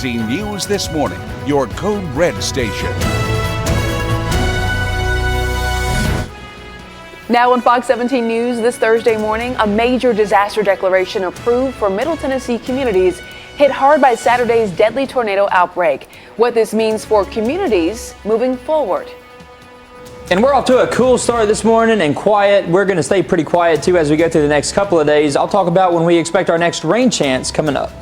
17 News This Morning, your Code Red station. Now on Fox 17 News this Thursday morning, a major disaster declaration approved for Middle Tennessee communities hit hard by Saturday's deadly tornado outbreak. What this means for communities moving forward. And we're off to a cool start this morning and quiet. We're going to stay pretty quiet too as we go through the next couple of days. I'll talk about when we expect our next rain chance coming up.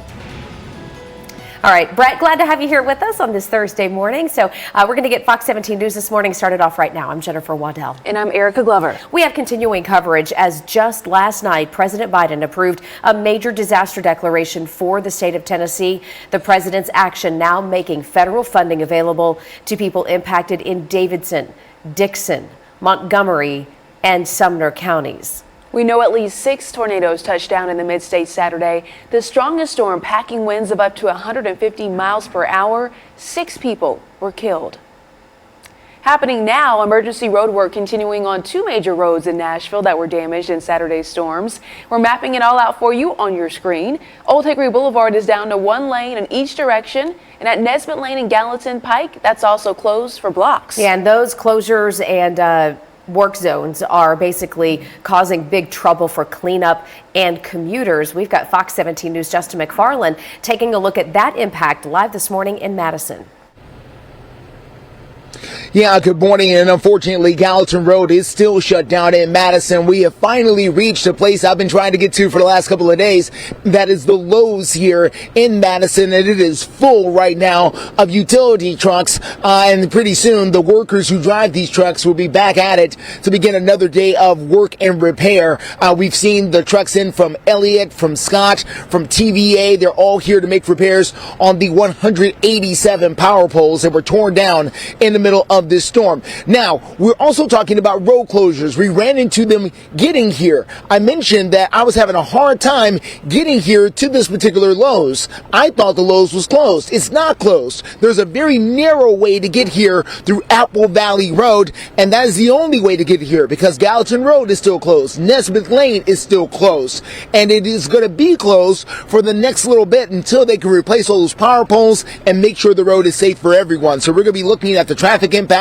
All right, Brett, glad to have you here with us on this Thursday morning. So we're going to get Fox 17 News this morning started off right now. I'm Jennifer Waddell. And I'm Erica Glover. We have continuing coverage as just last night, President Biden approved a major disaster declaration for the state of Tennessee. The president's action now making federal funding available to people impacted in Davidson, Dickson, Montgomery, and Sumner counties. We know at least 6 tornadoes touched down in the mid-state Saturday. The strongest storm packing winds of up to 150 miles per hour. 6 people were killed. Happening now, emergency road work continuing on 2 major roads in Nashville that were damaged in Saturday's storms. We're mapping it all out for you on your screen. Old Hickory Boulevard is down to 1 lane in each direction. And at Nesbitt Lane and Gallatin Pike, that's also closed for blocks. Yeah, and those closures and work zones are basically causing big trouble for cleanup and commuters. We've got Fox 17 News' Justin McFarland taking a look at that impact live this morning in Madison. Yeah, good morning. And unfortunately, Gallatin Road is still shut down in Madison. We have finally reached a place I've been trying to get to for the last couple of days. That is the Lowe's here in Madison, and it is full right now of utility trucks. And pretty soon, the workers who drive these trucks will be back at it to begin another day of work and repair. We've seen the trucks in from Elliott, from Scott, from TVA. They're all here to make repairs on the 187 power poles that were torn down in the middle of this storm. Now, we're also talking about road closures. We ran into them getting here. I mentioned that I was having a hard time getting here to this particular Lowe's. I thought the Lowe's was closed. It's not closed. There's a very narrow way to get here through Apple Valley Road, and that is the only way to get here because Gallatin Road is still closed. Nesbitt Lane is still closed, and it is going to be closed for the next little bit until they can replace all those power poles and make sure the road is safe for everyone. So we're going to be looking at the traffic impacts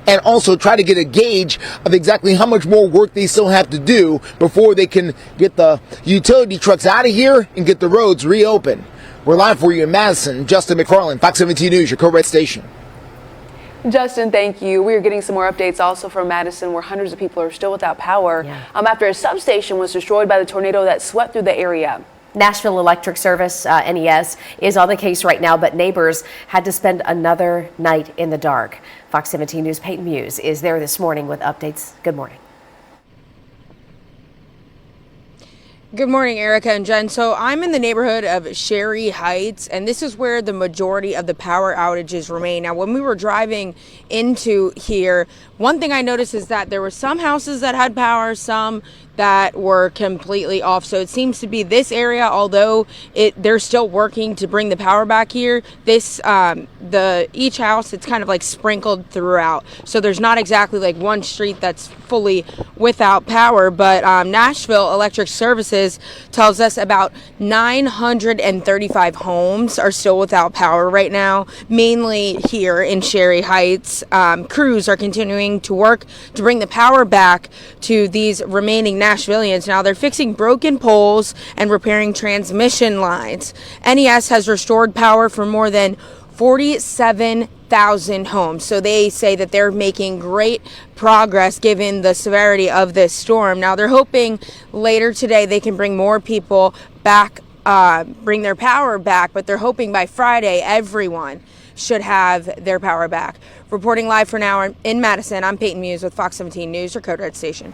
and also try to get a gauge of exactly how much more work they still have to do before they can get the utility trucks out of here and get the roads reopened. We're live for you in Madison. Justin McFarland, Fox 17 News, your co-red station. Justin, thank you. We are getting some more updates also from Madison, where hundreds of people are still without power after a substation was destroyed by the tornado that swept through the area. Nashville Electric Service, NES, is on the case right now, but neighbors had to spend another night in the dark. Fox 17 News' Peyton Muse is there this morning with updates. Good morning. Good morning, Erica and Jen. So I'm in the neighborhood of Sherry Heights, and this is where the majority of the power outages remain. Now, when we were driving into here, one thing I noticed is that there were some houses that had power, some that were completely off. So it seems to be this area, although they're still working to bring the power back here. This each house, it's kind of like sprinkled throughout. So there's not exactly like one street that's fully without power. But Nashville Electric Services tells us about 935 homes are still without power right now, mainly here in Sherry Heights. Crews are continuing to work to bring the power back to these remaining Nashvillians. Now they're fixing broken poles and repairing transmission lines. NES has restored power for more than 47,000 homes. So they say that they're making great progress given the severity of this storm. Now they're hoping later today they can bring more people back, bring their power back, but they're hoping by Friday everyone should have their power back. Reporting live for now in Madison, I'm Peyton Muse with Fox 17 News, your Code Red station.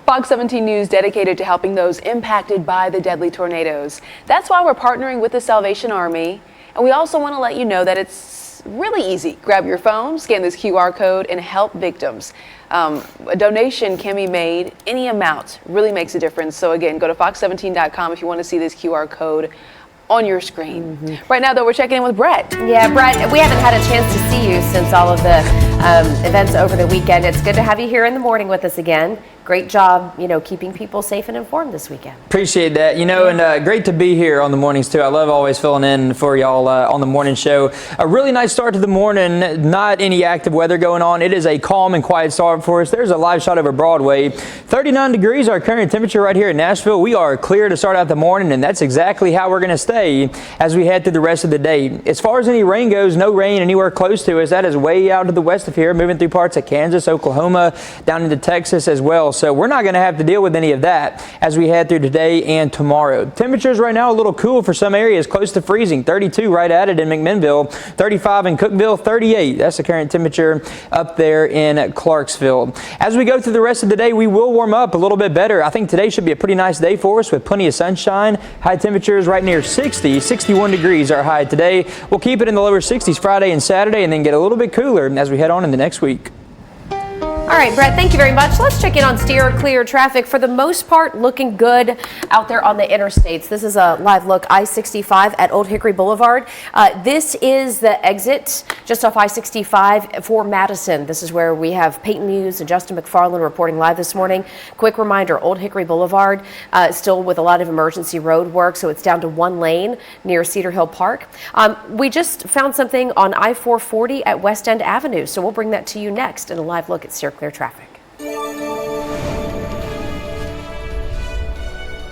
Fox 17 News dedicated to helping those impacted by the deadly tornadoes. That's why we're partnering with the Salvation Army. And we also want to let you know that it's really easy. Grab your phone, scan this QR code, and help victims. A donation can be made. Any amount really makes a difference. So again, go to fox17.com if you want to see this QR code on your screen. Right now, though, we're checking in with Brett. Yeah, Brett, we haven't had a chance to see you since all of the events over the weekend. It's good to have you here in the morning with us again. great job, keeping people safe and informed this weekend. Appreciate that, and great to be here on the mornings too. I love always filling in for y'all on the morning show. A really nice start to the morning, not any active weather going on. It is a calm and quiet start for us. There's a live shot over Broadway. 39 degrees, our current temperature right here in Nashville. We are clear to start out the morning, and that's exactly how we're going to stay as we head through the rest of the day. As far as any rain goes, no rain anywhere close to us. That is way out to the west of here, moving through parts of Kansas, Oklahoma, down into Texas as well. So we're not going to have to deal with any of that as we head through today and tomorrow. Temperatures right now a little cool for some areas, close to freezing. 32 right at it in McMinnville, 35 in Cookeville, 38. That's the current temperature up there in Clarksville. As we go through the rest of the day, we will warm up a little bit better. I think today should be a pretty nice day for us with plenty of sunshine. High temperatures right near 60, 61 degrees are high today. We'll keep it in the lower 60s Friday and Saturday and then get a little bit cooler as we head on in the next week. All right, Brett, thank you very much. Let's check in on steer clear traffic. For the most part, looking good out there on the interstates. This is a live look, I-65 at Old Hickory Boulevard. This is the exit just off I-65 for Madison. This is where we have Peyton Muse and Justin McFarland reporting live this morning. Quick reminder, Old Hickory Boulevard still with a lot of emergency road work, so it's down to one lane near Cedar Hill Park. We just found something on I-440 at West End Avenue, so we'll bring that to you next in a live look at steer clear traffic.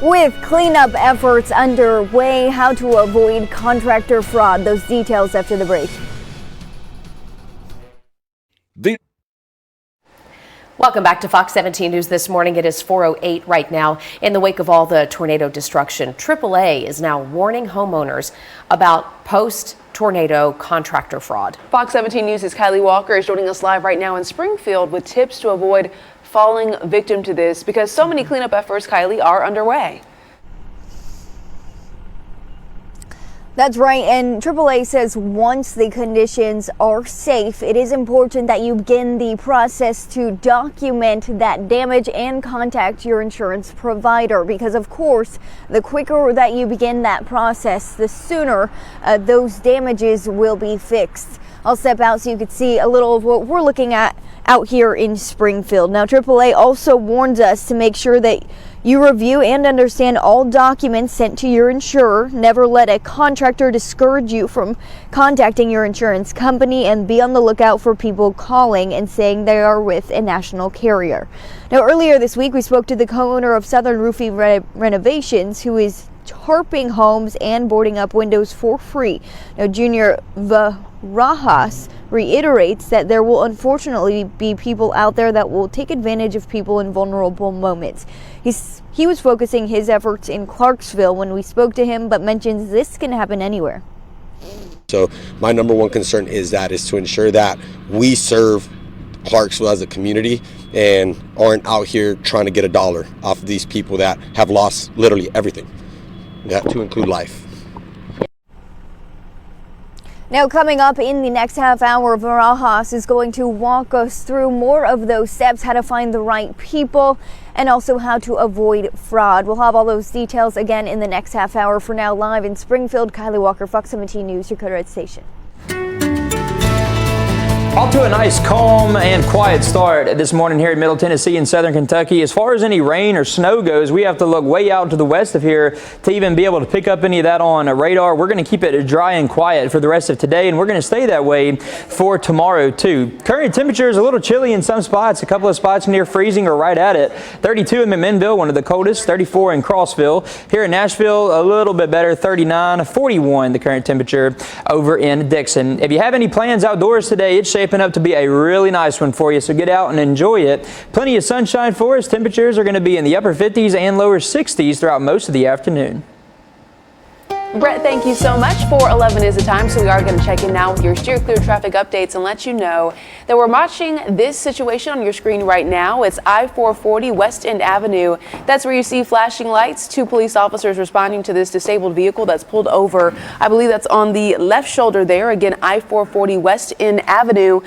With cleanup efforts underway, how to avoid contractor fraud. Those details after the break. Welcome back to Fox 17 News this morning. It is 4:08 right now. In the wake of all the tornado destruction, AAA is now warning homeowners about post-tornado contractor fraud. Fox 17 News' Kylie Walker is joining us live right now in Springfield with tips to avoid falling victim to this because so many cleanup efforts, Kylie, are underway. That's right, and AAA says once the conditions are safe, it is important that you begin the process to document that damage and contact your insurance provider because, of course, the quicker that you begin that process, the sooner those damages will be fixed. I'll step out so you can see a little of what we're looking at out here in Springfield. Now, AAA also warns us to make sure that you review and understand all documents sent to your insurer. Never let a contractor discourage you from contacting your insurance company, and be on the lookout for people calling and saying they are with a national carrier. Now, earlier this week, we spoke to the co-owner of Southern Roofing Renovations, who is tarping homes and boarding up windows for free. Now, Junior Varajas reiterates that there will unfortunately be people out there that will take advantage of people in vulnerable moments. He was focusing his efforts in Clarksville when we spoke to him, but mentions this can happen anywhere. So my number one concern is to ensure that we serve Clarksville as a community and aren't out here trying to get a dollar off of these people that have lost literally everything, to include life. Now, coming up in the next half hour, Varajas is going to walk us through more of those steps, how to find the right people, and also how to avoid fraud. We'll have all those details again in the next half hour. For now, live in Springfield, Kylie Walker, Fox 17 News, your Code Red station. Off to a nice, calm and quiet start this morning here in Middle Tennessee and Southern Kentucky. As far as any rain or snow goes, we have to look way out to the west of here to even be able to pick up any of that on a radar. We're going to keep it dry and quiet for the rest of today, and we're going to stay that way for tomorrow too. Current temperature is a little chilly in some spots. A couple of spots near freezing or right at it. 32 in McMinnville, one of the coldest. 34 in Crossville. Here in Nashville, a little bit better. 39, 41 the current temperature over in Dickson. If you have any plans outdoors today, it's shaping up to be a really nice one for you, so get out and enjoy it. Plenty of sunshine for us. Temperatures are going to be in the upper 50s and lower 60s throughout most of the afternoon. Brett, thank you so much. 4:11 is the time, so we are going to check in now with your steer clear traffic updates and let you know that we're watching this situation on your screen right now. It's I-440 West End Avenue. That's where you see flashing lights. 2 police officers responding to this disabled vehicle that's pulled over. I believe that's on the left shoulder there. Again, I-440 West End Avenue.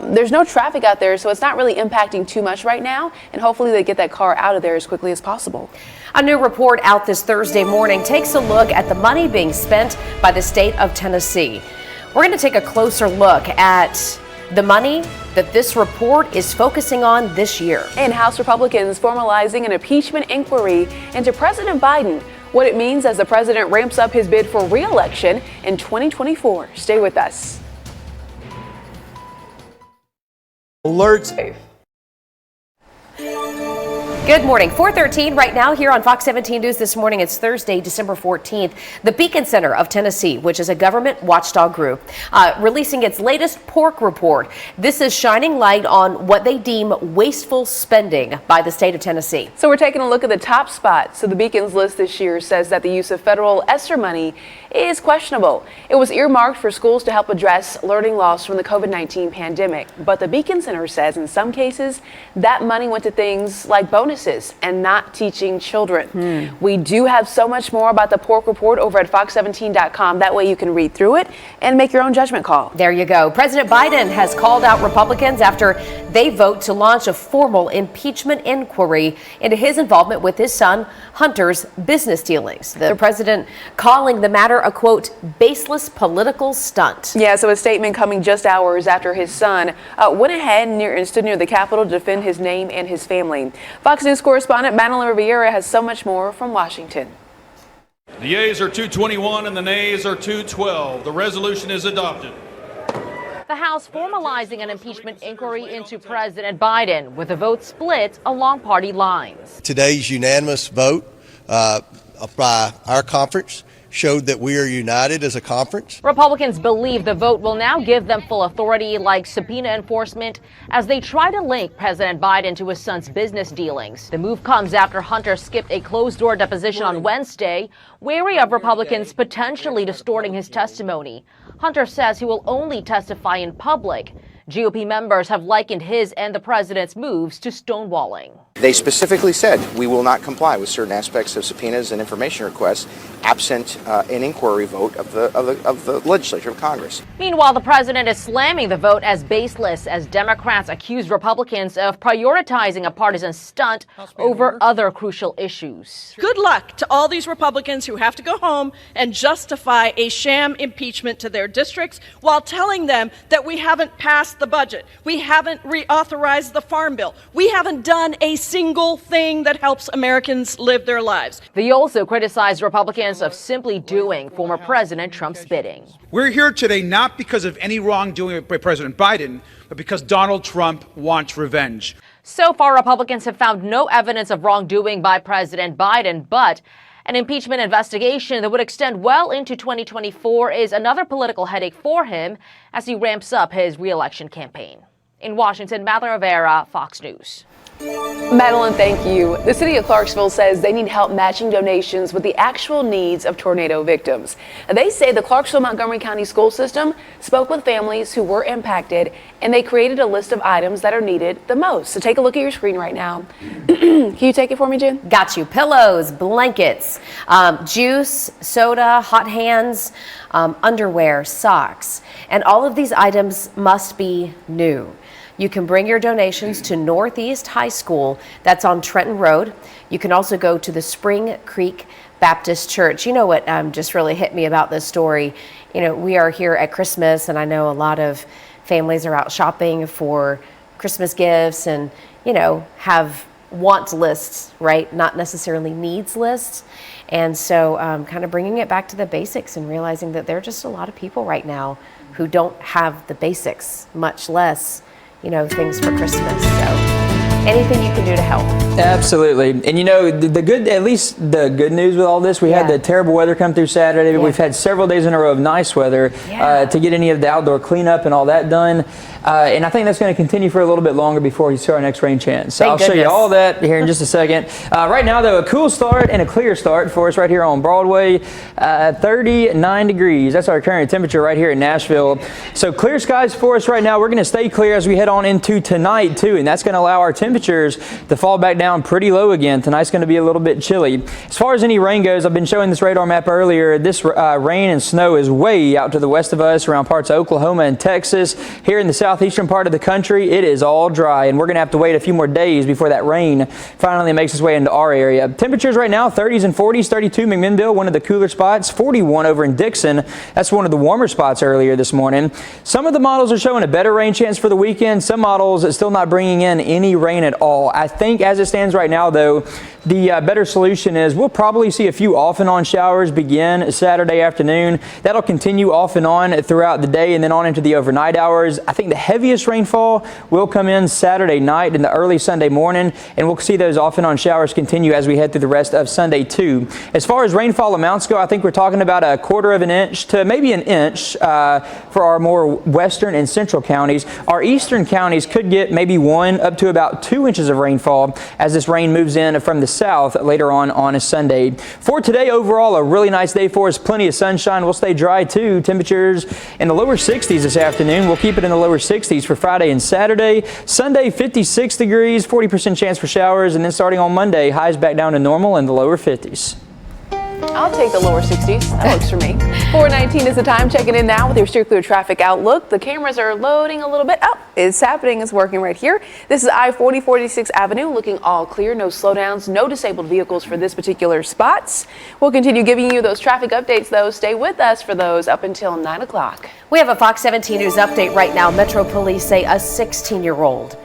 There's no traffic out there, so it's not really impacting too much right now, and hopefully they get that car out of there as quickly as possible. A new report out this Thursday morning takes a look at the money being spent by the state of Tennessee. We're going to take a closer look at the money that this report is focusing on this year. And House Republicans formalizing an impeachment inquiry into President Biden. What it means as the president ramps up his bid for re-election in 2024. Stay with us. Alerts. Good morning. 4:13 right now here on Fox 17 News this morning. It's Thursday, December 14th. The Beacon Center of Tennessee, which is a government watchdog group, releasing its latest pork report. This is shining light on what they deem wasteful spending by the state of Tennessee. So we're taking a look at the top spots. So the Beacon's list this year says that the use of federal ESSER money is questionable. It was earmarked for schools to help address learning loss from the COVID-19 pandemic. But the Beacon Center says in some cases that money went to things like bonuses and not teaching children. We do have so much more about the pork report over at fox17.com. That way you can read through it and make your own judgment call. There you go. President Biden has called out Republicans after they vote to launch a formal impeachment inquiry into his involvement with his son Hunter's business dealings. The president calling the matter a, quote, baseless political stunt. Yeah, so a statement coming just hours after his son went ahead and stood near the Capitol to defend his name and his family. Fox News correspondent Madeline Riviera has so much more from Washington. The yeas are 221 and the nays are 212. The resolution is adopted. The House formalizing an impeachment inquiry into President Biden with a vote split along party lines. Today's unanimous vote by our conference showed that we are united as a conference. Republicans believe the vote will now give them full authority like subpoena enforcement as they try to link President Biden to his son's business dealings. The move comes after Hunter skipped a closed-door deposition on Wednesday, wary of Republicans potentially distorting his testimony. Hunter says he will only testify in public. GOP members have likened his and the president's moves to stonewalling. They specifically said we will not comply with certain aspects of subpoenas and information requests absent an inquiry vote of the legislature of Congress. Meanwhile, the president is slamming the vote as baseless as Democrats accuse Republicans of prioritizing a partisan stunt over other crucial issues. Good luck to all these Republicans who have to go home and justify a sham impeachment to their districts while telling them that we haven't passed the budget, we haven't reauthorized the farm bill, we haven't done a single thing that helps Americans live their lives. They also criticized Republicans of simply doing former President Trump's bidding. We're here today not because of any wrongdoing by President Biden, but because Donald Trump wants revenge. So far, Republicans have found no evidence of wrongdoing by President Biden, but an impeachment investigation that would extend well into 2024 is another political headache for him as he ramps up his re-election campaign. In Washington, Madeline Rivera, Fox News. Madeline, thank you. The city of Clarksville says they need help matching donations with the actual needs of tornado victims. They say the Clarksville-Montgomery County school system spoke with families who were impacted, and they created a list of items that are needed the most. So take a look at your screen right now. Can you take it for me, Jen? Got you. Pillows, blankets, juice, soda, hot hands, underwear, socks. And all of these items must be new. You can bring your donations to Northeast High School. That's on Trenton Road. You can also go to the Spring Creek Baptist Church. You know what just really hit me about this story? You know, we are here at Christmas, and I know a lot of families are out shopping for Christmas gifts and, you know, have want lists, right? Not necessarily needs lists. And so kind of bringing it back to the basics and realizing that there are just a lot of people right now who don't have the basics, much less, you know, things for Christmas. So anything you can do to help. Absolutely. And you know, the good, at least the good news with all this, we had the terrible weather come through Saturday, but we've had several days in a row of nice weather to get any of the outdoor cleanup and all that done. And I think that's going to continue for a little bit longer before we see our next rain chance. So I'll show you all that here in just a second. Right now, though, a cool start and a clear start for us right here on Broadway. 39 degrees. That's our current temperature right here in Nashville. So clear skies for us right now. We're going to stay clear as we head on into tonight, too. And that's going to allow our temperature temperatures to fall back down pretty low again. Tonight's going to be a little bit chilly. As far as any rain goes, I've been showing this radar map earlier. This rain and snow is way out to the west of us, around parts of Oklahoma and Texas. Here in the southeastern part of the country, it is all dry, and we're going to have to wait a few more days before that rain finally makes its way into our area. Temperatures right now, 30s and 40s, 32 McMinnville, one of the cooler spots, 41 over in Dickson. That's one of the warmer spots earlier this morning. Some of the models are showing a better rain chance for the weekend. Some models are still not bringing in any rain at all. I think as it stands right now, though, the better solution is we'll probably see a few off and on showers begin Saturday afternoon. That'll continue off and on throughout the day and then on into the overnight hours. I think the heaviest rainfall will come in Saturday night and the early Sunday morning, and we'll see those off and on showers continue as we head through the rest of Sunday too. As far as rainfall amounts go, I think we're talking about a quarter of an inch to maybe an inch for our more western and central counties. Our eastern counties could get maybe 1 up to about 2 inches of rainfall as this rain moves in from the south later on a Sunday. For today, overall, a really nice day for us. Plenty of sunshine. We'll stay dry too. Temperatures in the lower 60s this afternoon. We'll keep it in the lower 60s for Friday and Saturday. Sunday, 56 degrees, 40% chance for showers, and then starting on Monday, highs back down to normal in the lower 50s. I'll take the lower 60s. That works for me. 4:19 is the time. Checking in now with your Steer Clear traffic outlook. The cameras are loading a little bit. Oh, it's happening. It's working right here. This is I-40 46th Avenue, looking all clear. No slowdowns, no disabled vehicles for this particular spot. We'll continue giving you those traffic updates, though. Stay with us for those up until 9 o'clock. We have a Fox 17 News update right now. Metro Police say a 16-year-old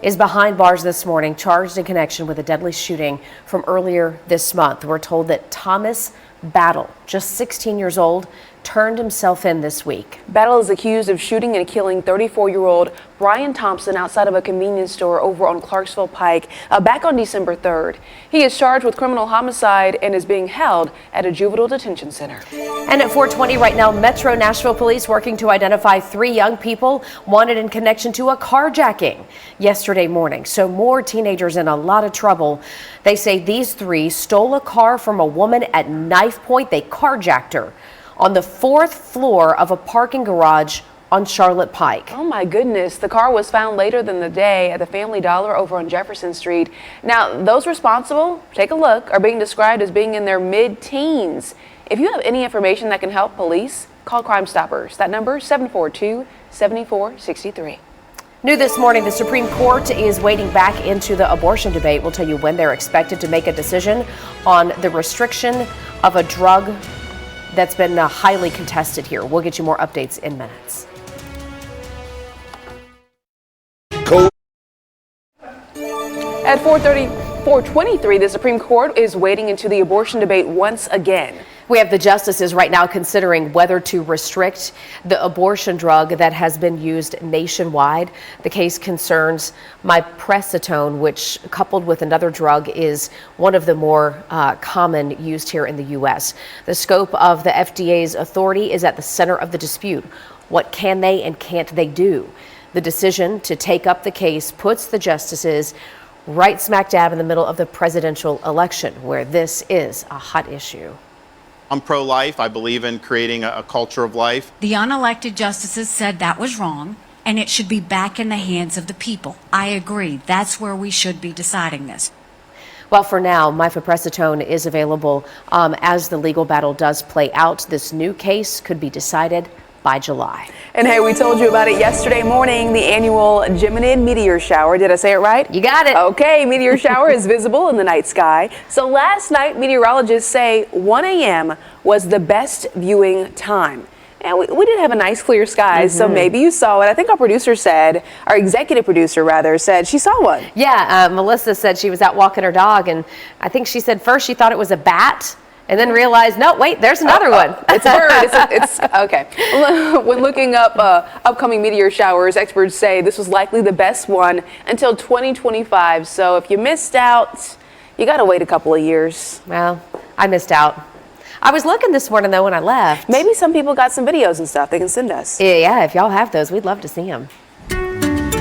is behind bars this morning, charged in connection with a deadly shooting from earlier this month. We're told that Thomas Battle, just 16 years old, turned himself in this week. Battle is accused of shooting and killing 34-year-old Brian Thompson outside of a convenience store over on Clarksville Pike back on December 3rd. He is charged with criminal homicide and is being held at a juvenile detention center. And at 4:20 right now, Metro Nashville police working to identify 3 young people wanted in connection to a carjacking yesterday morning. So more teenagers in a lot of trouble. They say these 3 stole a car from a woman at knife point. They carjacked her on the 4th floor of a parking garage on Charlotte Pike. Oh my goodness. The car was found later than the day at the Family Dollar over on Jefferson Street. Now, those responsible, take a look, are being described as being in their mid-teens. If you have any information that can help police, call Crime Stoppers. That number, 742-7463. New this morning, the Supreme Court is wading back into the abortion debate. We'll tell you when they're expected to make a decision on the restriction of a drug that's been highly contested here. We'll get you more updates in minutes. At 4:23, the Supreme Court is wading into the abortion debate once again. We have the justices right now considering whether to restrict the abortion drug that has been used nationwide. The case concerns mifepristone, which coupled with another drug is one of the more common used here in the U.S. The scope of the FDA's authority is at the center of the dispute. What can they and can't they do? The decision to take up the case puts the justices right smack dab in the middle of the presidential election, where this is a hot issue. I'm pro-life. I believe in creating a culture of life. The unelected justices said that was wrong, and it should be back in the hands of the people. I agree. That's where we should be deciding this. Well, for now, mifepristone is available as the legal battle does play out. This new case could be decided by July. And hey, we told you about it yesterday morning, the annual Geminid meteor shower. Did I say it right? You got it. Okay, meteor shower is visible in the night sky. So last night, meteorologists say 1 a.m. was the best viewing time. And we did have a nice clear skies, so maybe you saw it. I think our executive producer rather, said she saw one. Yeah, Melissa said she was out walking her dog, and I think she said first she thought it was a bat, and then realized, no, wait, there's another one. It's a bird. It's okay. When looking up upcoming meteor showers, experts say this was likely the best one until 2025. So if you missed out, you got to wait a couple of years. Well, I missed out. I was looking this morning, though, when I left. Maybe some people got some videos and stuff they can send us. Yeah, if y'all have those, we'd love to see them.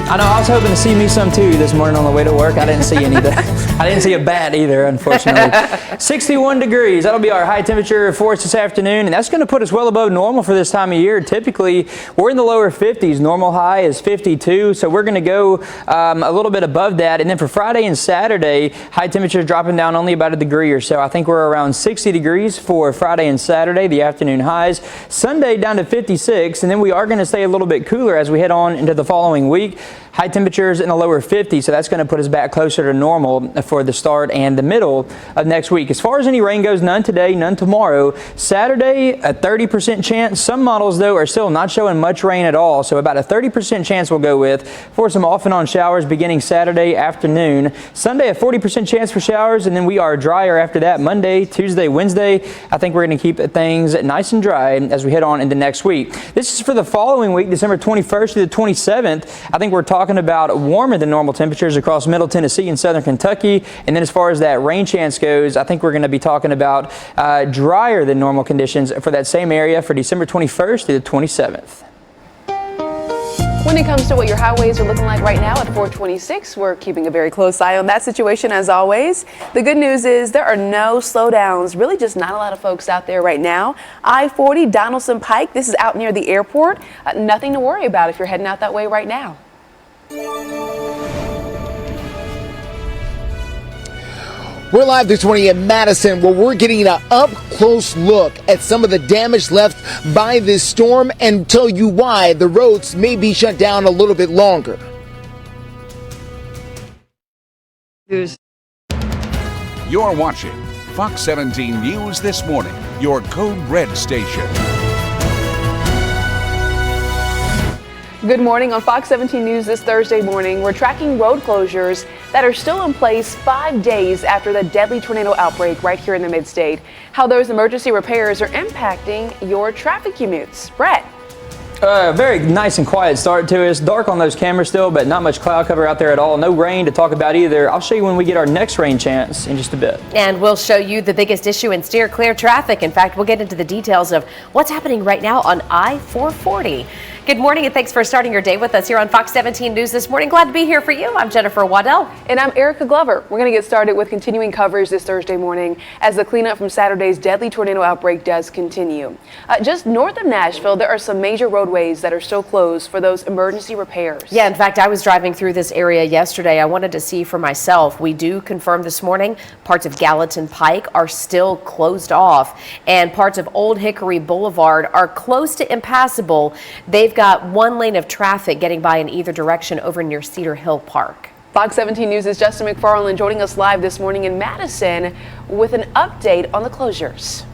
I know, I was hoping to see me some too this morning on the way to work. I didn't see anything. I didn't see a bat either, unfortunately. 61 degrees, that'll be our high temperature for us this afternoon, and that's going to put us well above normal for this time of year. Typically, we're in the lower 50s. Normal high is 52, so we're going to go a little bit above that. And then for Friday and Saturday, high temperatures dropping down only about a degree or so. I think we're around 60 degrees for Friday and Saturday, the afternoon highs. Sunday down to 56, and then we are going to stay a little bit cooler as we head on into the following week. High temperatures in the lower 50s, so that's going to put us back closer to normal for the start and the middle of next week. As far as any rain goes, none today, none tomorrow. Saturday, a 30% chance. Some models, though, are still not showing much rain at all, so about a 30% chance we'll go with for some off and on showers beginning Saturday afternoon. Sunday, a 40% chance for showers, and then we are drier after that. Monday, Tuesday, Wednesday, I think we're going to keep things nice and dry as we head on into next week. This is for the following week, December 21st to the 27th. I think we're talking about warmer than normal temperatures across Middle Tennessee and Southern Kentucky. And then as far as that rain chance goes, I think we're going to be talking about drier than normal conditions for that same area for December 21st to the 27th. When it comes to what your highways are looking like right now at 426, we're keeping a very close eye on that situation as always. The good news is there are no slowdowns, really just not a lot of folks out there right now. I-40 Donaldson Pike, this is out near the airport. Nothing to worry about if you're heading out that way right now. We're live this morning in Madison, where we're getting an up-close look at some of the damage left by this storm and tell you why the roads may be shut down a little bit longer. You're watching Fox 17 News This Morning, your Code Red station. Good morning on Fox 17 News this Thursday morning. We're tracking road closures that are still in place 5 days after the deadly tornado outbreak right here in the mid-state. How those emergency repairs are impacting your traffic commutes. Brett. Very nice and quiet start to us. Dark on those cameras still, but not much cloud cover out there at all. No rain to talk about either. I'll show you when we get our next rain chance in just a bit. And we'll show you the biggest issue in steer clear traffic. In fact, we'll get into the details of what's happening right now on I-440. Good morning and thanks for starting your day with us here on Fox 17 News this morning. Glad to be here for you. I'm Jennifer Waddell. And I'm Erica Glover. We're going to get started with continuing coverage this Thursday morning as the cleanup from Saturday's deadly tornado outbreak does continue. Just north of Nashville, there are some major roadways that are still closed for those emergency repairs. Yeah, in fact, I was driving through this area yesterday. I wanted to see for myself. We do confirm this morning parts of Gallatin Pike are still closed off and parts of Old Hickory Boulevard are close to impassable. They've got one lane of traffic getting by in either direction over near Cedar Hill Park. Fox 17 News' Justin McFarland joining us live this morning in Madison with an update on the closures.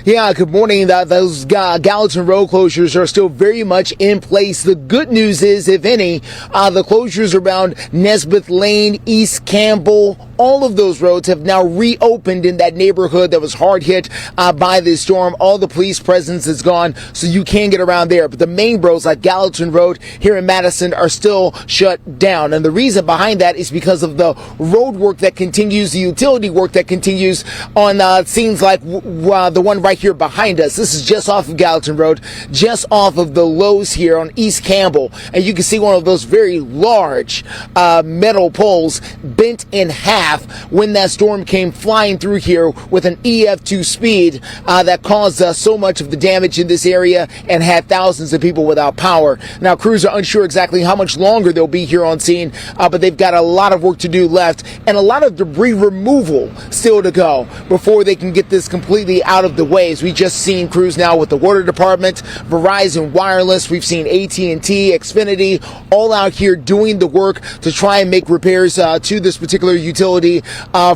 Yeah, good morning. Those Gallatin road closures are still very much in place. The good news is, if any, the closures around Nesbeth Lane, East Campbell, all of those roads have now reopened in that neighborhood that was hard hit by this storm. All the police presence is gone, so you can get around there. But the main roads like Gallatin Road here in Madison are still shut down. And the reason behind that is because of the road work that continues, the utility work that continues on scenes like the one right here behind us. This is just off of Gallatin Road, just off of the Lowe's here on East Campbell. And you can see one of those very large metal poles bent in half when that storm came flying through here with an EF2 speed that caused so much of the damage in this area and had thousands of people without power. Now, crews are unsure exactly how much longer they'll be here on scene, but they've got a lot of work to do left and a lot of debris removal still to go before they can get this completely out of the way. As we just seen crews now with the water department, Verizon Wireless, we've seen AT&T, Xfinity, all out here doing the work to try and make repairs to this particular utility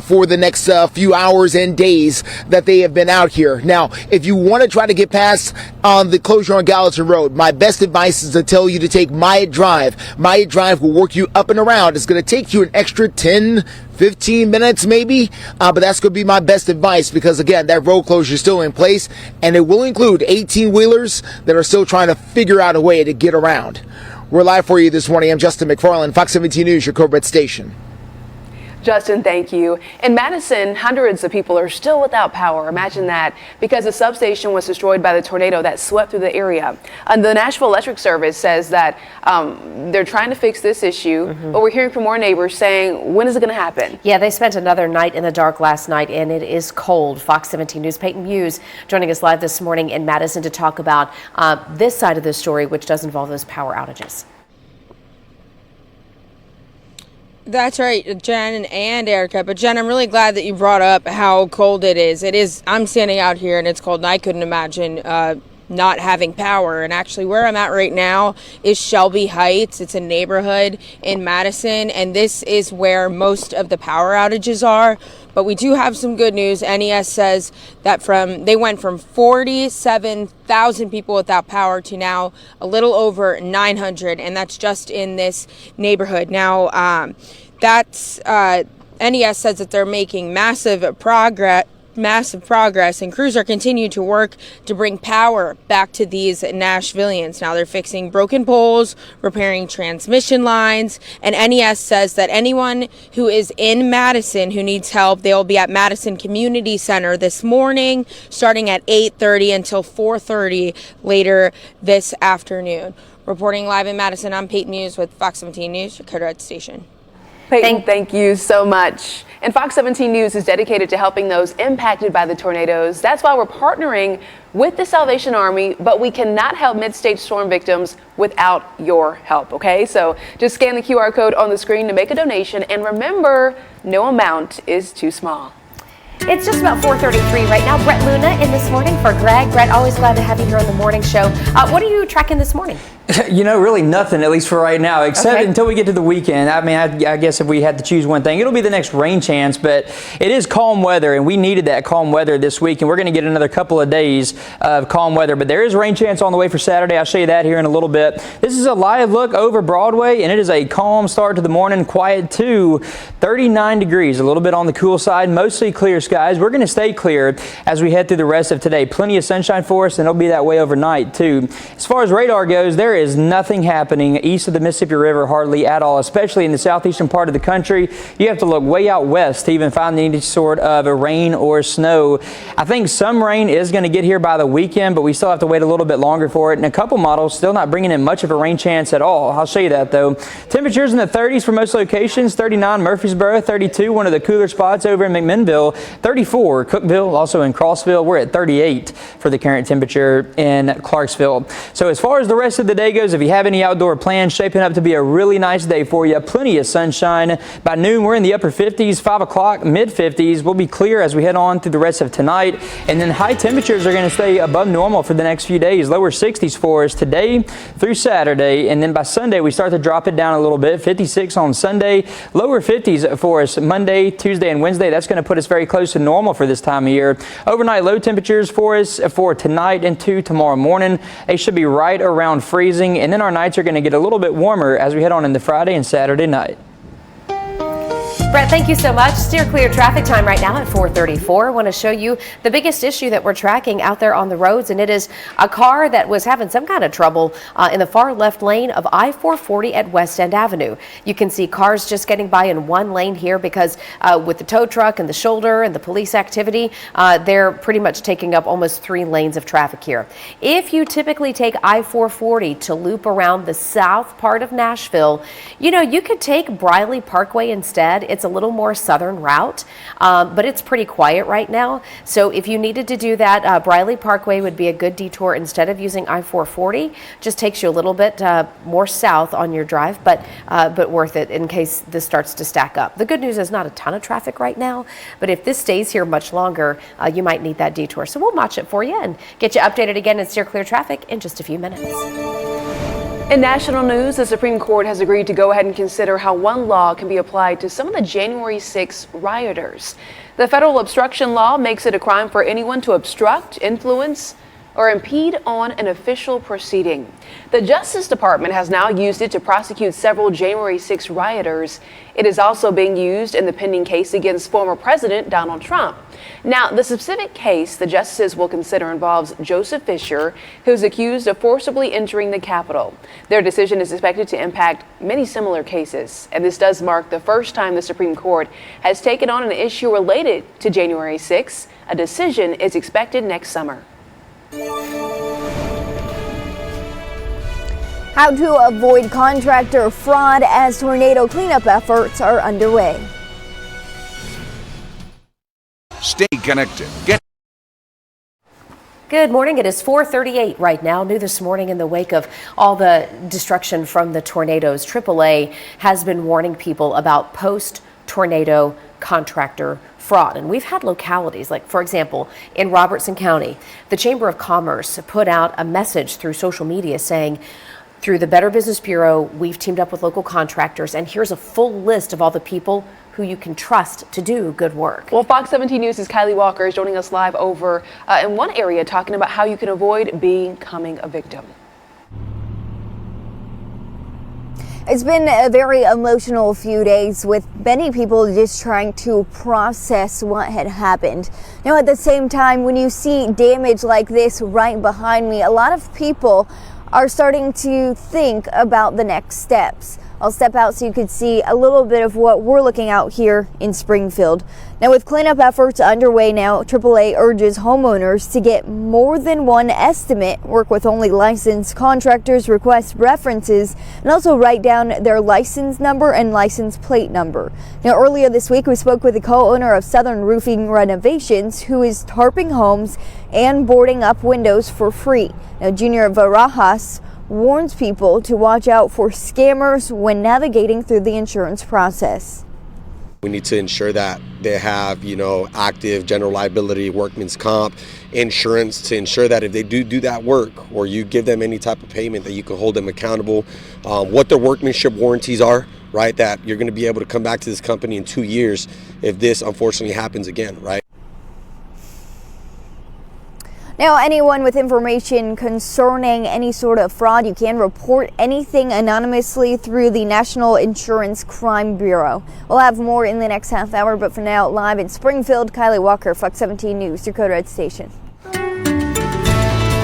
for the next few hours and days that they have been out here. Now, if you want to try to get past the closure on Gallatin Road, my best advice is to tell you to take Myatt Drive. Myatt Drive will work you up and around. It's going to take you an extra 10-15 minutes maybe, but that's going to be my best advice because, again, that road closure is still in place, and it will include 18-wheelers that are still trying to figure out a way to get around. We're live for you this morning. I'm Justin McFarland, Fox 17 News, your Code Red station. Justin, thank you. In Madison, hundreds of people are still without power. Imagine that, because the substation was destroyed by the tornado that swept through the area. The Nashville Electric Service says that they're trying to fix this issue, but we're hearing from more neighbors saying, when is it going to happen? Yeah, they spent another night in the dark last night, and it is cold. Fox 17 News' Peyton Hughes joining us live this morning in Madison to talk about this side of the story, which does involve those power outages. That's right, Jen and Erica. But Jen, I'm really glad that you brought up how cold it is. It is. I'm standing out here and it's cold, and I couldn't imagine not having power. And actually, where I'm at right now is Shelby Heights. It's a neighborhood in Madison, and this is where most of the power outages are. But we do have some good news. NES says that they went from 47,000 people without power to now a little over 900, and that's just in this neighborhood. Now, NES says that they're making massive progress, and crews are continuing to work to bring power back to these Nashvillians. Now they're fixing broken poles, repairing transmission lines, and NES says that anyone who is in Madison who needs help, they will be at Madison Community Center this morning, starting at 8:30 until 4:30 later this afternoon. Reporting live in Madison, I'm Peyton Hughes with Fox 17 News, your Coderette station. Peyton, thank you so much. And Fox 17 News is dedicated to helping those impacted by the tornadoes. That's why we're partnering with the Salvation Army, but we cannot help mid-state storm victims without your help, okay? So just scan the QR code on the screen to make a donation, and remember, no amount is too small. It's just about 4:33 right now. Brett Luna in this morning for Greg. Brett, always glad to have you here on the morning show. What are you tracking this morning? You know, really nothing, at least for right now, except until we get to the weekend. I mean, I guess if we had to choose one thing, it'll be the next rain chance, but it is calm weather, and we needed that calm weather this week, and we're going to get another couple of days of calm weather, but there is rain chance on the way for Saturday. I'll show you that here in a little bit. This is a live look over Broadway, and it is a calm start to the morning, quiet too. 39 degrees, a little bit on the cool side, mostly clear skies. We're going to stay clear as we head through the rest of today. Plenty of sunshine for us, and it'll be that way overnight too. As far as radar goes, there is nothing happening east of the Mississippi River, hardly at all, especially in the southeastern part of the country. You have to look way out west to even find any sort of a rain or snow. I think some rain is going to get here by the weekend, but we still have to wait a little bit longer for it. And a couple models still not bringing in much of a rain chance at all. I'll show you that though. Temperatures in the 30s for most locations. 39 Murfreesboro, 32, one of the cooler spots over in McMinnville, 34 Cookeville, also in Crossville. We're at 38 for the current temperature in Clarksville. So as far as the rest of the day goes, if you have any outdoor plans, shaping up to be a really nice day for you. Plenty of sunshine. By noon, we're in the upper 50s, 5 o'clock, mid 50s. We'll be clear as we head on through the rest of tonight. And then high temperatures are going to stay above normal for the next few days. Lower 60s for us today through Saturday. And then by Sunday, we start to drop it down a little bit. 56 on Sunday, lower 50s for us Monday, Tuesday, and Wednesday. That's going to put us very close to normal for this time of year. Overnight low temperatures for us for tonight and tomorrow morning. They should be right around freezing. And then our nights are going to get a little bit warmer as we head on into Friday and Saturday night. Brett, thank you so much. Steer clear traffic time right now at 4:34. I want to show you the biggest issue that we're tracking out there on the roads, and it is a car that was having some kind of trouble in the far left lane of I-440 at West End Avenue. You can see cars just getting by in one lane here because with the tow truck and the shoulder and the police activity, they're pretty much taking up almost 3 lanes of traffic here. If you typically take I-440 to loop around the south part of Nashville, you know, you could take Briley Parkway instead. It's a little more southern route, but it's pretty quiet right now. So if you needed to do that, Briley Parkway would be a good detour instead of using I-440. Just takes you a little bit more south on your drive, but worth it in case this starts to stack up. The good news is not a ton of traffic right now, but if this stays here much longer, you might need that detour. So we'll watch it for you and get you updated again in Steer Clear Traffic in just a few minutes. In national news, the Supreme Court has agreed to go ahead and consider how one law can be applied to some of the January 6 rioters. The federal obstruction law makes it a crime for anyone to obstruct, influence, or impede on an official proceeding. The Justice Department has now used it to prosecute several January 6 rioters. It is also being used in the pending case against former President Donald Trump. Now, the specific case the justices will consider involves Joseph Fisher, who's accused of forcibly entering the Capitol. Their decision is expected to impact many similar cases, and this does mark the first time the Supreme Court has taken on an issue related to January 6. A decision is expected next summer. How to avoid contractor fraud as tornado cleanup efforts are underway. Stay connected. Good morning. It is 4:38 right now. New this morning in the wake of all the destruction from the tornadoes, AAA has been warning people about post-tornado contractor fraud. And we've had localities like, for example, in Robertson County, the Chamber of Commerce put out a message through social media saying, through the Better Business Bureau, we've teamed up with local contractors, and here's a full list of all the people who you can trust to do good work. Well, Fox 17 News' Kylie Walker is joining us live over in one area talking about how you can avoid becoming a victim. It's been a very emotional few days with many people just trying to process what had happened. Now, at the same time, when you see damage like this right behind me, a lot of people are starting to think about the next steps. I'll step out so you can see a little bit of what we're looking out here in Springfield. Now, with cleanup efforts underway now, AAA urges homeowners to get more than one estimate, work with only licensed contractors, request references, and also write down their license number and license plate number. Now, earlier this week, we spoke with the co-owner of Southern Roofing Renovations, who is tarping homes and boarding up windows for free. Now, Junior Barajas warns people to watch out for scammers when navigating through the insurance process. We need to ensure that they have, active general liability, workman's comp, insurance to ensure that if they do that work or you give them any type of payment that you can hold them accountable, what their workmanship warranties are, right? That you're going to be able to come back to this company in 2 years if this unfortunately happens again, right? Now, anyone with information concerning any sort of fraud, you can report anything anonymously through the National Insurance Crime Bureau. We'll have more in the next half hour, but for now, live in Springfield, Kylie Walker, Fox 17 News, your Code Red Station.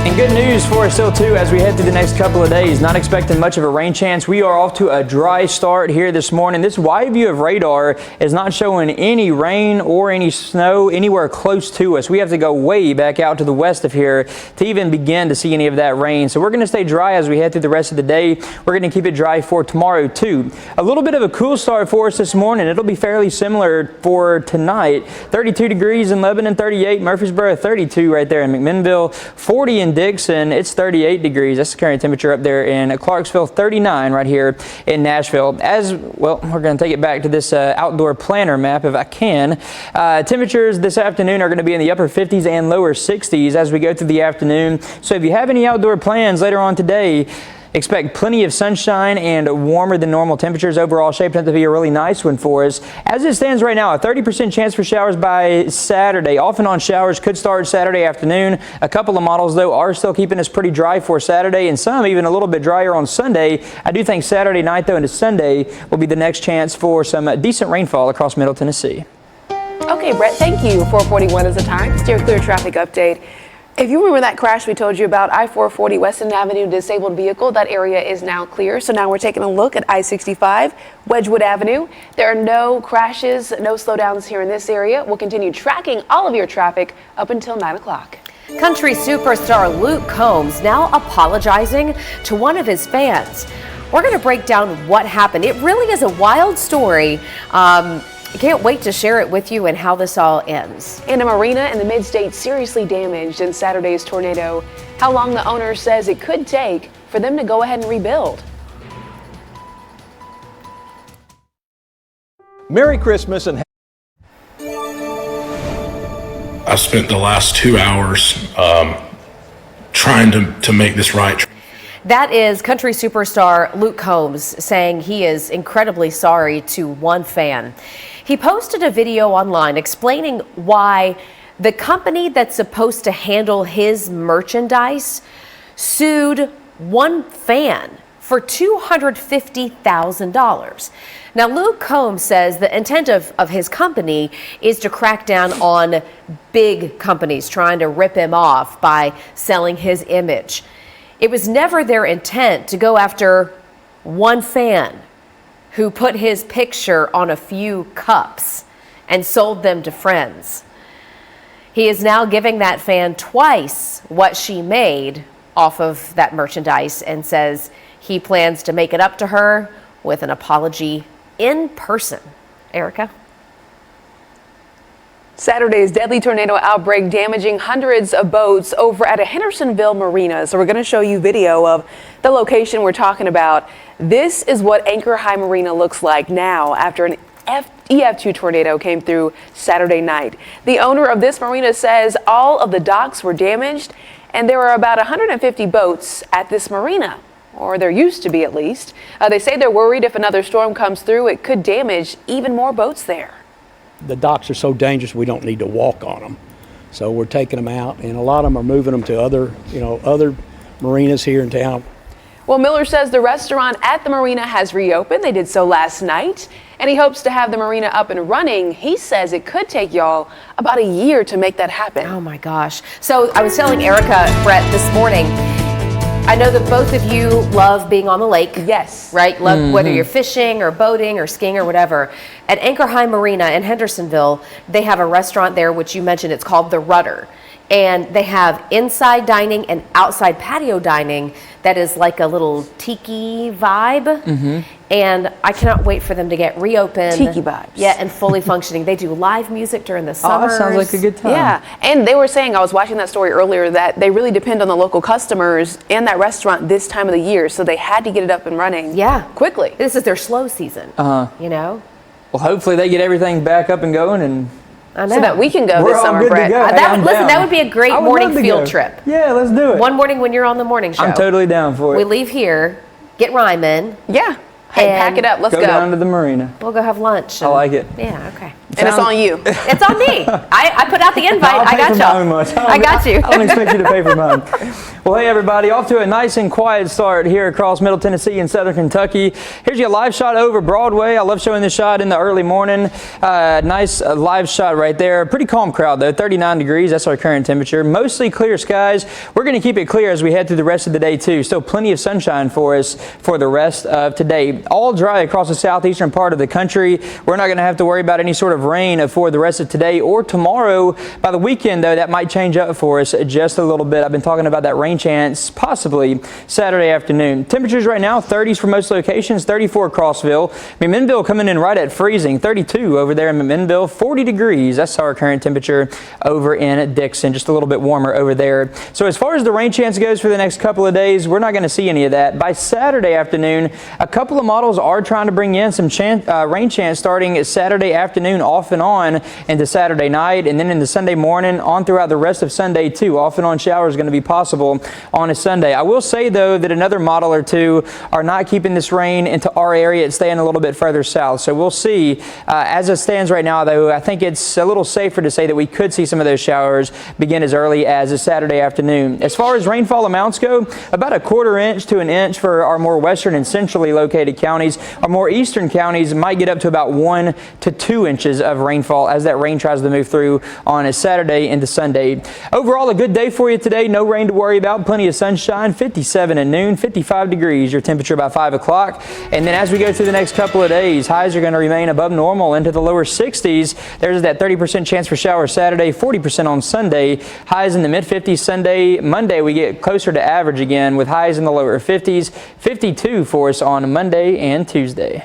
And good news for us still too as we head through the next couple of days. Not expecting much of a rain chance. We are off to a dry start here this morning. This wide view of radar is not showing any rain or any snow anywhere close to us. We have to go way back out to the west of here to even begin to see any of that rain. So we're going to stay dry as we head through the rest of the day. We're going to keep it dry for tomorrow too. A little bit of a cool start for us this morning. It'll be fairly similar for tonight. 32 degrees in Lebanon, 38 Murfreesboro, 32 right there in McMinnville, 40 in Dickson, it's 38 degrees. That's the current temperature up there in Clarksville, 39 right here in Nashville. As well, we're going to take it back to this outdoor planner map if I can. Temperatures this afternoon are going to be in the upper 50s and lower 60s as we go through the afternoon. So if you have any outdoor plans later on today, expect plenty of sunshine and warmer than normal temperatures. Overall, shaping up to be a really nice one for us. As it stands right now, a 30% chance for showers by Saturday. Off and on showers could start Saturday afternoon. A couple of models, though, are still keeping us pretty dry for Saturday, and some even a little bit drier on Sunday. I do think Saturday night, though, into Sunday will be the next chance for some decent rainfall across Middle Tennessee. Okay, Brett, thank you for reporting what is the time. Steer Clear traffic update. If you remember that crash we told you about, I-440 Weston Avenue disabled vehicle, that area is now clear. So now we're taking a look at I-65 Wedgwood Avenue. There are no crashes, no slowdowns here in this area. We'll continue tracking all of your traffic up until 9 o'clock. Country superstar Luke Combs now apologizing to one of his fans. We're going to break down what happened. It really is a wild story. I can't wait to share it with you and how this all ends. And a marina in the mid-state seriously damaged in Saturday's tornado. How long the owner says it could take for them to go ahead and rebuild. Merry Christmas and I spent the last 2 hours trying to make this right. That is country superstar Luke Combs saying he is incredibly sorry to one fan. He posted a video online explaining why The company that's supposed to handle his merchandise sued one fan for $250,000. Now, Luke Combs says the intent of his company is to crack down on big companies trying to rip him off by selling his image. It was never their intent to go after one fan who put his picture on a few cups and sold them to friends. He is now giving that fan twice what she made off of that merchandise and says he plans to make it up to her with an apology in person. Erica? Saturday's deadly tornado outbreak damaging hundreds of boats over at a Hendersonville marina. So we're going to show you video of the location we're talking about. This is what Anchor High Marina looks like now after an EF2 tornado came through Saturday night. The owner of this marina says all of the docks were damaged and there are about 150 boats at this marina, or there used to be at least. They say they're worried if another storm comes through, it could damage even more boats there. The docks are so dangerous we don't need to walk on them. So we're taking them out, and a lot of them are moving them to other marinas here in town. Well, Miller says the restaurant at the marina has reopened. They did so last night, and he hopes to have the marina up and running. He says it could take y'all about a year to make that happen. Oh my gosh. So I was telling Erica, Brett, this morning, I know that both of you love being on the lake. Yes. Right? Love whether you're fishing or boating or skiing or whatever. At Anchor High Marina in Hendersonville, they have a restaurant there, which you mentioned, it's called The Rudder. And they have inside dining and outside patio dining that is like a little tiki vibe. And I cannot wait for them to get reopened. Tiki vibes. Yeah, and fully functioning. They do live music during the summer. Oh, that sounds like a good time. Yeah, and they were saying, I was watching that story earlier, that they really depend on the local customers and that restaurant this time of the year. So they had to get it up and running quickly. This is their slow season, you know? Well, hopefully they get everything back up and going, and I know. So that we can go We're this all summer, good to Brett. go. Hey, That would be a great morning field trip. Yeah, let's do it. One morning when you're on the morning show. I'm totally down for it. We leave here, get Ryman. Yeah. Hey, pack it up. Let's go. Go down to the marina. We'll go have lunch. I like it. Yeah, okay. And it's on you. It's on me. I put out the invite. I'll I got pay for mine much. I got you. I don't expect you to pay for mine. Well, hey, everybody. Off to a nice and quiet start here across Middle Tennessee and Southern Kentucky. Here's your live shot over Broadway. I love showing this shot in the early morning. Nice live shot right there. Pretty calm crowd, though. 39 degrees. That's our current temperature. Mostly clear skies. We're going to keep it clear as we head through the rest of the day, too. Still plenty of sunshine for us for the rest of today. All dry across the southeastern part of the country. We're not going to have to worry about any sort of rain for the rest of today or tomorrow. By the weekend, though, that might change up for us just a little bit. I've been talking about that rain chance possibly Saturday afternoon. Temperatures right now, 30s for most locations, 34 Clarksville. McMinnville coming in right at freezing, 32 over there in McMinnville, 40 degrees. That's our current temperature over in Dickson, just a little bit warmer over there. So as far as the rain chance goes for the next couple of days, we're not going to see any of that. By Saturday afternoon, a couple of models are trying to bring in some rain chance starting Saturday afternoon off and on into Saturday night, and then into Sunday morning on throughout the rest of Sunday too. Off and on showers going to be possible on a Sunday. I will say though that another model or two are not keeping this rain into our area. It's staying a little bit further south. So we'll see. As it stands right now though, I think it's a little safer to say that we could see some of those showers begin as early as a Saturday afternoon. As far as rainfall amounts go, about a quarter inch to an inch for our more western and centrally located counties. Our more eastern counties might get up to about 1 to 2 inches of rainfall as that rain tries to move through on a Saturday into Sunday. Overall, a good day for you today. No rain to worry about. Plenty of sunshine. 57 at noon, 55 degrees. Your temperature by 5 o'clock. And then as we go through the next couple of days, highs are going to remain above normal into the lower 60s. There's that 30% chance for showers Saturday, 40% on Sunday. Highs in the mid-50s Sunday. Monday, we get closer to average again with highs in the lower 50s. 52 for us on Monday and Tuesday.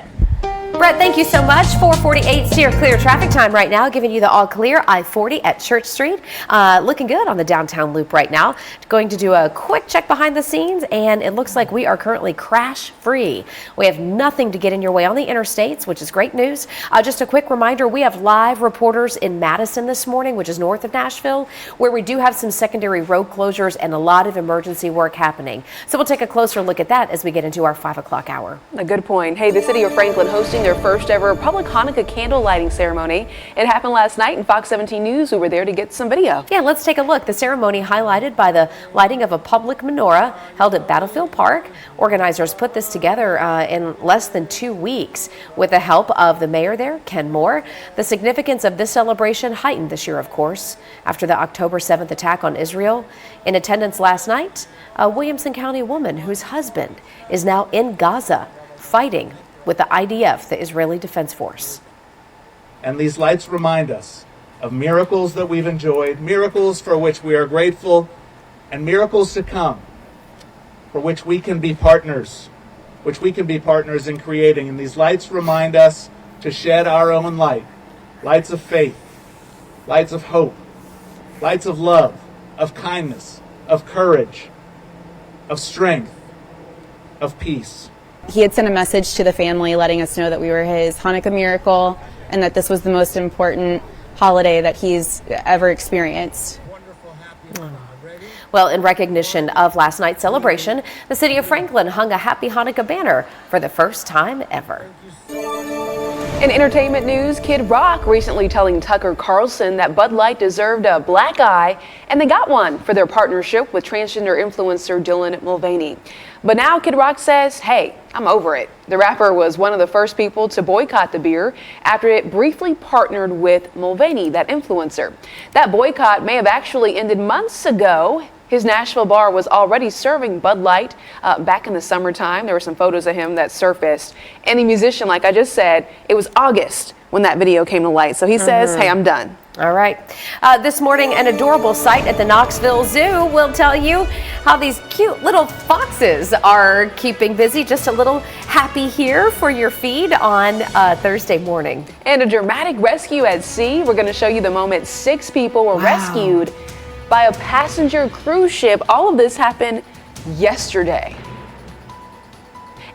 Brett, thank you so much. 448 steer clear traffic time right now, giving you the all clear I-40 at Church Street. Looking good on the downtown loop right now. Going to do a quick check behind the scenes, and it looks like we are currently crash free. We have nothing to get in your way on the interstates, which is great news. Just a quick reminder, we have live reporters in Madison this morning, which is north of Nashville, where we do have some secondary road closures and a lot of emergency work happening. So we'll take a closer look at that as we get into our 5 o'clock hour. A good point. Hey, the city of Franklin hosting their first ever public Hanukkah candle lighting ceremony. It happened last night in Fox 17 News. We were there to get some video. Yeah, let's take a look. The ceremony highlighted by the lighting of a public menorah held at Battlefield Park. Organizers put this together in less than 2 weeks with the help of the mayor there, Ken Moore. The significance of this celebration heightened this year, of course, after the October 7th attack on Israel. In attendance last night, a Williamson County woman whose husband is now in Gaza fighting with the IDF, the Israeli Defense Force. And these lights remind us of miracles that we've enjoyed, miracles for which we are grateful, and miracles to come, for which we can be partners, in creating. And these lights remind us to shed our own light, lights of faith, lights of hope, lights of love, of kindness, of courage, of strength, of peace. He had sent a message to the family letting us know that we were his Hanukkah miracle and that this was the most important holiday that he's ever experienced. Well, in recognition of last night's celebration, the city of Franklin hung a Happy Hanukkah banner for the first time ever. In entertainment news, Kid Rock recently telling Tucker Carlson that Bud Light deserved a black eye, and they got one for their partnership with transgender influencer Dylan Mulvaney. But now Kid Rock says, hey, I'm over it. The rapper was one of the first people to boycott the beer after it briefly partnered with Mulvaney, that influencer. That boycott may have actually ended months ago. His Nashville bar was already serving Bud Light back in the summertime. There were some photos of him that surfaced. And the musician, like I just said, it was August when that video came to light. So he says, hey, I'm done. All right. This morning, an adorable sight at the Knoxville Zoo will tell you how these cute little foxes are keeping busy. Just a little happy here for your feed on Thursday morning. And a dramatic rescue at sea. We're going to show you the moment 6 people were rescued by a passenger cruise ship. All of this happened yesterday.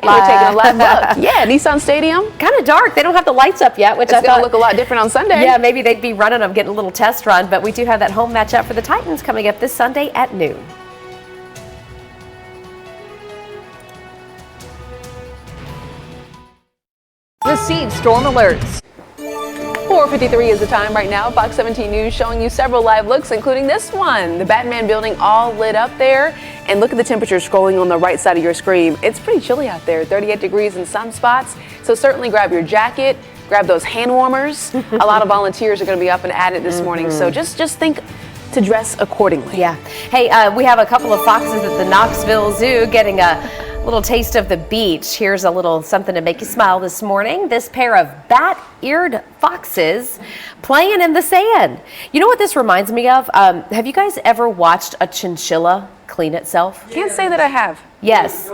And we're taking a live look. Yeah, Nissan Stadium. Kind of dark. They don't have the lights up yet, which I thought look a lot different on Sunday. Yeah, maybe they'd be running them, getting a little test run. But we do have that home matchup for the Titans coming up this Sunday at noon. The seed storm alerts. 4:53 is the time right now. Fox 17 News showing you several live looks, including this one. The Batman building all lit up there. And look at the temperature scrolling on the right side of your screen. It's pretty chilly out there, 38 degrees in some spots. So certainly grab your jacket, grab those hand warmers. A lot of volunteers are going to be up and at it this morning. So just think to dress accordingly. Yeah. Hey, we have a couple of foxes at the Knoxville Zoo getting a little taste of the beach. Here's a little something to make you smile this morning. This pair of bat-eared foxes playing in the sand. You know what this reminds me of? Have you guys ever watched a chinchilla clean itself? Can't say that I have. Yes.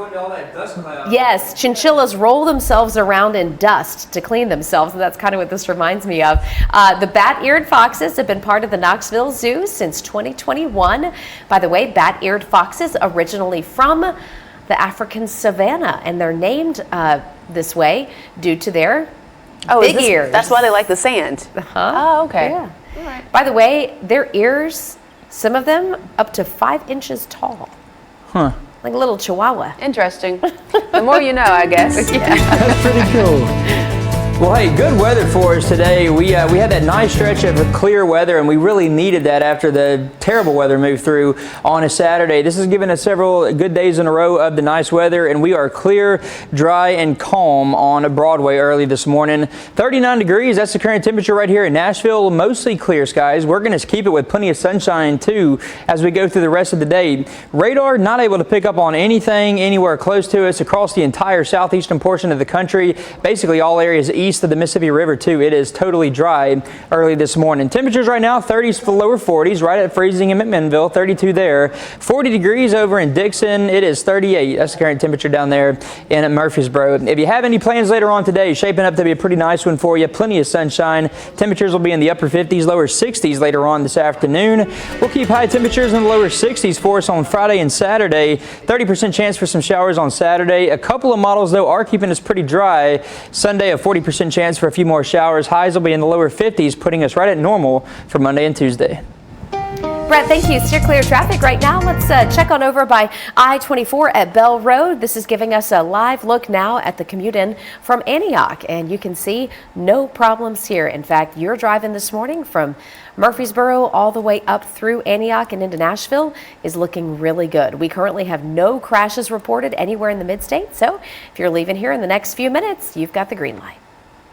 Yes, chinchillas roll themselves around in dust to clean themselves, and that's kind of what this reminds me of. The bat-eared foxes have been part of the Knoxville Zoo since 2021. By the way, bat-eared foxes originally from the African savanna, and they're named this way due to their big ears. That's why they like the sand. Oh, okay. Yeah. All right. By the way, their ears, some of them up to 5 inches tall. Huh. Like a little chihuahua. Interesting. The more you know, I guess. Yeah. That's pretty cool. Well, hey, good weather for us today. We had that nice stretch of clear weather, and we really needed that after the terrible weather moved through on a Saturday. This has given us several good days in a row of the nice weather, and we are clear, dry, and calm on Broadway early this morning. 39 degrees, that's the current temperature right here in Nashville. Mostly clear skies. We're going to keep it with plenty of sunshine, too, as we go through the rest of the day. Radar not able to pick up on anything anywhere close to us across the entire southeastern portion of the country. Basically, all areas east of the Mississippi River, too. It is totally dry early this morning. Temperatures right now, 30s to lower 40s, right at freezing in McMinnville, 32 there. 40 degrees over in Dickson. It is 38. That's the current temperature down there in Murfreesboro. If you have any plans later on today, shaping up to be a pretty nice one for you. Plenty of sunshine. Temperatures will be in the upper 50s, lower 60s later on this afternoon. We'll keep high temperatures in the lower 60s for us on Friday and Saturday. 30% chance for some showers on Saturday. A couple of models, though, are keeping us pretty dry. Sunday, a 40% chance for a few more showers. Highs will be in the lower 50s, putting us right at normal for Monday and Tuesday. Brett, thank you. Steer clear of traffic right now. Let's check on over by I-24 at Bell Road. This is giving us a live look now at the commute in from Antioch, and you can see no problems here. In fact, your drive-in this morning from Murfreesboro all the way up through Antioch and into Nashville is looking really good. We currently have no crashes reported anywhere in the mid-state, so if you're leaving here in the next few minutes, you've got the green light.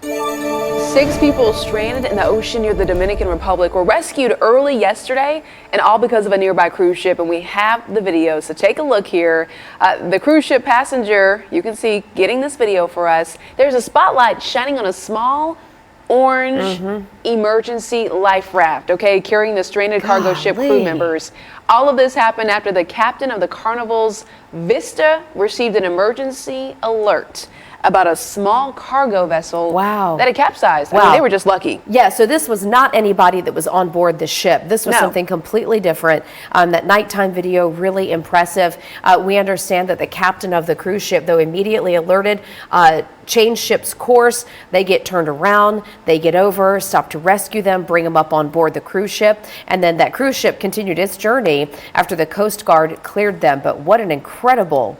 6 people stranded in the ocean near the Dominican Republic were rescued early yesterday, and all because of a nearby cruise ship, and we have the video, so take a look here. The cruise ship passenger, you can see, getting this video for us. There's a spotlight shining on a small orange emergency life raft, okay, carrying the stranded cargo ship crew members. All of this happened after the captain of the Carnival's Vista received an emergency alert about a small cargo vessel that had capsized. I mean, they were just lucky. Yeah, so this was not anybody that was on board the ship. This was something completely different. That nighttime video, really impressive. We understand that the captain of the cruise ship, though, immediately alerted, changed ship's course. They get turned around, they get over, stop to rescue them, bring them up on board the cruise ship, and then that cruise ship continued its journey after the Coast Guard cleared them. But what an incredible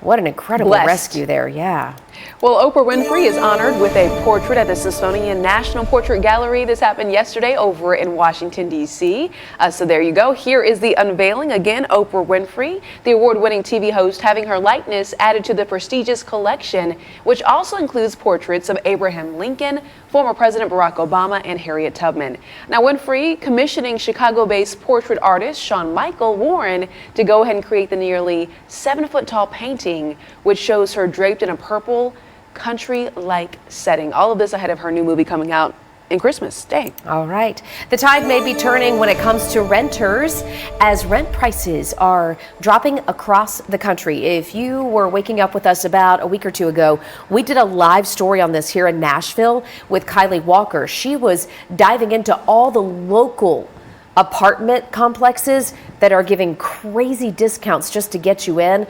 rescue there, yeah. Well, Oprah Winfrey is honored with a portrait at the Smithsonian National Portrait Gallery. This happened yesterday over in Washington, D.C. So there you go. Here is the unveiling. Again, Oprah Winfrey, the award-winning TV host, having her likeness added to the prestigious collection, which also includes portraits of Abraham Lincoln, former President Barack Obama, and Harriet Tubman. Now, Winfrey commissioning Chicago-based portrait artist Sean Michael Warren to go ahead and create the nearly 7-foot-tall painting, which shows her draped in a purple country-like setting. All of this ahead of her new movie coming out in Christmas Day. All right. The tide may be turning when it comes to renters as rent prices are dropping across the country. If you were waking up with us about a week or two ago, we did a live story on this here in Nashville with Kylie Walker. She was diving into all the local apartment complexes that are giving crazy discounts just to get you in.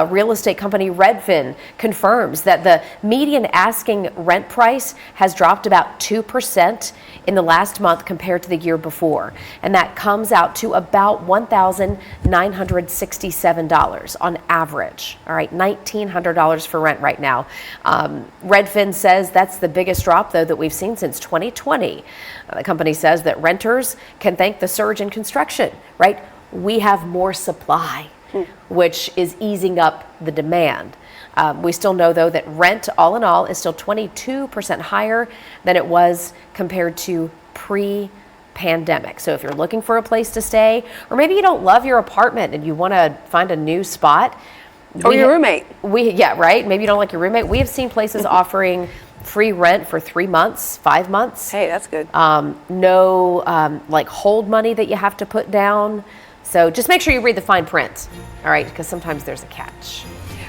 Real estate company Redfin confirms that the median asking rent price has dropped about 2% in the last month compared to the year before. And that comes out to about $1,967 on average. All right, $1,900 for rent right now. Redfin says that's the biggest drop, though, that we've seen since 2020. The company says that renters can thank the surge in construction, right? We have more supply, which is easing up the demand. We still know, though, that rent, all in all, is still 22% higher than it was compared to pre-pandemic. So if you're looking for a place to stay, or maybe you don't love your apartment and you want to find a new spot. Or your roommate. Yeah, right? Maybe you don't like your roommate. We have seen places offering free rent for 3 months, 5 months. Hey, that's good. No like hold money that you have to put down. So just make sure you read the fine print, all right, because sometimes there's a catch.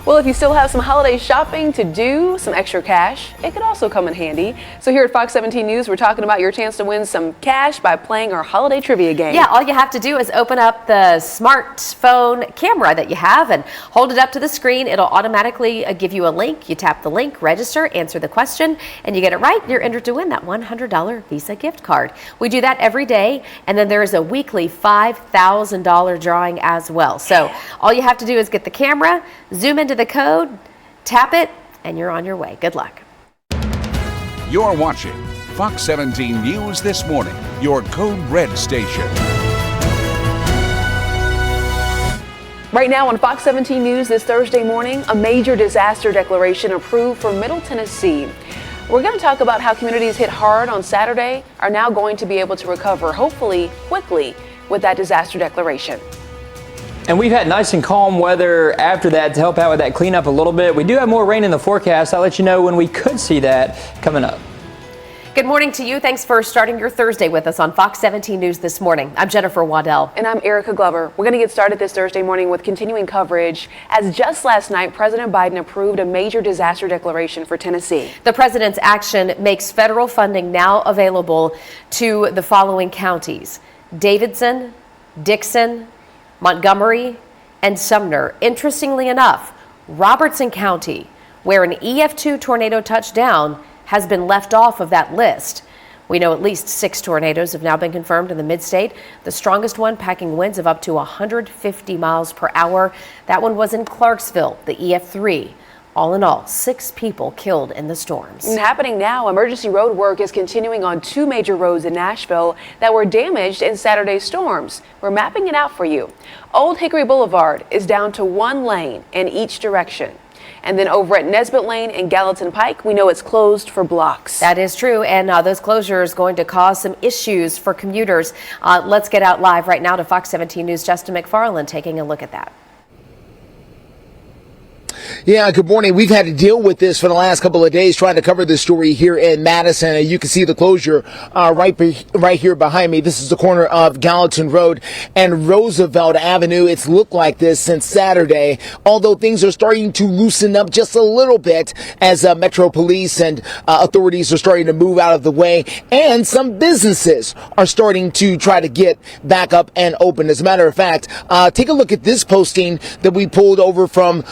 Well, if you still have some holiday shopping to do, some extra cash, it could also come in handy. So here at Fox 17 News, we're talking about your chance to win some cash by playing our holiday trivia game. Yeah, all you have to do is open up the smartphone camera that you have and hold it up to the screen. It'll automatically give you a link. You tap the link, register, answer the question, and you get it right. You're entered to win that $100 Visa gift card. We do that every day, and then there is a weekly $5,000 drawing as well. So all you have to do is get the camera, zoom into the code, tap it, and you're on your way. Good luck. You're watching Fox 17 News This Morning, your Code Red station. Right now on Fox 17 News this Thursday morning, a major disaster declaration approved for Middle Tennessee. We're going to talk about how communities hit hard on Saturday are now going to be able to recover, hopefully quickly, with that disaster declaration. And we've had nice and calm weather after that to help out with that cleanup a little bit. We do have more rain in the forecast. I'll let you know when we could see that coming up. Good morning to you. Thanks for starting your Thursday with us on Fox 17 News This Morning. I'm Jennifer Waddell. And I'm Erica Glover. We're going to get started this Thursday morning with continuing coverage, as just last night, President Biden approved a major disaster declaration for Tennessee. The president's action makes federal funding now available to the following counties: Davidson, Dickson, Montgomery, and Sumner. Interestingly enough, Robertson County, where an EF2 tornado touched down, has been left off of that list. We know at least 6 tornadoes have now been confirmed in the mid-state. The strongest one packing winds of up to 150 miles per hour. That one was in Clarksville, the EF3. All in all, 6 people killed in the storms. And happening now, emergency road work is continuing on 2 major roads in Nashville that were damaged in Saturday's storms. We're mapping it out for you. Old Hickory Boulevard is down to 1 lane in each direction. And then over at Nesbitt Lane and Gallatin Pike, we know it's closed for blocks. That is true, and those closures are going to cause some issues for commuters. Let's get out live right now to Fox 17 News' Justin McFarland taking a look at that. Yeah, good morning. We've had to deal with this for the last couple of days trying to cover this story here in Madison. You can see the closure right here behind me. This is the corner of Gallatin Road and Roosevelt Avenue. It's looked like this since Saturday, although things are starting to loosen up just a little bit as Metro Police and authorities are starting to move out of the way, and some businesses are starting to try to get back up and open. As a matter of fact, take a look at this posting that we pulled over from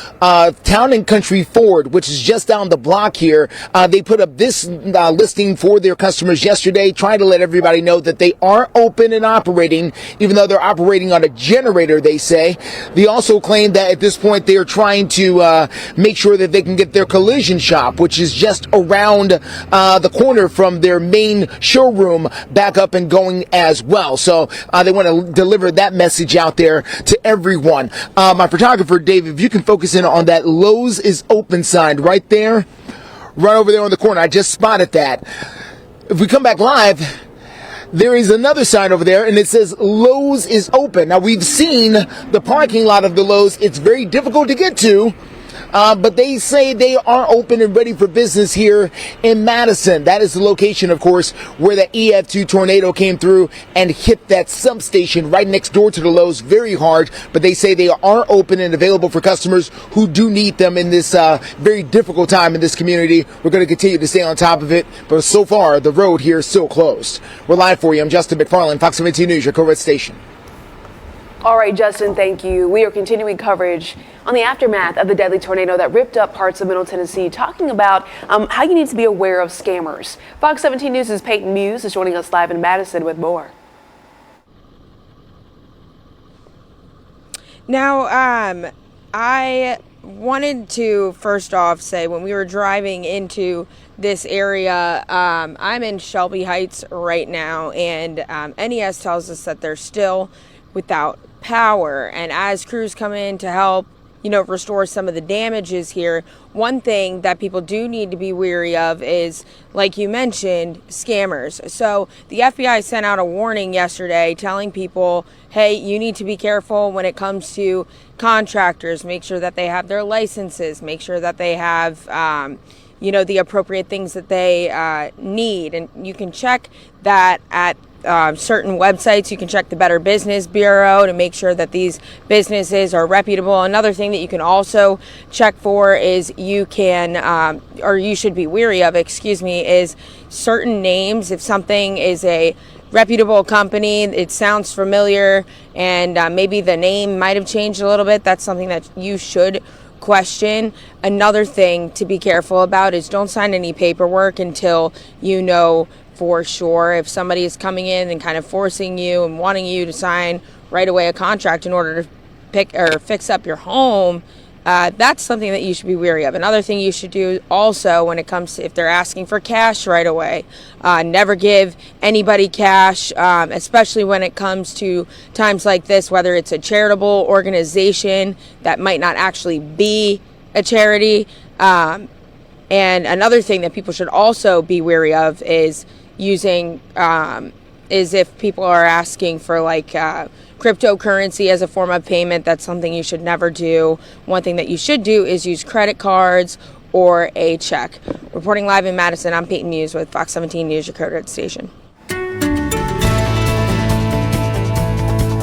Town and Country Ford, which is just down the block here. They put up this listing for their customers yesterday, trying to let everybody know that they are open and operating, even though they're operating on a generator, they say. They also claim that at this point they are trying to make sure that they can get their collision shop, which is just around the corner from their main showroom, back up and going as well. So they want to deliver that message out there to everyone. My photographer, Dave, if you can focus in on that Lowe's is open sign right there, right over there on the corner. I just spotted that. If we come back live, there is another sign over there, and it says Lowe's is open. Now, we've seen the parking lot of the Lowe's. It's very difficult to get to, but they say they are open and ready for business here in Madison. That is the location, of course, where the EF2 tornado came through and hit that substation right next door to the Lowe's very hard. But they say they are open and available for customers who do need them in this very difficult time in this community. We're going to continue to stay on top of it. But so far, the road here is still closed. We're live for you. I'm Justin McFarland, Fox 17 News, your co-ed station. All right, Justin, thank you. We are continuing coverage on the aftermath of the deadly tornado that ripped up parts of Middle Tennessee, talking about how you need to be aware of scammers. Fox 17 News' Peyton Muse is joining us live in Madison with more. Now, I wanted to first off say, when we were driving into this area, I'm in Shelby Heights right now, and NES tells us that they're still without power. And as crews come in to help, restore some of the damages here, one thing that people do need to be wary of is, like you mentioned, scammers. So the FBI sent out a warning yesterday telling people, hey, you need to be careful when it comes to contractors. Make sure that they have their licenses. Make sure that they have, the appropriate things that they need. And you can check that at certain websites. You can check the Better Business Bureau to make sure that these businesses are reputable. Another thing that you can also check for is you should be wary of, is certain names. If something is a reputable company, it sounds familiar, and maybe the name might have changed a little bit, that's something that you should question. Another thing to be careful about is don't sign any paperwork until you know for sure. If somebody is coming in and kind of forcing you and wanting you to sign right away a contract in order to fix up your home, that's something that you should be wary of. Another thing you should do also when it comes to if they're asking for cash right away, never give anybody cash, especially when it comes to times like this, whether it's a charitable organization that might not actually be a charity. And another thing that people should also be wary of is using is if people are asking for cryptocurrency as a form of payment. That's something you should never do. One thing that you should do is use credit cards or a check. Reporting live in Madison, I'm Peyton Muse with Fox 17 News, your co-ed station.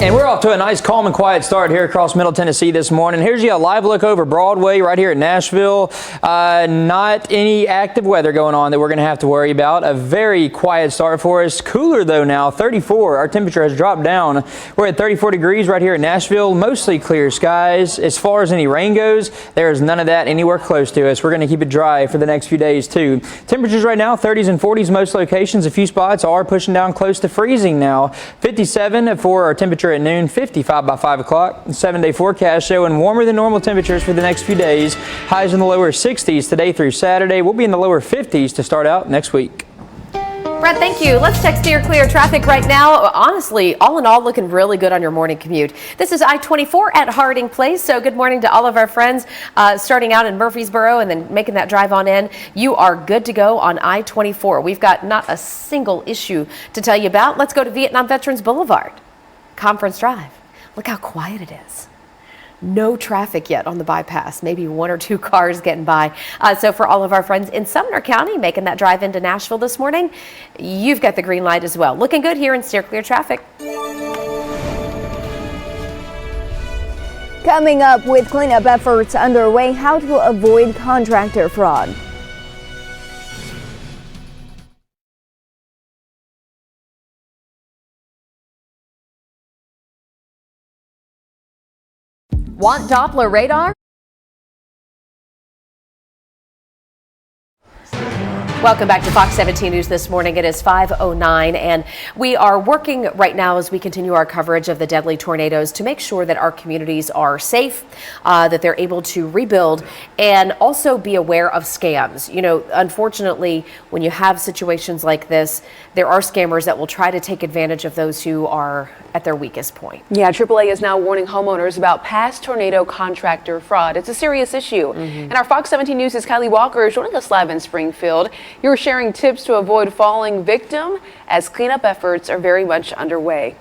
And we're off to a nice, calm and quiet start here across Middle Tennessee this morning. Here's a live look over Broadway right here at Nashville. Not any active weather going on that we're going to have to worry about. A very quiet start for us. Cooler though now, 34. Our temperature has dropped down. We're at 34 degrees right here at Nashville. Mostly clear skies. As far as any rain goes, there is none of that anywhere close to us. We're going to keep it dry for the next few days too. Temperatures right now, 30s and 40s most locations. A few spots are pushing down close to freezing now. 57 for our temperature at noon, 55 by 5 o'clock. 7-day forecast showing warmer than normal temperatures for the next few days. Highs in the lower 60s today through Saturday. We'll be in the lower 50s to start out next week. Brett, thank you. Let's check steer clear traffic right now. Honestly, all in all, looking really good on your morning commute. This is I-24 at Harding Place. So good morning to all of our friends starting out in Murfreesboro and then making that drive on in. You are good to go on I-24. We've got not a single issue to tell you about. Let's go to Vietnam Veterans Boulevard, Conference Drive. Look how quiet it is. No traffic yet on the bypass, maybe 1 or 2 cars getting by. So for all of our friends in Sumner County making that drive into Nashville this morning, you've got the green light as well. Looking good here in steer clear traffic. Coming up with cleanup efforts underway, how to avoid contractor fraud. Want Doppler radar? Welcome back to Fox 17 News this morning. It is 5:09 and we are working right now as we continue our coverage of the deadly tornadoes to make sure that our communities are safe, that they're able to rebuild and also be aware of scams. You know, unfortunately, when you have situations like this, there are scammers that will try to take advantage of those who are at their weakest point. Yeah, AAA is now warning homeowners about past tornado contractor fraud. It's a serious issue. And our Fox 17 News' Kylie Walker is joining us live in Springfield. You're sharing tips to avoid falling victim as cleanup efforts are very much underway.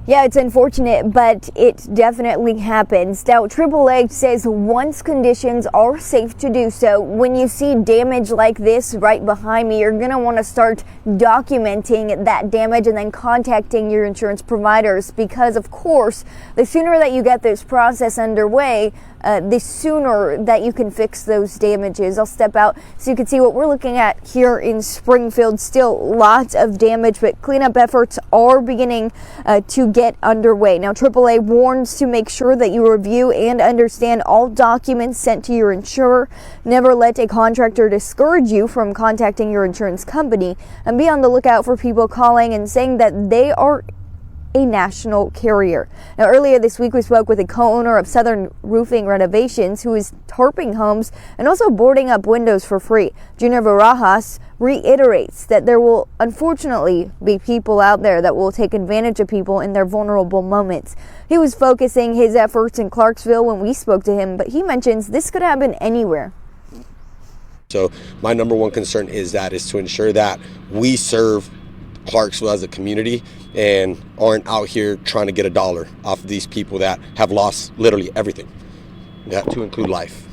Yeah, it's unfortunate, but it definitely happens. Now, AAA says once conditions are safe to do so, when you see damage like this right behind me, you're going to want to start documenting that damage and then contacting your insurance providers because, of course, the sooner that you get this process underway, the sooner that you can fix those damages. I'll step out so you can see what we're looking at here in Springfield. Still lots of damage, but cleanup efforts are beginning to get underway. Now, AAA warns to make sure that you review and understand all documents sent to your insurer. Never let a contractor discourage you from contacting your insurance company, and be on the lookout for people calling and saying that they are a national carrier. Now, earlier this week, we spoke with a co-owner of Southern Roofing Renovations who is tarping homes and also boarding up windows for free. Junior Barajas reiterates that there will unfortunately be people out there that will take advantage of people in their vulnerable moments. He was focusing his efforts in Clarksville when we spoke to him, but he mentions this could happen anywhere. So my number one concern is to ensure that we serve Clarksville as a community and aren't out here trying to get a dollar off of these people that have lost literally everything, that to include life.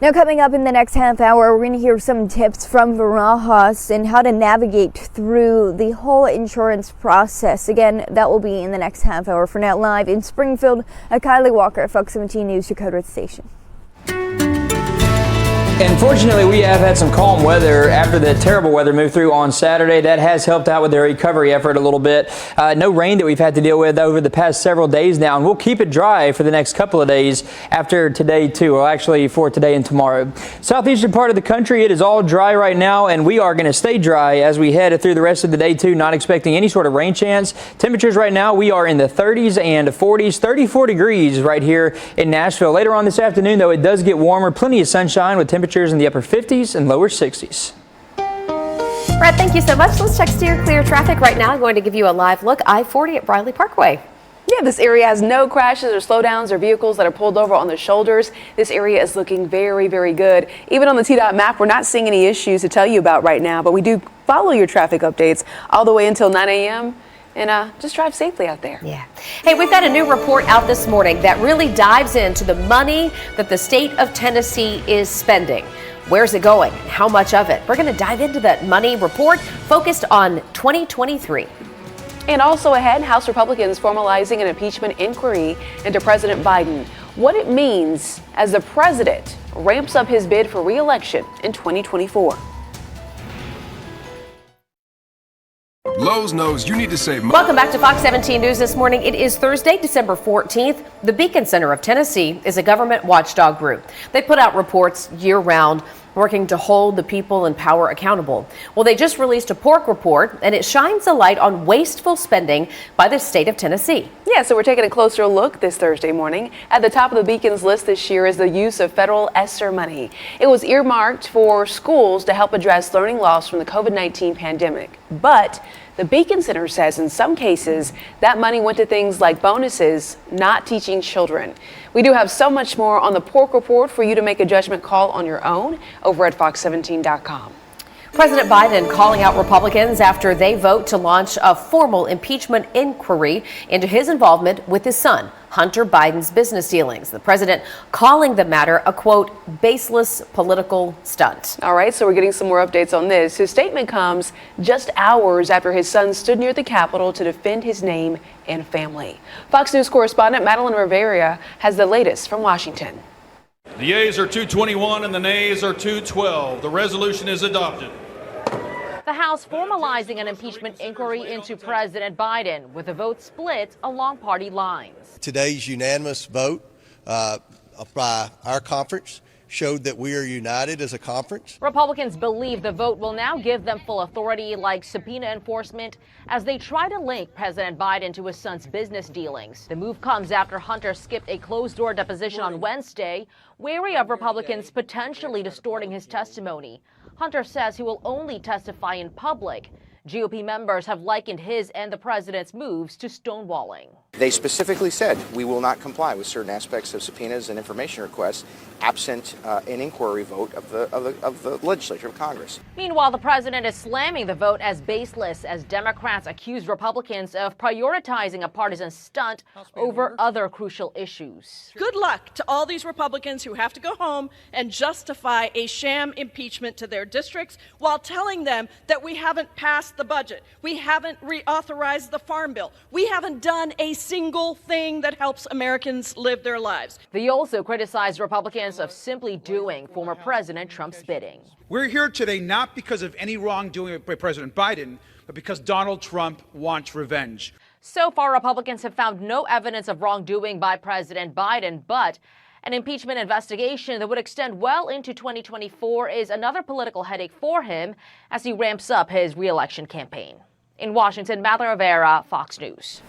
Now, coming up in the next half hour, we're going to hear some tips from Barajas and how to navigate through the whole insurance process. Again, that will be in the next half hour. For now, live in Springfield, Kylie Walker, Fox 17 News, your Code Red station. And fortunately, we have had some calm weather after the terrible weather moved through on Saturday. That has helped out with the recovery effort a little bit. No rain that we've had to deal with over the past several days now, and we'll keep it dry for the next couple of days after today too, or actually for today and tomorrow. Southeastern part of the country, it is all dry right now, and we are going to stay dry as we head through the rest of the day too, not expecting any sort of rain chance. Temperatures right now, we are in the 30s and 40s, 34 degrees right here in Nashville. Later on this afternoon, though, it does get warmer, plenty of sunshine with temperatures in the upper 50s and lower 60s. Brett, thank you so much. Let's check steer clear traffic right now. I'm going to give you a live look. I-40 at Briley Parkway. Yeah, this area has no crashes or slowdowns or vehicles that are pulled over on the shoulders. This area is looking very, very good. Even on the TDOT map, we're not seeing any issues to tell you about right now, but we do follow your traffic updates all the way until 9 a.m. And just drive safely out there. Yeah. Hey, we've got a new report out this morning that really dives into the money that the state of Tennessee is spending. Where's it going? And how much of it? We're going to dive into that money report focused on 2023. And also ahead, House Republicans formalizing an impeachment inquiry into President Biden. What it means as the president ramps up his bid for re-election in 2024. Lowe's knows you need to save money. Welcome back to Fox 17 News this morning. It is Thursday, December 14th. The Beacon Center of Tennessee is a government watchdog group. They put out reports year-round, working to hold the people in power accountable. Well, they just released a pork report, and it shines a light on wasteful spending by the state of Tennessee. Yeah, so we're taking a closer look this Thursday morning. At the top of the Beacon's list this year is the use of federal ESSER money. It was earmarked for schools to help address learning loss from the COVID-19 pandemic. But the Beacon Center says in some cases that money went to things like bonuses, not teaching children. We do have so much more on the pork report for you to make a judgment call on your own over at fox17.com. President Biden calling out Republicans after they vote to launch a formal impeachment inquiry into his involvement with his son, Hunter Biden's business dealings. The president calling the matter a, quote, baseless political stunt. All right, so we're getting some more updates on this. His statement comes just hours after his son stood near the Capitol to defend his name and family. Fox News correspondent Madeline Rivera has the latest from Washington. The yeas are 221 and the nays are 212. The resolution is adopted. The House formalizing an impeachment inquiry into President Biden with a vote split along party lines. Today's unanimous vote by our conference showed that we are united as a conference. Republicans believe the vote will now give them full authority like subpoena enforcement as they try to link President Biden to his son's business dealings. The move comes after Hunter skipped a closed-door deposition on Wednesday, wary of Republicans potentially distorting his testimony. Hunter says he will only testify in public. GOP members have likened his and the president's moves to stonewalling. They specifically said we will not comply with certain aspects of subpoenas and information requests absent an inquiry vote of the legislature of Congress. Meanwhile, the president is slamming the vote as baseless as Democrats accuse Republicans of prioritizing a partisan stunt over other crucial issues. Good luck to all these Republicans who have to go home and justify a sham impeachment to their districts while telling them that we haven't passed the budget, we haven't reauthorized the farm bill, we haven't done a single thing that helps Americans live their lives. They also criticized Republicans of simply doing former President Trump's bidding. We're here today not because of any wrongdoing by President Biden, but because Donald Trump wants revenge. So far, Republicans have found no evidence of wrongdoing by President Biden, but an impeachment investigation that would extend well into 2024 is another political headache for him as he ramps up his re-election campaign. In Washington, Madeline Rivera, Fox News.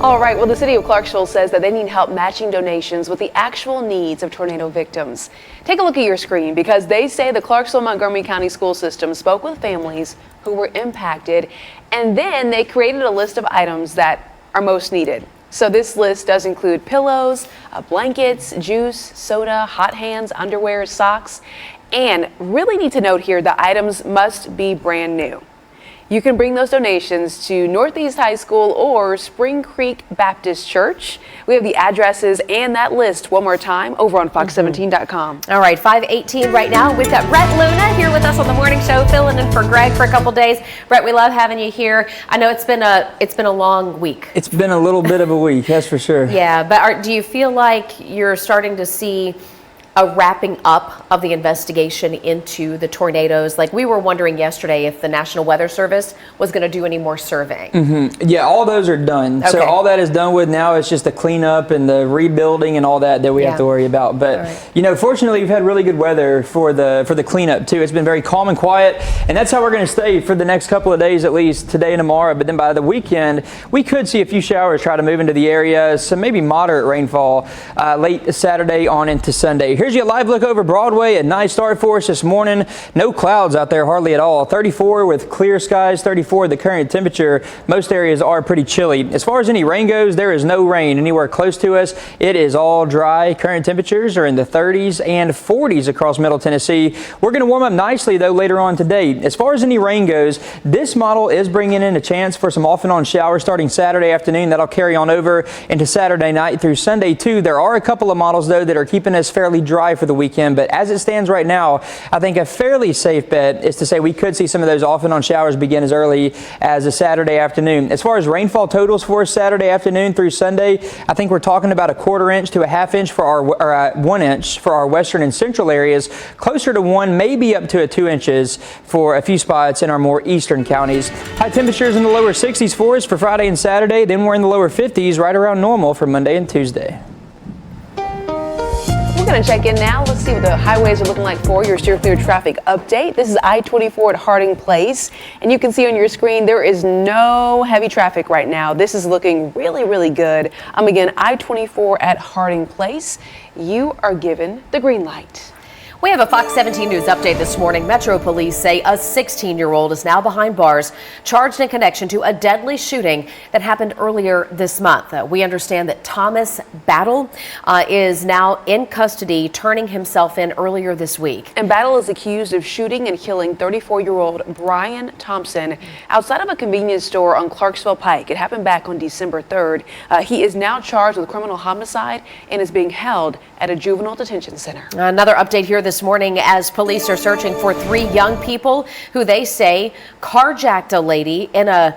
All right, well, the city of Clarksville says that they need help matching donations with the actual needs of tornado victims. Take a look at your screen because they say the Clarksville-Montgomery County school system spoke with families who were impacted, and then they created a list of items that are most needed. So this list does include pillows, blankets, juice, soda, hot hands, underwear, socks, and really need to note here the items must be brand new. You can bring those donations to Northeast High School or Spring Creek Baptist Church. We have the addresses and that list one more time over on fox17.com. All right, 5:18 right now. We've got Brett Luna here with us on the morning show, filling in for Greg for a couple days. Brett, we love having you here. I know it's been a long week. It's been a little bit of a week, that's for sure. Yeah, but do you feel like you're starting to see a wrapping up of the investigation into the tornadoes? Like, we were wondering yesterday if the National Weather Service was going to do any more surveying. Yeah, all those are done. Okay. So all that is done with now. It's just the cleanup and the rebuilding and all that we have to worry about. But you know, fortunately, we've had really good weather for the cleanup too. It's been very calm and quiet, and that's how we're going to stay for the next couple of days, at least today and tomorrow. But then by the weekend, we could see a few showers try to move into the area. Some maybe moderate rainfall late Saturday on into Sunday. Here's your live look over Broadway. A nice start for us this morning. No clouds out there hardly at all. 34 with clear skies, 34 the current temperature. Most areas are pretty chilly. As far as any rain goes, there is no rain anywhere close to us. It is all dry. Current temperatures are in the 30s and 40s across Middle Tennessee. We're going to warm up nicely though later on today. As far as any rain goes, this model is bringing in a chance for some off and on showers starting Saturday afternoon. That'll carry on over into Saturday night through Sunday too. There are a couple of models though that are keeping us fairly dry dry for the weekend, but as it stands right now, I think a fairly safe bet is to say we could see some of those off and on showers begin as early as a Saturday afternoon. As far as rainfall totals for Saturday afternoon through Sunday, I think we're talking about a 1/4 inch to a 1/2 inch for our 1 inch for our western and central areas, closer to 1, maybe up to 2 inches for a few spots in our more eastern counties. High temperatures in the lower 60s for us for Friday and Saturday, then we're in the lower 50s, right around normal for Monday and Tuesday. We're going to check in now. Let's see what the highways are looking like for your steer clear traffic update. This is I-24 at Harding Place, and you can see on your screen there is no heavy traffic right now. This is looking really, really good. Again, I-24 at Harding Place. You are given the green light. We have a Fox 17 News update this morning. Metro Police say a 16-year-old is now behind bars, charged in connection to a deadly shooting that happened earlier this month. We understand that Thomas Battle is now in custody, turning himself in earlier this week. And Battle is accused of shooting and killing 34-year-old Brian Thompson outside of a convenience store on Clarksville Pike. It happened back on December 3rd. He is now charged with criminal homicide and is being held at a juvenile detention center. Another update here this morning as police are searching for 3 young people who they say carjacked a lady in a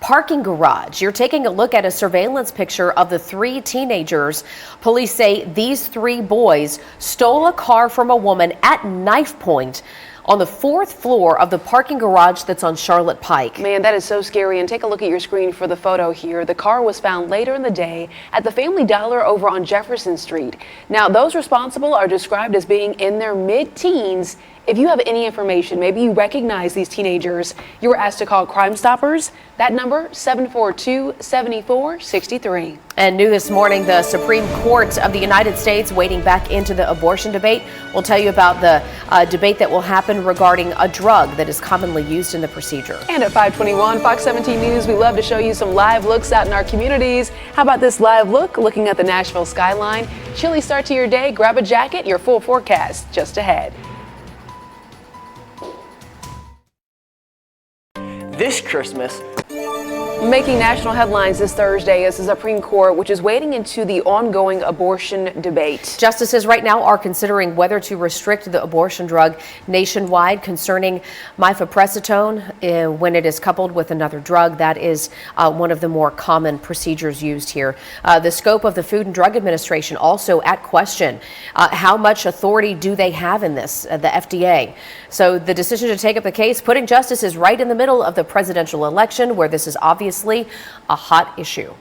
parking garage. You're taking a look at a surveillance picture of the 3 teenagers. Police say these 3 boys stole a car from a woman at knife point on the 4th floor of the parking garage that's on Charlotte Pike. Man, that is so scary. And take a look at your screen for the photo here. The car was found later in the day at the Family Dollar over on Jefferson Street. Now, those responsible are described as being in their mid-teens. If you have any information, maybe you recognize these teenagers, you were asked to call Crime Stoppers. That number, 742-7463. And new this morning, the Supreme Court of the United States wading back into the abortion debate. We'll tell you about the debate that will happen regarding a drug that is commonly used in the procedure. And at 521 Fox 17 News, we love to show you some live looks out in our communities. How about this live look looking at the Nashville skyline? Chilly start to your day. Grab a jacket. Your full forecast just ahead. This Christmas. Making national headlines this Thursday is the Supreme Court, which is wading into the ongoing abortion debate. Justices right now are considering whether to restrict the abortion drug nationwide concerning mifepristone when it is coupled with another drug. That is one of the more common procedures used here. The scope of the Food and Drug Administration also at question. How much authority do they have in this, the FDA? So the decision to take up the case, putting justices right in the middle of the presidential election, where this is obviously a hot issue.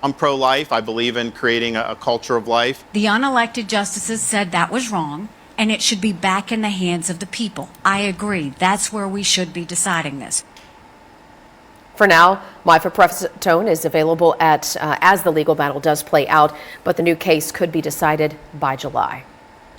I'm pro-life. I believe in creating a culture of life. The unelected justices said that was wrong, and it should be back in the hands of the people. I agree. That's where we should be deciding this. For now, mifepristone is available as the legal battle does play out, but the new case could be decided by July.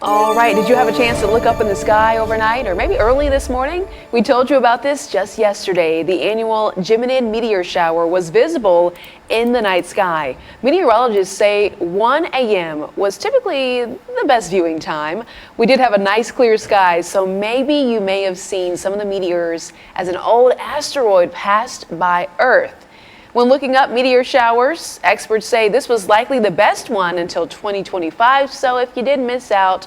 All right, did you have a chance to look up in the sky overnight or maybe early this morning? We told you about this just yesterday. The annual Geminid meteor shower was visible in the night sky. Meteorologists say 1 a.m. was typically the best viewing time. We did have a nice clear sky, so maybe you may have seen some of the meteors as an old asteroid passed by Earth. When looking up meteor showers, experts say this was likely the best one until 2025, so if you did miss out,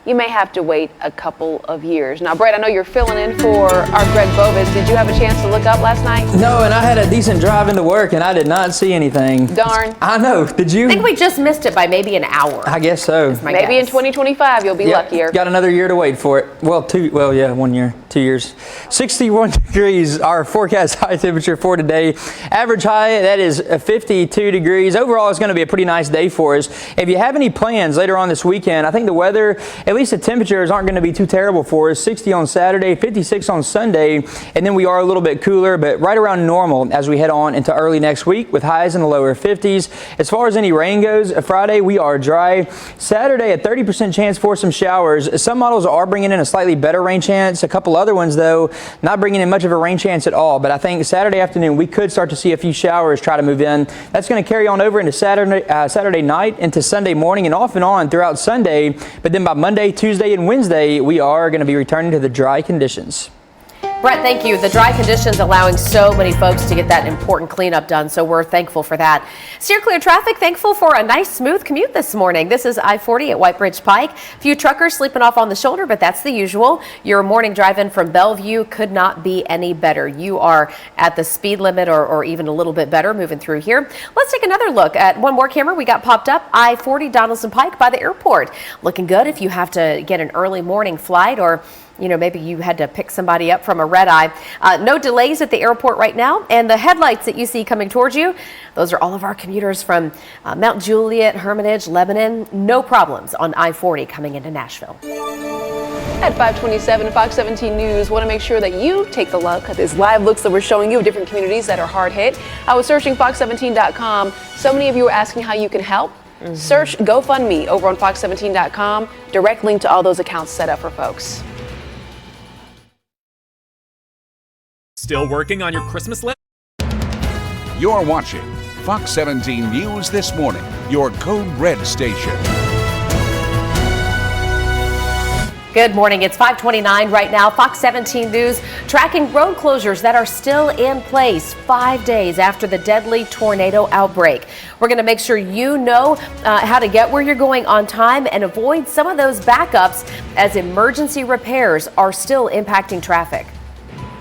you may have to wait a couple of years. Now, Brett, I know you're filling in for our Greg Bovis. Did you have a chance to look up last night? No, and I had a decent drive into work, and I did not see anything. Darn. I know. Did you? I think we just missed it by maybe an hour. I guess so. Maybe in 2025 you'll be luckier. Got another year to wait for it. Well, 1 year, 2 years. 61 degrees, our forecast high temperature for today. Average high, that is 52 degrees. Overall, it's going to be a pretty nice day for us. If you have any plans later on this weekend, I think the weather, at least the temperatures aren't going to be too terrible for us. 60 on Saturday, 56 on Sunday, and then we are a little bit cooler, but right around normal as we head on into early next week with highs in the lower 50s. As far as any rain goes, Friday we are dry. Saturday, a 30% chance for some showers. Some models are bringing in a slightly better rain chance. A couple other ones, though, not bringing in much of a rain chance at all. But I think Saturday afternoon we could start to see a few showers try to move in. That's going to carry on over into Saturday night, into Sunday morning, and off and on throughout Sunday. But then by Monday, Tuesday, and Wednesday, we are going to be returning to the dry conditions. Brett, thank you. The dry conditions allowing so many folks to get that important cleanup done, so we're thankful for that. Steer clear traffic, thankful for a nice smooth commute this morning. This is I-40 at White Bridge Pike. A few truckers sleeping off on the shoulder, but that's the usual. Your morning drive-in from Bellevue could not be any better. You are at the speed limit or even a little bit better moving through here. Let's take another look at one more camera we got popped up. I-40 Donaldson Pike by the airport. Looking good if you have to get an early morning flight or maybe you had to pick somebody up from a red eye. No delays at the airport right now. And the headlights that you see coming towards you, those are all of our commuters from Mount Juliet, Hermitage, Lebanon. No problems on I-40 coming into Nashville. At 527 Fox 17 News, want to make sure that you take the look at these live looks that we're showing you of different communities that are hard hit. I was searching fox17.com. So many of you were asking how you can help. Search GoFundMe over on fox17.com. Direct link to all those accounts set up for folks. Still working on your Christmas list? You're watching Fox 17 News This Morning, your Code Red station. Good morning. It's 5:29 right now. Fox 17 News tracking road closures that are still in place 5 days after the deadly tornado outbreak. We're going to make sure you know how to get where you're going on time and avoid some of those backups as emergency repairs are still impacting traffic.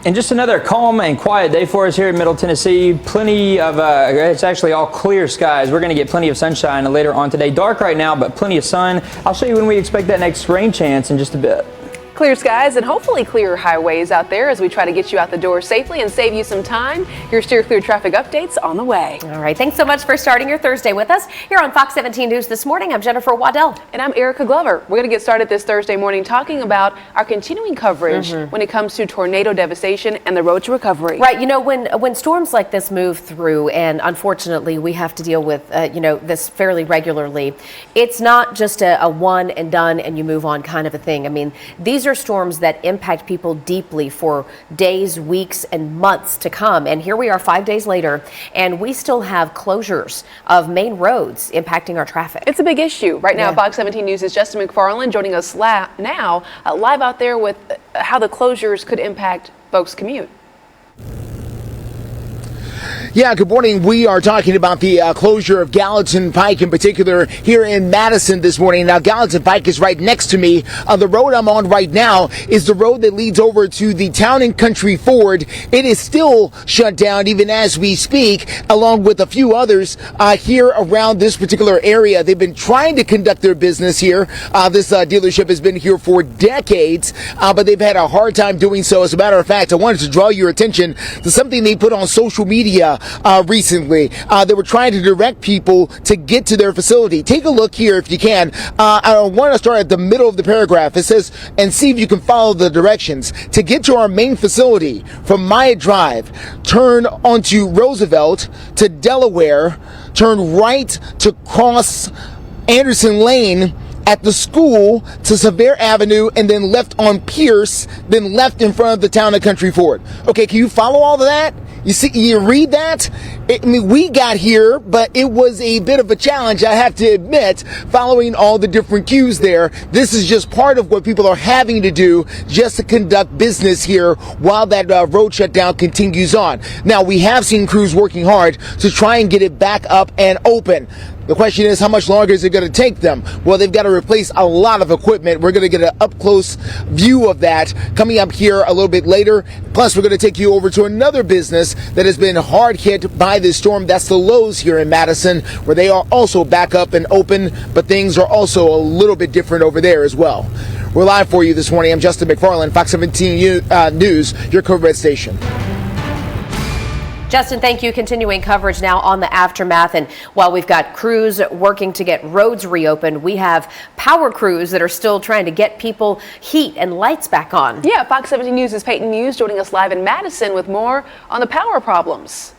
And just another calm and quiet day for us here in Middle Tennessee. Plenty of, it's actually all clear skies. We're going to get plenty of sunshine later on today. Dark right now, but plenty of sun. I'll show you when we expect that next rain chance in just a bit. Clear skies and hopefully clearer highways out there as we try to get you out the door safely and save you some time. Your Steer Clear traffic updates on the way. All right. Thanks so much for starting your Thursday with us here on Fox 17 News This Morning. I'm Jennifer Waddell. And I'm Erica Glover. We're going to get started this Thursday morning talking about our continuing coverage when it comes to tornado devastation and the road to recovery. Right. When storms like this move through, and unfortunately we have to deal with, this fairly regularly, it's not just a one and done and you move on kind of a thing. I mean, these are storms that impact people deeply for days, weeks, and months to come. And here we are 5 days later, and we still have closures of main roads impacting our traffic. It's a big issue. Right now, Fox 17 News' Justin McFarland joining us now live out there with how the closures could impact folks' commute. Yeah, good morning. We are talking about the closure of Gallatin Pike in particular here in Madison this morning. Now, Gallatin Pike is right next to me. The road I'm on right now is the road that leads over to the Town and Country Ford. It is still shut down even as we speak, along with a few others here around this particular area. They've been trying to conduct their business here. This dealership has been here for decades, but they've had a hard time doing so. As a matter of fact, I wanted to draw your attention to something they put on social media recently. They were trying to direct people to get to their facility. Take a look here if you can. I want to start at the middle of the paragraph. It says, and see if you can follow the directions. To get to our main facility from Myatt Drive, turn onto Roosevelt to Delaware, turn right to cross Anderson Lane at the school to Sevier Avenue, and then left on Pierce, then left in front of the Town and Country Ford. Okay, can you follow all of that? You see, you read that? We got here, but it was a bit of a challenge, I have to admit, following all the different cues there. This is just part of what people are having to do just to conduct business here while that road shutdown continues on. Now, we have seen crews working hard to try and get it back up and open. The question is, how much longer is it going to take them? Well, they've got to replace a lot of equipment. We're going to get an up-close view of that coming up here a little bit later. Plus, we're going to take you over to another business that has been hard hit by this storm. That's the Lowe's here in Madison, where they are also back up and open, but things are also a little bit different over there as well. We're live for you this morning. I'm Justin McFarland, Fox 17 News, your Code Red station. Justin, thank you. Continuing coverage now on the aftermath. And while we've got crews working to get roads reopened, we have power crews that are still trying to get people heat and lights back on. Yeah, Fox 17 News' Peyton News joining us live in Madison with more on the power problems.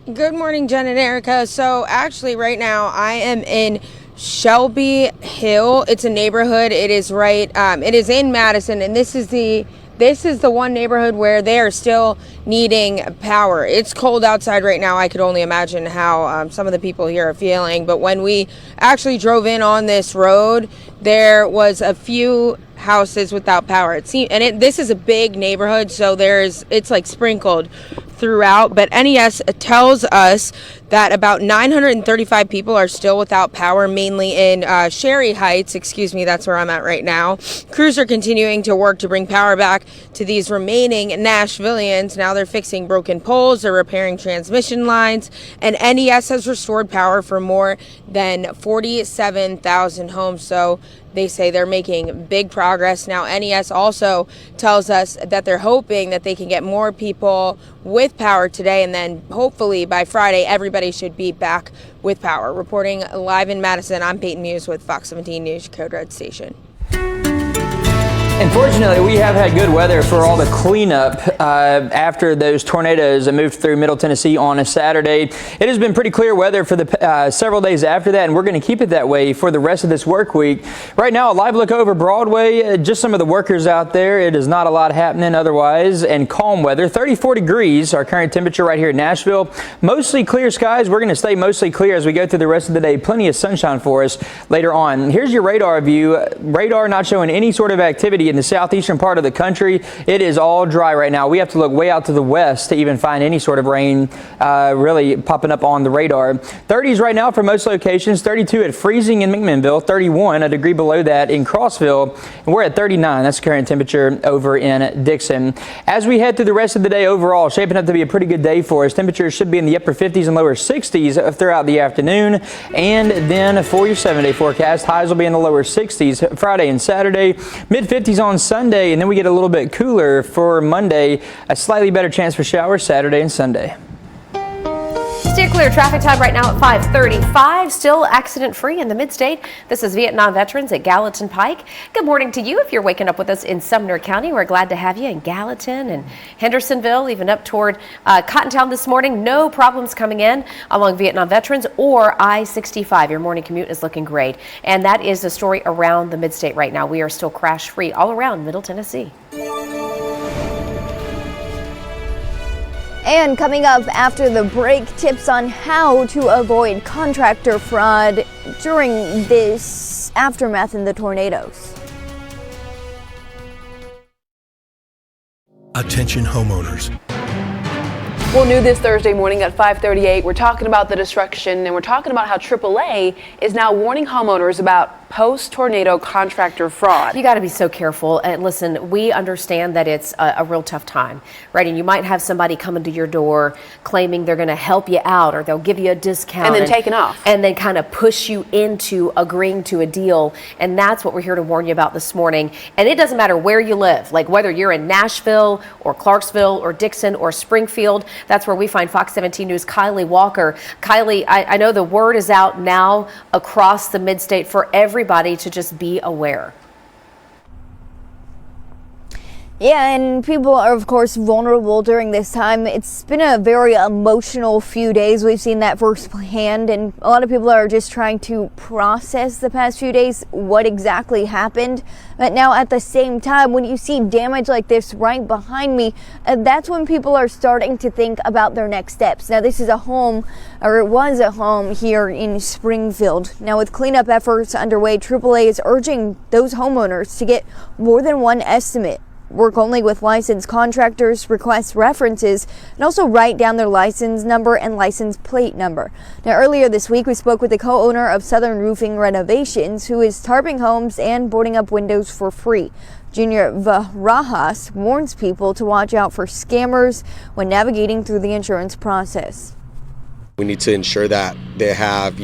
Good morning, Jen and Erica. So actually right now I am in Shelbyville. It's a neighborhood. It is it is in Madison, and this is the one neighborhood where they are still needing power. It's cold outside right now. I could only imagine how some of the people here are feeling. But when we actually drove in on this road, there was a few houses without power. This is a big neighborhood, so it's like sprinkled throughout, but NES tells us that about 935 people are still without power, mainly in Sherry Heights, that's where I'm at right now. Crews are continuing to work to bring power back to these remaining Nashvillians. Now they're fixing broken poles, they're repairing transmission lines, and NES has restored power for more than 47,000 homes, so they say they're making big progress. Now, NES also tells us that they're hoping that they can get more people with power today, and then hopefully by Friday, everybody should be back with power. Reporting live in Madison, I'm Peyton Muse with Fox 17 News, Code Red Station. Unfortunately, we have had good weather for all the cleanup after those tornadoes that moved through Middle Tennessee on a Saturday. It has been pretty clear weather for the several days after that, and we're going to keep it that way for the rest of this work week. Right now, a live look over Broadway, just some of the workers out there. It is not a lot happening otherwise, and calm weather. 34 degrees, our current temperature right here in Nashville. Mostly clear skies. We're going to stay mostly clear as we go through the rest of the day. Plenty of sunshine for us later on. Here's your radar view. Radar not showing any sort of activity in the southeastern part of the country. It is all dry right now. We have to look way out to the west to even find any sort of rain really popping up on the radar. 30s right now for most locations. 32 at freezing in McMinnville. 31, a degree below that in Crossville. And we're at 39. That's the current temperature over in Dickson. As we head through the rest of the day overall, shaping up to be a pretty good day for us. Temperatures should be in the upper 50s and lower 60s throughout the afternoon. And then for your 7-day forecast, highs will be in the lower 60s Friday and Saturday. Mid 50s on Sunday, and then we get a little bit cooler for Monday. A slightly better chance for showers Saturday and Sunday. Stay clear. Traffic time right now at 5:35. Still accident free in the mid-state. This is Vietnam Veterans at Gallatin Pike. Good morning to you. If you're waking up with us in Sumner County, we're glad to have you in Gallatin and Hendersonville, even up toward Cottontown this morning. No problems coming in along Vietnam Veterans or I-65. Your morning commute is looking great. And that is the story around the mid-state right now. We are still crash free all around Middle Tennessee. And coming up after the break, tips on how to avoid contractor fraud during this aftermath in the tornadoes. Attention homeowners. Well, new this Thursday morning at 5:38, we're talking about the destruction, and we're talking about how AAA is now warning homeowners about post-tornado contractor fraud. You got to be so careful. And listen, we understand that it's a real tough time, right? And you might have somebody coming to your door claiming they're going to help you out, or they'll give you a discount. And then taking off. And then kind of push you into agreeing to a deal. And that's what we're here to warn you about this morning. And it doesn't matter where you live, like whether you're in Nashville or Clarksville or Dickson or Springfield. That's where we find Fox 17 News' Kylie Walker. Kylie, I know the word is out now across the mid-state for everybody to just be aware. Yeah, and people are, of course, vulnerable during this time. It's been a very emotional few days. We've seen that firsthand, and a lot of people are just trying to process the past few days, what exactly happened. But now, at the same time, when you see damage like this right behind me, that's when people are starting to think about their next steps. Now, this is a home, or it was a home here in Springfield. Now, with cleanup efforts underway, AAA is urging those homeowners to get more than one estimate. Work only with licensed contractors, request references, and also write down their license number and license plate number. Now, earlier this week, we spoke with the co-owner of Southern Roofing Renovations, who is tarping homes and boarding up windows for free. Junior Varajas warns people to watch out for scammers when navigating through the insurance process. We need to ensure that they have,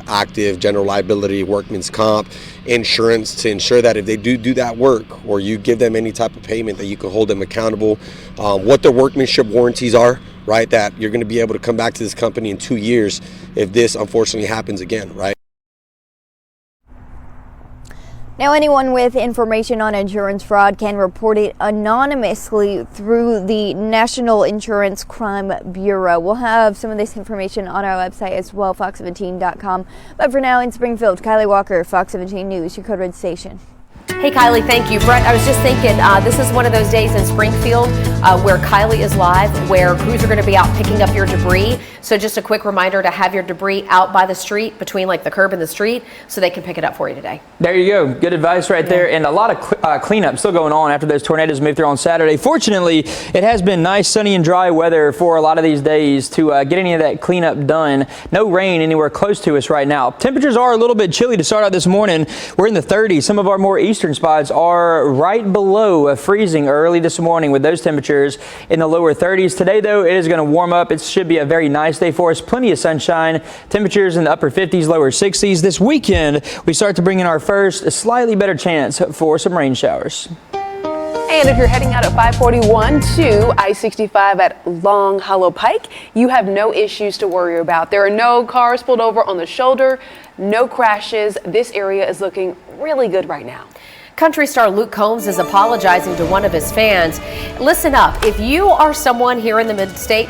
active general liability, workman's comp, insurance to ensure that if they do that work or you give them any type of payment, that you can hold them accountable. What their workmanship warranties are, right? That you're going to be able to come back to this company in 2 years if this unfortunately happens again, right? Now, anyone with information on insurance fraud can report it anonymously through the National Insurance Crime Bureau. We'll have some of this information on our website as well, fox17.com. But for now, in Springfield, Kylie Walker, Fox 17 News, your Code Red Station. Hey, Kylie, thank you. Brett, I was just thinking, this is one of those days in Springfield where Kylie is live, where crews are going to be out picking up your debris. So just a quick reminder to have your debris out by the street, between like the curb and the street, so they can pick it up for you today. There you go. Good advice right there. And a lot of cleanup still going on after those tornadoes moved through on Saturday. Fortunately, it has been nice, sunny and dry weather for a lot of these days to get any of that cleanup done. No rain anywhere close to us right now. Temperatures are a little bit chilly to start out this morning. We're in the 30s. Some of our more eastern spots are right below freezing early this morning with those temperatures in the lower 30s. Today, though, it is going to warm up. It should be a very nice day for us. Plenty of sunshine. Temperatures in the upper 50s, lower 60s. This weekend, we start to bring in our first slightly better chance for some rain showers. And if you're heading out at 541 to I-65 at Long Hollow Pike, you have no issues to worry about. There are no cars pulled over on the shoulder, no crashes. This area is looking really good right now. Country star Luke Combs is apologizing to one of his fans. Listen up, if you are someone here in the mid-state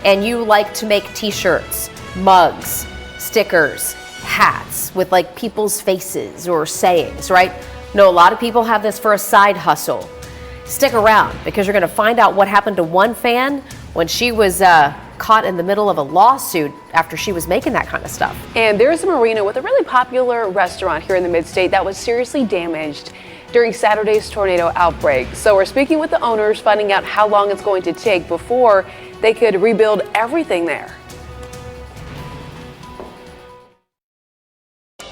and you like to make t-shirts, mugs, stickers, hats with like people's faces or sayings, right? No, a lot of people have this for a side hustle. Stick around because you're going to find out what happened to one fan when she was caught in the middle of a lawsuit after she was making that kind of stuff. And there's a marina with a really popular restaurant here in the mid-state that was seriously damaged during Saturday's tornado outbreak. So we're speaking with the owners, finding out how long it's going to take before they could rebuild everything there.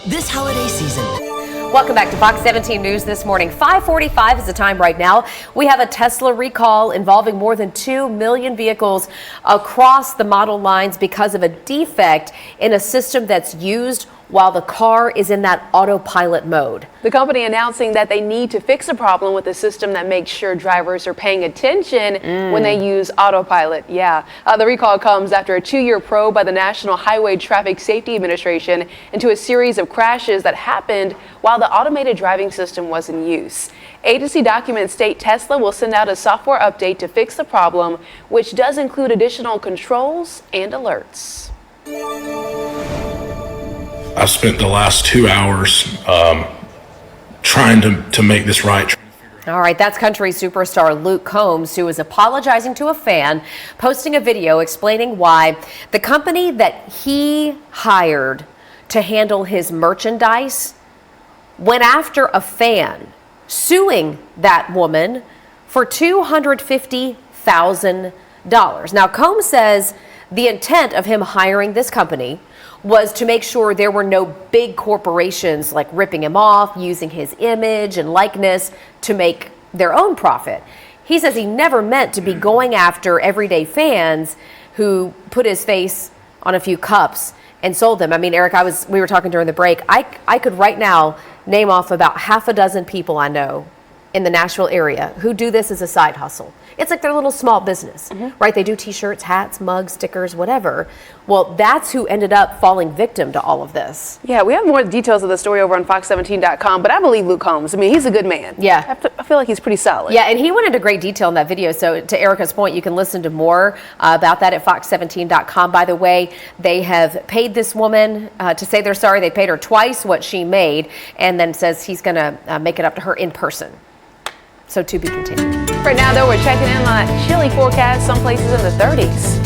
This holiday season. Welcome back to Fox 17 News this morning. 5:45 is the time right now. We have a Tesla recall involving more than 2 million vehicles across the model lines because of a defect in a system that's used while the car is in that autopilot mode. The company announcing that they need to fix a problem with the system that makes sure drivers are paying attention when they use autopilot. The recall comes after a 2-year probe by the National Highway Traffic Safety Administration into a series of crashes that happened while the automated driving system was in use. Agency documents state Tesla will send out a software update to fix the problem, which does include additional controls and alerts. I spent the last 2 hours trying to make this right. All right, that's country superstar Luke Combs, who is apologizing to a fan, posting a video explaining why the company that he hired to handle his merchandise went after a fan, suing that woman for $250,000. Now, Combs says the intent of him hiring this company was to make sure there were no big corporations like ripping him off, using his image and likeness to make their own profit. He says he never meant to be going after everyday fans who put his face on a few cups and sold them. I mean, Eric, we were talking during the break. I could right now name off about half a dozen people I know in the Nashville area who do this as a side hustle. It's like their little small business, right? They do t-shirts, hats, mugs, stickers, whatever. Well, that's who ended up falling victim to all of this. Yeah, we have more details of the story over on fox17.com, but I believe Luke Combs. I mean, he's a good man. Yeah. I feel like he's pretty solid. Yeah, and he went into great detail in that video. So to Erica's point, you can listen to more about that at fox17.com. By the way, they have paid this woman to say they're sorry. They paid her twice what she made, and then says he's going to make it up to her in person. So to be continued. Right now, though, we're checking in on that chilly forecast, some places in the 30s.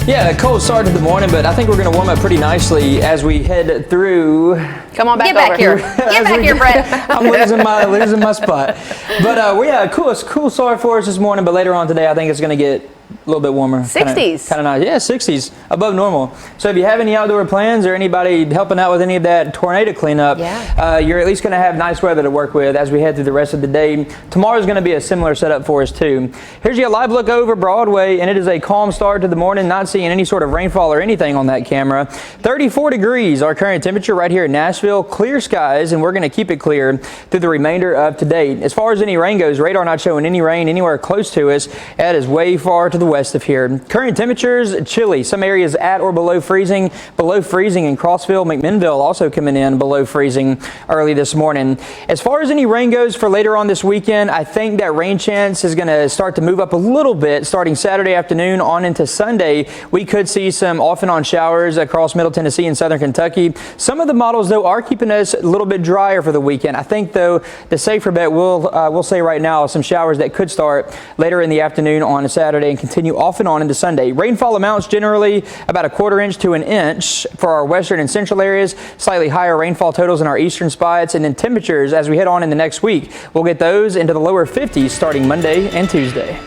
Yeah, a cold start to the morning, but I think we're going to warm up pretty nicely as we head through. Come on back over. Get back here, Brett. I'm losing my spot. But cool start for us this morning, but later on today, I think it's going to get a little bit warmer. 60s. Kind of nice. Yeah, 60s, above normal. So if you have any outdoor plans or anybody helping out with any of that tornado cleanup, you're at least going to have nice weather to work with as we head through the rest of the day. Tomorrow's going to be a similar setup for us too. Here's your live look over Broadway, and it is a calm start to the morning, not seeing any sort of rainfall or anything on that camera. 34 degrees, our current temperature right here in Nashville. Clear skies, and we're going to keep it clear through the remainder of today. As far as any rain goes, radar not showing any rain anywhere close to us. That is way far to to the west of here. Current temperatures, chilly. Some areas at or below freezing. Below freezing in Crossville, McMinnville also coming in below freezing early this morning. As far as any rain goes for later on this weekend, I think that rain chance is going to start to move up a little bit starting Saturday afternoon on into Sunday. We could see some off and on showers across Middle Tennessee and Southern Kentucky. Some of the models, though, are keeping us a little bit drier for the weekend. I think, though, the safer bet we'll say right now some showers that could start later in the afternoon on a Saturday and continue off and on into Sunday. Rainfall amounts generally about a 1/4 inch to an inch for our western and central areas. Slightly higher rainfall totals in our eastern spots, and then temperatures as we head on in the next week. We'll get those into the lower 50s starting Monday and Tuesday.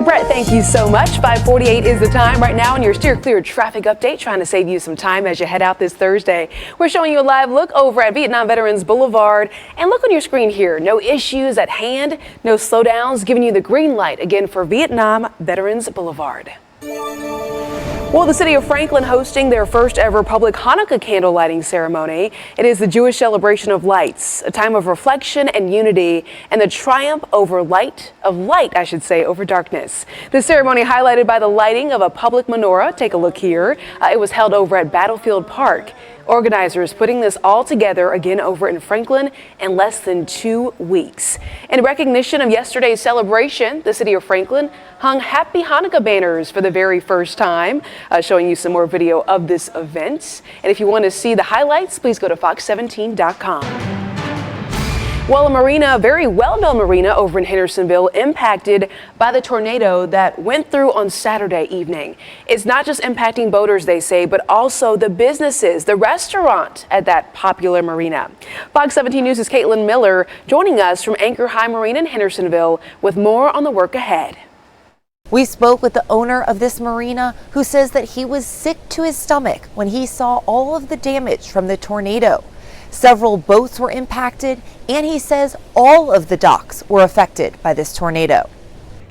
Brett, thank you so much. 5:48 is the time right now, and your steer clear traffic update, trying to save you some time as you head out this Thursday. We're showing you a live look over at Vietnam Veterans Boulevard, and look on your screen here. No issues at hand, no slowdowns, giving you the green light again for Vietnam Veterans Boulevard. Well, the city of Franklin hosting their first ever public Hanukkah candle lighting ceremony. It is the Jewish celebration of lights, a time of reflection and unity, and the triumph over light, over darkness. The ceremony highlighted by the lighting of a public menorah. Take a look here. It was held over at Battlefield Park. Organizers putting this all together again over in Franklin in less than 2 weeks. In recognition of yesterday's celebration, the city of Franklin hung Happy Hanukkah banners for the very first time, showing you some more video of this event. And if you want to see the highlights, please go to fox17.com. Well, a very well-known marina over in Hendersonville impacted by the tornado that went through on Saturday evening. It's not just impacting boaters, they say, but also the businesses, the restaurant at that popular marina. Fox 17 News' Caitlin Miller joining us from Anchor High Marina in Hendersonville with more on the work ahead. We spoke with the owner of this marina who says that he was sick to his stomach when he saw all of the damage from the tornado. Several boats were impacted, and he says all of the docks were affected by this tornado.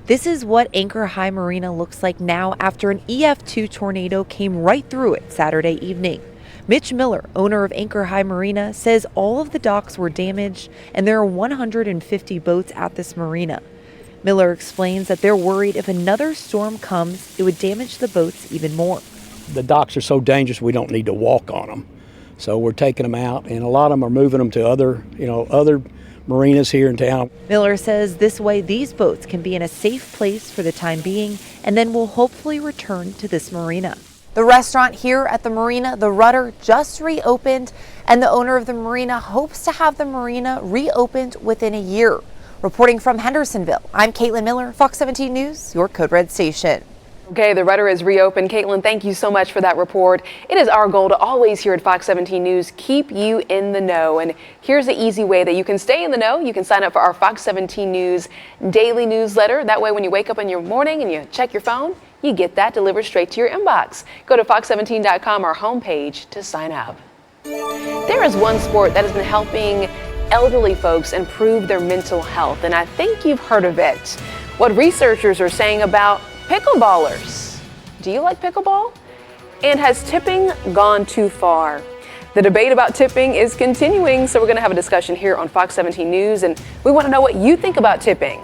This is what Anchor High Marina looks like now after an EF2 tornado came right through it Saturday evening. Mitch Miller, owner of Anchor High Marina, says all of the docks were damaged, and there are 150 boats at this marina. Miller explains that they're worried if another storm comes, it would damage the boats even more. The docks are so dangerous we don't need to walk on them. So we're taking them out, and a lot of them are moving them to other marinas here in town. Miller says this way these boats can be in a safe place for the time being and then will hopefully return to this marina. The restaurant here at the marina, The Rudder, just reopened, and the owner of the marina hopes to have the marina reopened within a year. Reporting from Hendersonville, I'm Caitlin Miller, Fox 17 News, your Code Red station. Okay, the Rudder is reopened. Caitlin, thank you so much for that report. It is our goal to always here at Fox 17 News keep you in the know. And here's the easy way that you can stay in the know. You can sign up for our Fox 17 News daily newsletter. That way when you wake up in your morning and you check your phone, you get that delivered straight to your inbox. Go to fox17.com, our homepage, to sign up. There is one sport that has been helping elderly folks improve their mental health, and I think you've heard of it. What researchers are saying about pickleballers. Do you like pickleball? And has tipping gone too far? The debate about tipping is continuing, so we're going to have a discussion here on Fox 17 News, and we want to know what you think about tipping.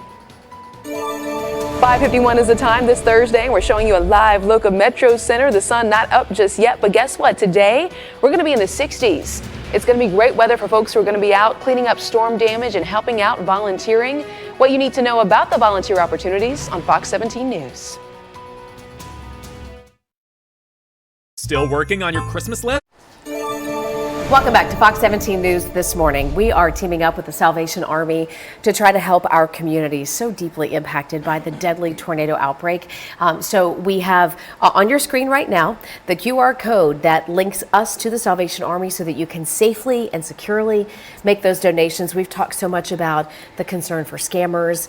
5:51 is the time this Thursday. We're showing you a live look of Metro Center. The sun not up just yet, but guess what? Today, we're going to be in the 60s. It's going to be great weather for folks who are going to be out cleaning up storm damage and helping out volunteering. What you need to know about the volunteer opportunities on Fox 17 News. Still working on your Christmas list? Welcome back to Fox 17 News this morning. We are teaming up with the Salvation Army to try to help our community so deeply impacted by the deadly tornado outbreak. So we have on your screen right now the QR code that links us to the Salvation Army so that you can safely and securely make those donations. We've talked so much about the concern for scammers,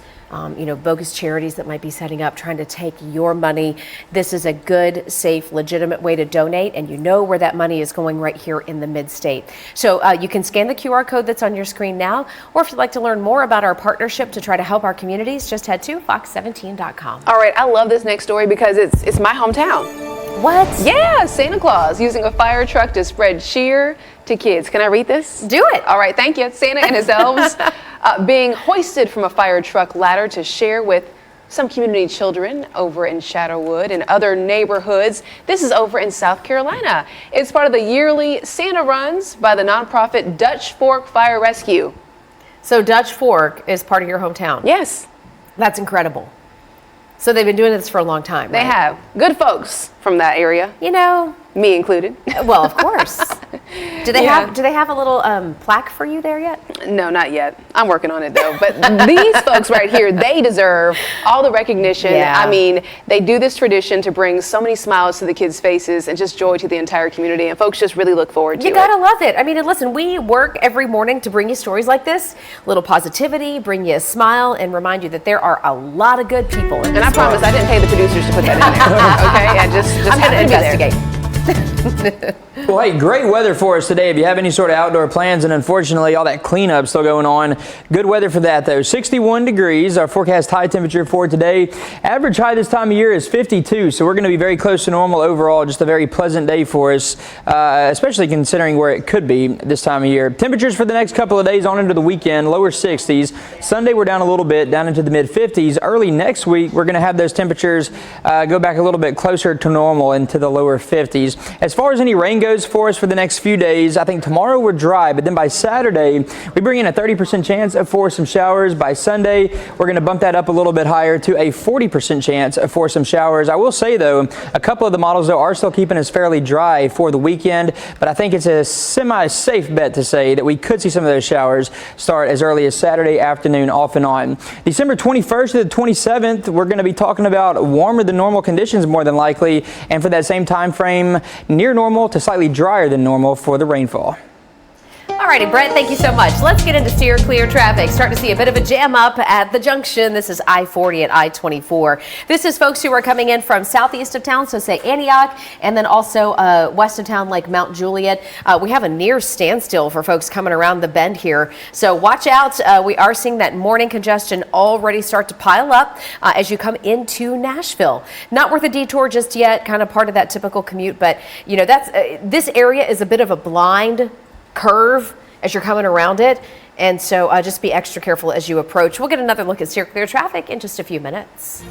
bogus charities that might be setting up, trying to take your money. This is a good, safe, legitimate way to donate, and you know where that money is going right here in the mid-state. So you can scan the QR code that's on your screen now, or if you'd like to learn more about our partnership to try to help our communities, just head to fox17.com. All right, I love this next story because it's my hometown. What? Yeah, Santa Claus using a fire truck to spread cheer to kids. Can I read this? Do it. All right, thank you. Santa and his elves being hoisted from a fire truck ladder to share with Some community children over in Shadowwood and other neighborhoods. This is over in South Carolina. It's part of the yearly Santa runs by the nonprofit Dutch Fork Fire Rescue. So Dutch Fork is part of your hometown? Yes. That's incredible. So they've been doing this for a long time, They right? have good folks from that area. You know, me included. Well, of course. Do they have a little plaque for you there yet? No, not yet. I'm working on it though. But these folks right here, they deserve all the recognition. Yeah. I mean, they do this tradition to bring so many smiles to the kids' faces and just joy to the entire community. And folks just really look forward to it. You gotta love it. I mean, and listen, we work every morning to bring you stories like this, a little positivity, bring you a smile, and remind you that there are a lot of good people in this And I promise I didn't pay the producers to put that in there. Okay, I just I'm gonna investigate. Well, hey, great weather for us today if you have any sort of outdoor plans, and unfortunately all that cleanup still going on. Good weather for that though. 61 degrees, our forecast high temperature for today. Average high this time of year is 52, so we're going to be very close to normal overall. Just a very pleasant day for us, especially considering where it could be this time of year. Temperatures for the next couple of days on into the weekend, lower 60s. Sunday we're down a little bit, down into the mid 50s. Early next week we're going to have those temperatures go back a little bit closer to normal into the lower 50s. As far as any rain goes for us for the next few days, I think tomorrow we're dry, but then by Saturday we bring in a 30% chance for some showers. By Sunday we're going to bump that up a little bit higher to a 40% chance for some showers. I will say though, a couple of the models though are still keeping us fairly dry for the weekend, but I think it's a semi-safe bet to say that we could see some of those showers start as early as Saturday afternoon off and on. December 21st to the 27th, we're going to be talking about warmer than normal conditions more than likely, and for that same time frame, near normal to slightly drier than normal for the rainfall. Alrighty, Brent, thank you so much. Let's get into steer clear traffic. Starting to see a bit of a jam up at the junction. This is I-40 and I-24. This is folks who are coming in from southeast of town, so say Antioch, and then also west of town like Mount Juliet. We have a near standstill for folks coming around the bend here, so watch out. We are seeing that morning congestion already start to pile up as you come into Nashville. Not worth a detour just yet, kind of part of that typical commute, but you know, that's this area is a bit of a blind curve as you're coming around it, and so just be extra careful as you approach. We'll get another look at steer clear traffic in just a few minutes.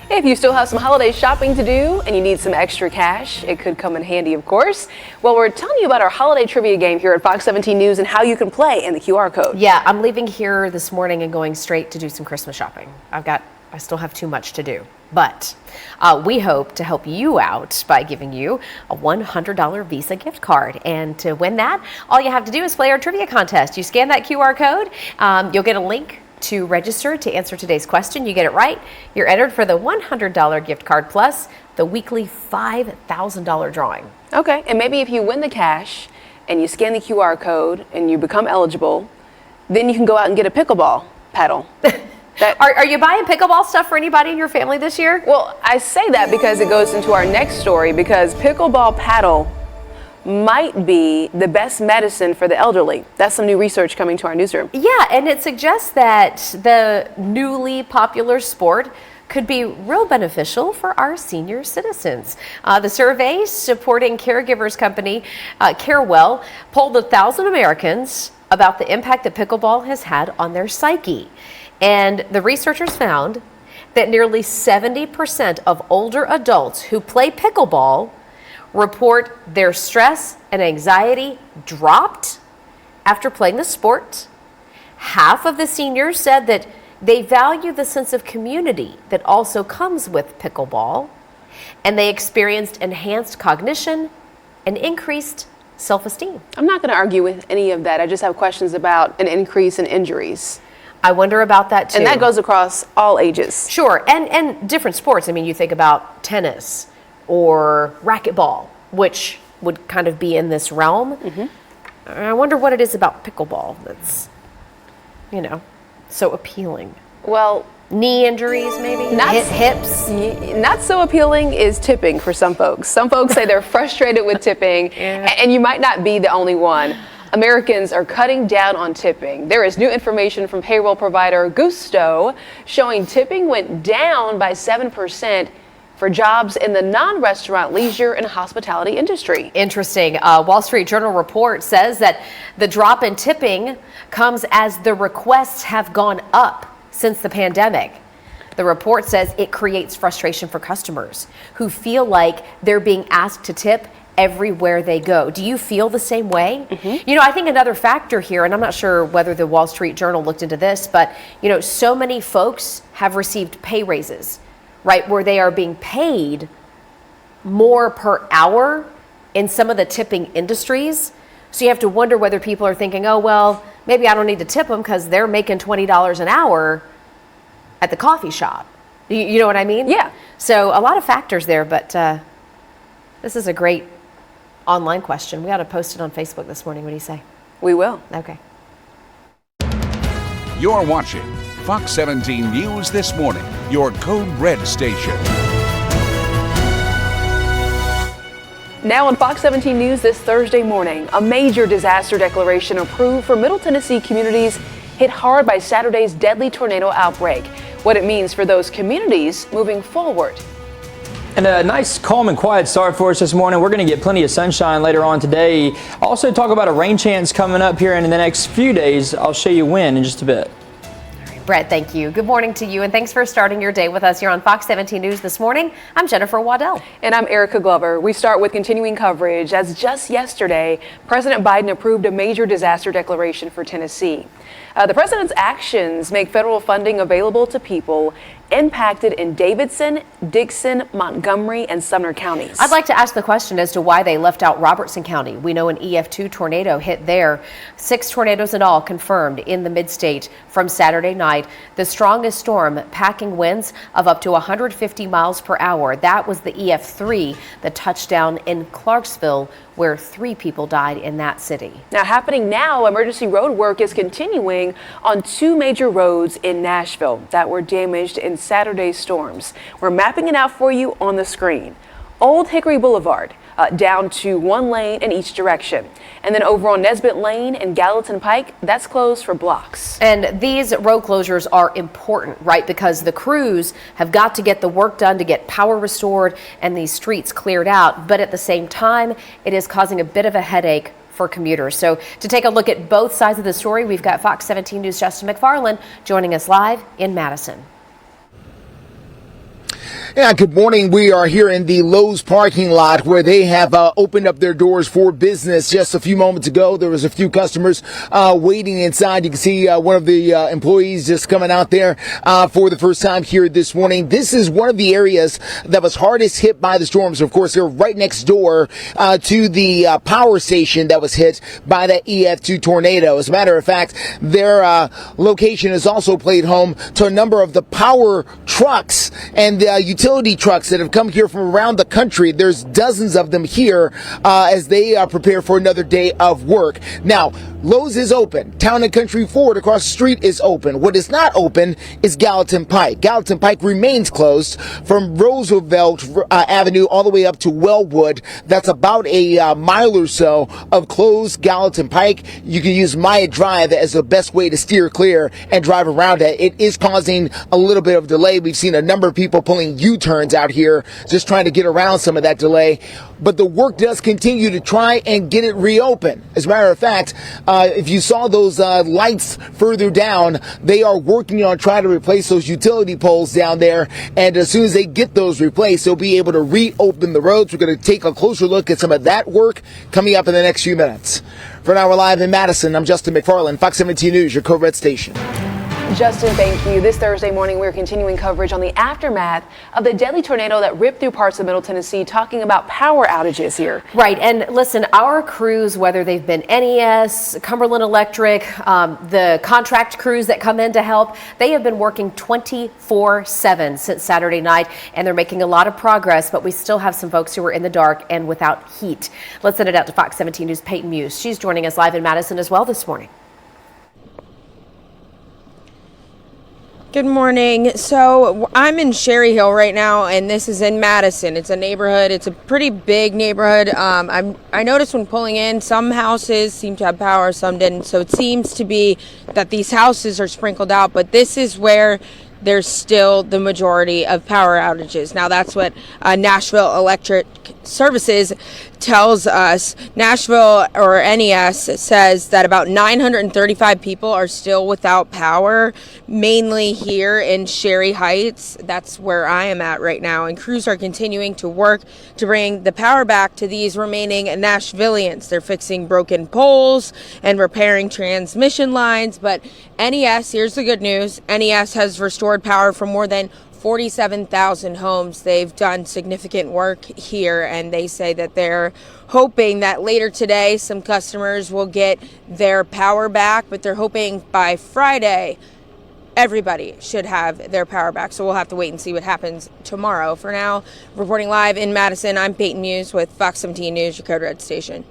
If you still have some holiday shopping to do and you need some extra cash, it could come in handy, of course. Well, we're telling you about our holiday trivia game here at Fox 17 News and how you can play in the QR code. Yeah, I'm leaving here this morning and going straight to do some Christmas shopping. I still have too much to do, but we hope to help you out by giving you a $100 Visa gift card. And to win that, all you have to do is play our trivia contest. You scan that QR code, you'll get a link to register to answer today's question. You get it right, you're entered for the $100 gift card plus the weekly $5,000 drawing. Okay, and maybe if you win the cash and you scan the QR code and you become eligible, then you can go out and get a pickleball paddle. Are you buying pickleball stuff for anybody in your family this year? Well, I say that because it goes into our next story, because pickleball paddle might be the best medicine for the elderly. That's some new research coming to our newsroom. Yeah, and it suggests that the newly popular sport could be real beneficial for our senior citizens. The survey supporting caregivers company Carewell polled 1,000 Americans about the impact that pickleball has had on their psyche. And the researchers found that nearly 70% of older adults who play pickleball report their stress and anxiety dropped after playing the sport. Half of the seniors said that they value the sense of community that also comes with pickleball, and they experienced enhanced cognition and increased self-esteem. I'm not going to argue with any of that. I just have questions about an increase in injuries. I wonder about that too. And that goes across all ages. Sure, and different sports. I mean, you think about tennis or racquetball, which would kind of be in this realm. Mm-hmm. I wonder what it is about pickleball that's, you know, so appealing. Well, knee injuries maybe? Hips? Not so appealing is tipping for some folks. Some folks say they're frustrated with tipping, and you might not be the only one. Americans are cutting down on tipping. There is new information from payroll provider Gusto showing tipping went down by 7% for jobs in the non-restaurant, leisure, and hospitality industry. Interesting. Wall Street Journal report says that the drop in tipping comes as the requests have gone up since the pandemic. The report says it creates frustration for customers who feel like they're being asked to tip everywhere they go. Do you feel the same way? You know, I think another factor here, and I'm not sure whether the Wall Street Journal looked into this, but you know, so many folks have received pay raises, right, where they are being paid more per hour in some of the tipping industries. So you have to wonder whether people are thinking, oh, well, maybe I don't need to tip them because they're making $20 an hour at the coffee shop. You know what I mean? Yeah. So a lot of factors there, but this is a great online question. We ought to post it on Facebook this morning. What do you say? We will. Okay. You're watching Fox 17 News This Morning, your Code Red station. Now on Fox 17 News this Thursday morning, a major disaster declaration approved for Middle Tennessee communities hit hard by Saturday's deadly tornado outbreak. What it means for those communities moving forward. And a nice, calm and quiet start for us this morning. We're going to get plenty of sunshine later on today. Also talk about a rain chance coming up here in the next few days. I'll show you when in just a bit. Brett, thank you. Good morning to you, and thanks for starting your day with us here on Fox 17 News this morning. I'm Jennifer Waddell. And I'm Erica Glover. We start with continuing coverage as just yesterday, President Biden approved a major disaster declaration for Tennessee. The president's actions make federal funding available to people impacted in Davidson, Dickson, Montgomery, and Sumner counties. I'd like to ask the question as to why they left out Robertson County. We know an EF2 tornado hit there. 6 tornadoes in all confirmed in the mid-state from Saturday night. The strongest storm packing winds of up to 150 miles per hour. That was the EF3 that touched down in Clarksville, where 3 people died in that city. Now happening now, emergency road work is continuing on 2 major roads in Nashville that were damaged in Saturday's storms. We're mapping it out for you on the screen. Old Hickory Boulevard, down to 1 lane in each direction. And then over on Nesbitt Lane and Gallatin Pike, that's closed for blocks. And these road closures are important, right? Because the crews have got to get the work done to get power restored and these streets cleared out. But at the same time, it is causing a bit of a headache for commuters. So to take a look at both sides of the story, we've got Fox 17 News' Justin McFarland joining us live in Madison. Yeah, good morning. We are here in the Lowe's parking lot where they have opened up their doors for business. Just a few moments ago, there was a few customers waiting inside. You can see one of the employees just coming out there for the first time here this morning. This is one of the areas that was hardest hit by the storms. Of course, they're right next door to the power station that was hit by that EF2 tornado. As a matter of fact, their location has also played home to a number of the power trucks and utility trucks that have come here from around the country. There's dozens of them here as they prepare for another day of work. Now, Lowe's is open. Town and Country Ford across the street is open. What is not open is Gallatin Pike. Gallatin Pike remains closed from Roosevelt Avenue all the way up to Wellwood. That's about a mile or so of closed Gallatin Pike. You can use Maya Drive as the best way to steer clear and drive around it. It is causing a little bit of delay. We've seen a number of people pulling U-turns out here just trying to get around some of that delay. But the work does continue to try and get it reopened. As a matter of fact, if you saw those lights further down, they are working on trying to replace those utility poles down there. And as soon as they get those replaced, they'll be able to reopen the roads. We're going to take a closer look at some of that work coming up in the next few minutes. For now, we're live in Madison. I'm Justin McFarland, Fox 17 News, your Code Red station. Justin, thank you. This Thursday morning, we're continuing coverage on the aftermath of the deadly tornado that ripped through parts of Middle Tennessee, talking about power outages here. Right. And listen, our crews, whether they've been NES, Cumberland Electric, the contract crews that come in to help, they have been working 24/7 since Saturday night, and they're making a lot of progress, but we still have some folks who are in the dark and without heat. Let's send it out to Fox 17 News' Peyton Muse. She's joining us live in Madison as well this morning. Good morning. So I'm in Sherry Hill right now, and this is in Madison. It's a neighborhood. It's a pretty big neighborhood. I noticed when pulling in, some houses seem to have power, some didn't. So it seems to be that these houses are sprinkled out, but this is where there's still the majority of power outages. Now that's what Nashville Electric Services tells us Nashville, or NES, says that about 935 people are still without power, mainly here in Sherry Heights. That's where I am at right now, and crews are continuing to work to bring the power back to these remaining Nashvillians. They're fixing broken poles and repairing transmission lines, but NES, here's the good news, NES has restored power for more than 47,000 homes. They've done significant work here, and they say that they're hoping that later today some customers will get their power back, but they're hoping by Friday everybody should have their power back. So we'll have to wait and see what happens tomorrow. For now, reporting live in Madison, I'm Peyton Muse with Fox 17 News, your Code Red station.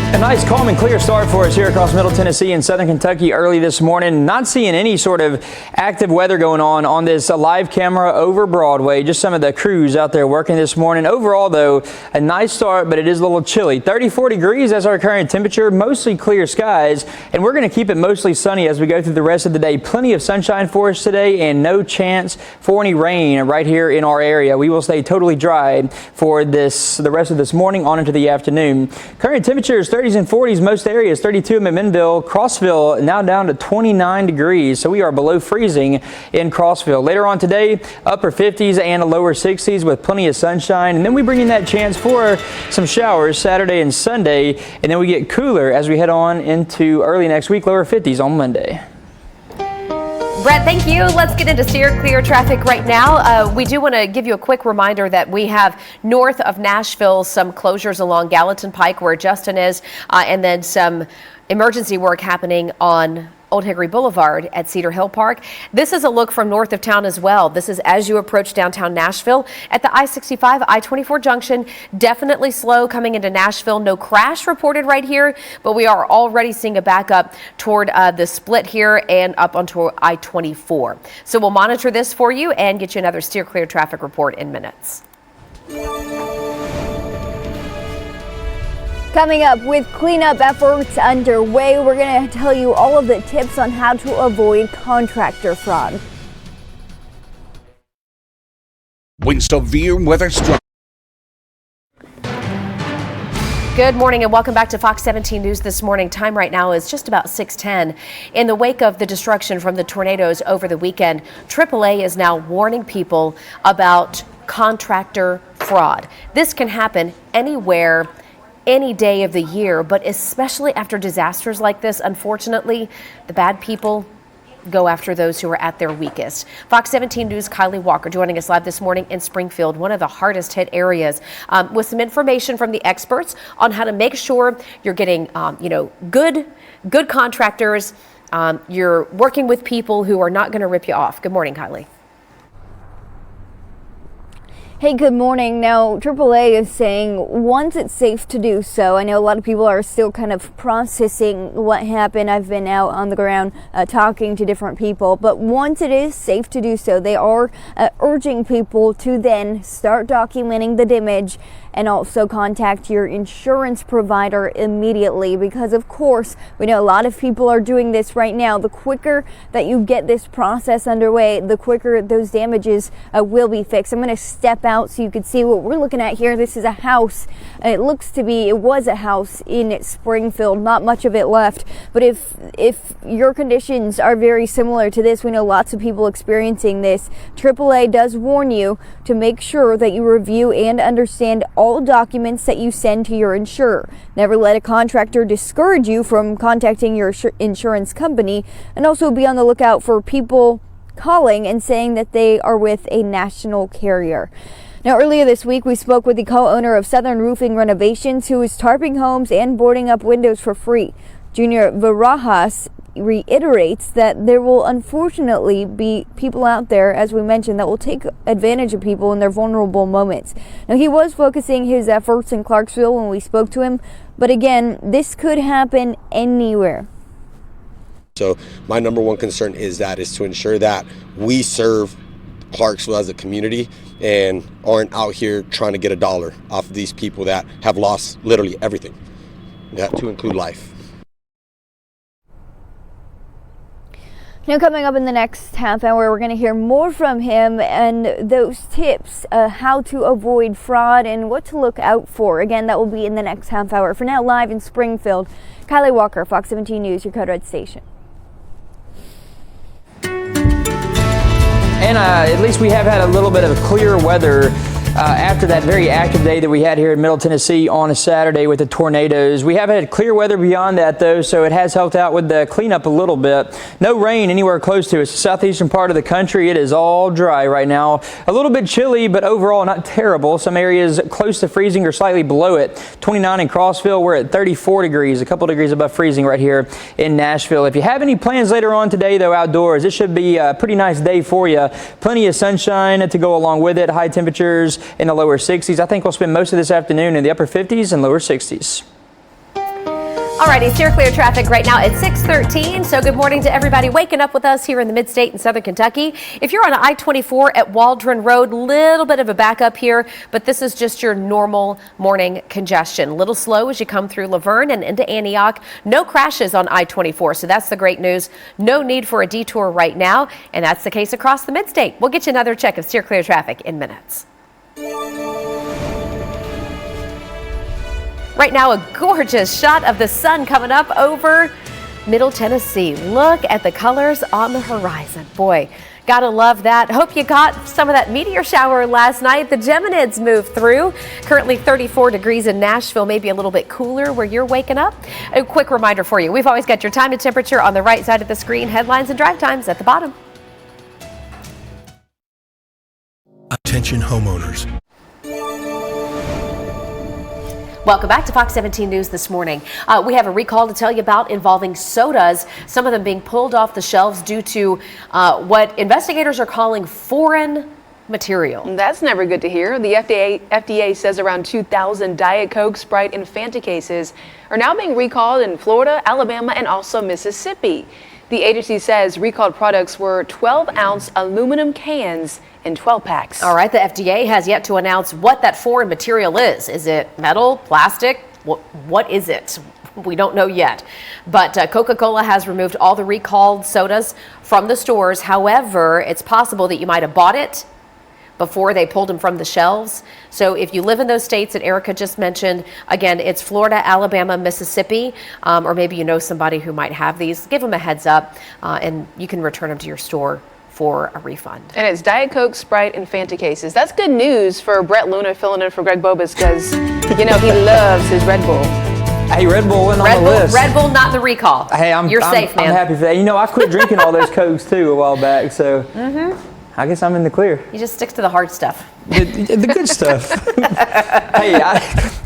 A nice, calm and clear start for us here across Middle Tennessee and Southern Kentucky early this morning. Not seeing any sort of active weather going on this live camera over Broadway. Just some of the crews out there working this morning. Overall, though, a nice start, but it is a little chilly. 34 degrees, that's our current temperature. Mostly clear skies, and we're going to keep it mostly sunny as we go through the rest of the day. Plenty of sunshine for us today, and no chance for any rain right here in our area. We will stay totally dry for the rest of this morning on into the afternoon. Current temperature is 30s and 40s most areas. 32 in McMinnville. Crossville now down to 29 degrees, so we are below freezing in Crossville. Later on today, upper 50s and a lower 60s with plenty of sunshine, and then we bring in that chance for some showers Saturday and Sunday, and then we get cooler as we head on into early next week, lower 50s on Monday. Brett, thank you. Let's get into steer clear traffic right now. We do want to give you a quick reminder that we have north of Nashville some closures along Gallatin Pike where Justin is, and then some emergency work happening on Old Hickory Boulevard at Cedar Hill Park. This is a look from north of town as well. This is as you approach downtown Nashville at the I-65, I-24 junction. Definitely slow coming into Nashville. No crash reported right here, but we are already seeing a backup toward the split here and up onto I-24. So we'll monitor this for you and get you another steer clear traffic report in minutes. Coming up, with cleanup efforts underway, we're going to tell you all of the tips on how to avoid contractor fraud. When severe weather strikes. Good morning and welcome back to Fox 17 News this morning. Time right now is just about 6:10. In the wake of the destruction from the tornadoes over the weekend, AAA is now warning people about contractor fraud. This can happen anywhere, any day of the year, but especially after disasters like this, unfortunately, the bad people go after those who are at their weakest. Fox 17 News' Kylie Walker joining us live this morning in Springfield, one of the hardest hit areas, with some information from the experts on how to make sure you're getting, good contractors. You're working with people who are not going to rip you off. Good morning, Kylie. Hey, good morning. Now, AAA is saying once it's safe to do so. I know a lot of people are still kind of processing what happened. I've been out on the ground talking to different people, but once it is safe to do so, they are urging people to then start documenting the damage and also contact your insurance provider immediately, because of course we know a lot of people are doing this right now. The quicker that you get this process underway, the quicker those damages will be fixed. I'm going to step out so you can see what we're looking at here. This is a house. It was a house in Springfield, not much of it left, but if your conditions are very similar to this, we know lots of people experiencing this. AAA does warn you to make sure that you review and understand all documents that you send to your insurer. Never let a contractor discourage you from contacting your insurance company, and also be on the lookout for people calling and saying that they are with a national carrier. Now, earlier this week, we spoke with the co-owner of Southern Roofing Renovations, who is tarping homes and boarding up windows for free. Junior Varajas reiterates that there will unfortunately be people out there, as we mentioned, that will take advantage of people in their vulnerable moments. Now, he was focusing his efforts in Clarksville when we spoke to him, but again, this could happen anywhere. So my number one concern is to ensure that we serve Clarksville as a community and aren't out here trying to get a dollar off of these people that have lost literally everything, that to include life. Now, coming up in the next half hour, we're going to hear more from him and those tips, how to avoid fraud and what to look out for. Again, that will be in the next half hour. For now, live in Springfield, Kylie Walker, Fox 17 News, your Code Red station. And at least we have had a little bit of clear weather after that very active day that we had here in Middle Tennessee on a Saturday with the tornadoes. We have had clear weather beyond that, though, so it has helped out with the cleanup a little bit. No rain anywhere close to us. The southeastern part of the country, it is all dry right now. A little bit chilly, but overall not terrible. Some areas close to freezing or slightly below it. 29 in Crossville. We're at 34 degrees, a couple degrees above freezing right here in Nashville. If you have any plans later on today, though, outdoors, it should be a pretty nice day for you. Plenty of sunshine to go along with it. High temperatures in the lower 60s. I think we'll spend most of this afternoon in the upper 50s and lower 60s. Alrighty, steer clear traffic right now at 6:13. So good morning to everybody waking up with us here in the mid-state in southern Kentucky. If you're on I-24 at Waldron Road, little bit of a backup here, but this is just your normal morning congestion. A little slow as you come through Laverne and into Antioch. No crashes on I-24, so that's the great news. No need for a detour right now, and that's the case across the mid-state. We'll get you another check of steer clear traffic in minutes. Right now, a gorgeous shot of the sun coming up over Middle Tennessee. Look at the colors on the horizon. Boy, gotta love that. Hope you got some of that meteor shower last night. The Geminids moved through. Currently 34 degrees in Nashville, maybe a little bit cooler where you're waking up. A quick reminder for you. We've always got your time and temperature on the right side of the screen. Headlines and drive times at the bottom. Attention homeowners. Welcome back to Fox 17 News this morning. We have a recall to tell you about involving sodas, some of them being pulled off the shelves due to what investigators are calling foreign material. That's never good to hear. The FDA says around 2,000 Diet Coke, Sprite, and Fanta cases are now being recalled in Florida, Alabama, and also Mississippi. The agency says recalled products were 12-ounce aluminum cans in 12 packs. All right, the FDA has yet to announce what that foreign material is. Is it metal, plastic? What is it? We don't know yet. But Coca-Cola has removed all the recalled sodas from the stores. However, it's possible that you might have bought it before they pulled them from the shelves. So if you live in those states that Erica just mentioned, again, it's Florida, Alabama, Mississippi, or maybe you know somebody who might have these, give them a heads up and you can return them to your store for a refund. And it's Diet Coke, Sprite, and Fanta cases. That's good news for Brett Luna filling in for Greg Bobus because, you know, he loves his Red Bull. Hey, Red Bull went on the list. Red Bull, not the recall. Hey, you're safe, man. I'm happy for that. You know, I quit drinking all those Cokes too a while back, so I guess I'm in the clear. You just stick to the hard stuff. The good stuff. Hey,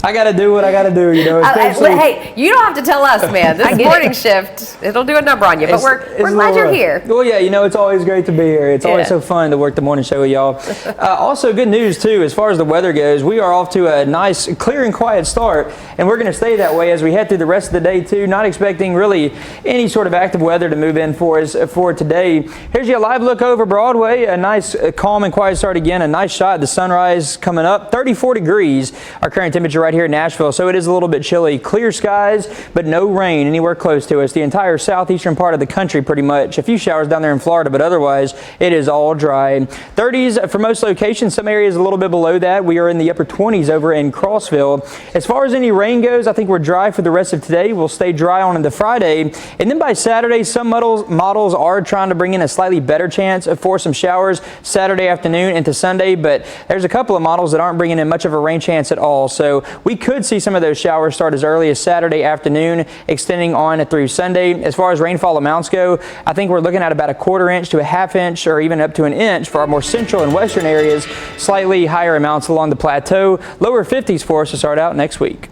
I got to do what I got to do, you know. Hey, you don't have to tell us, man. This morning shift, it'll do a number on you, but we're glad you're here. Well, yeah, you know, it's always great to be here. It's always so fun to work the morning show with y'all. Also, good news, too, as far as the weather goes. We are off to a nice, clear and quiet start, and we're going to stay that way as we head through the rest of the day, too. Not expecting really any sort of active weather to move in for us for today. Here's your live look over Broadway. A nice, calm and quiet start again. A nice shot of the sunrise coming up. 34 degrees, our current temperature right here in Nashville, so it is a little bit chilly. Clear skies, but no rain anywhere close to us. The entire southeastern part of the country pretty much. A few showers down there in Florida, but otherwise it is all dry. 30s for most locations, some areas a little bit below that. We are in the upper 20s over in Crossville. As far as any rain goes, I think we're dry for the rest of today. We'll stay dry on into Friday, and then by Saturday, some models are trying to bring in a slightly better chance for some showers Saturday afternoon into Sunday, but there's a couple of models that aren't bringing in much of a rain chance at all. So we could see some of those showers start as early as Saturday afternoon, extending on through Sunday. As far as rainfall amounts go, I think we're looking at about a quarter inch to a half inch or even up to an inch for our more central and western areas. Slightly higher amounts along the plateau. Lower 50s for us to start out next week.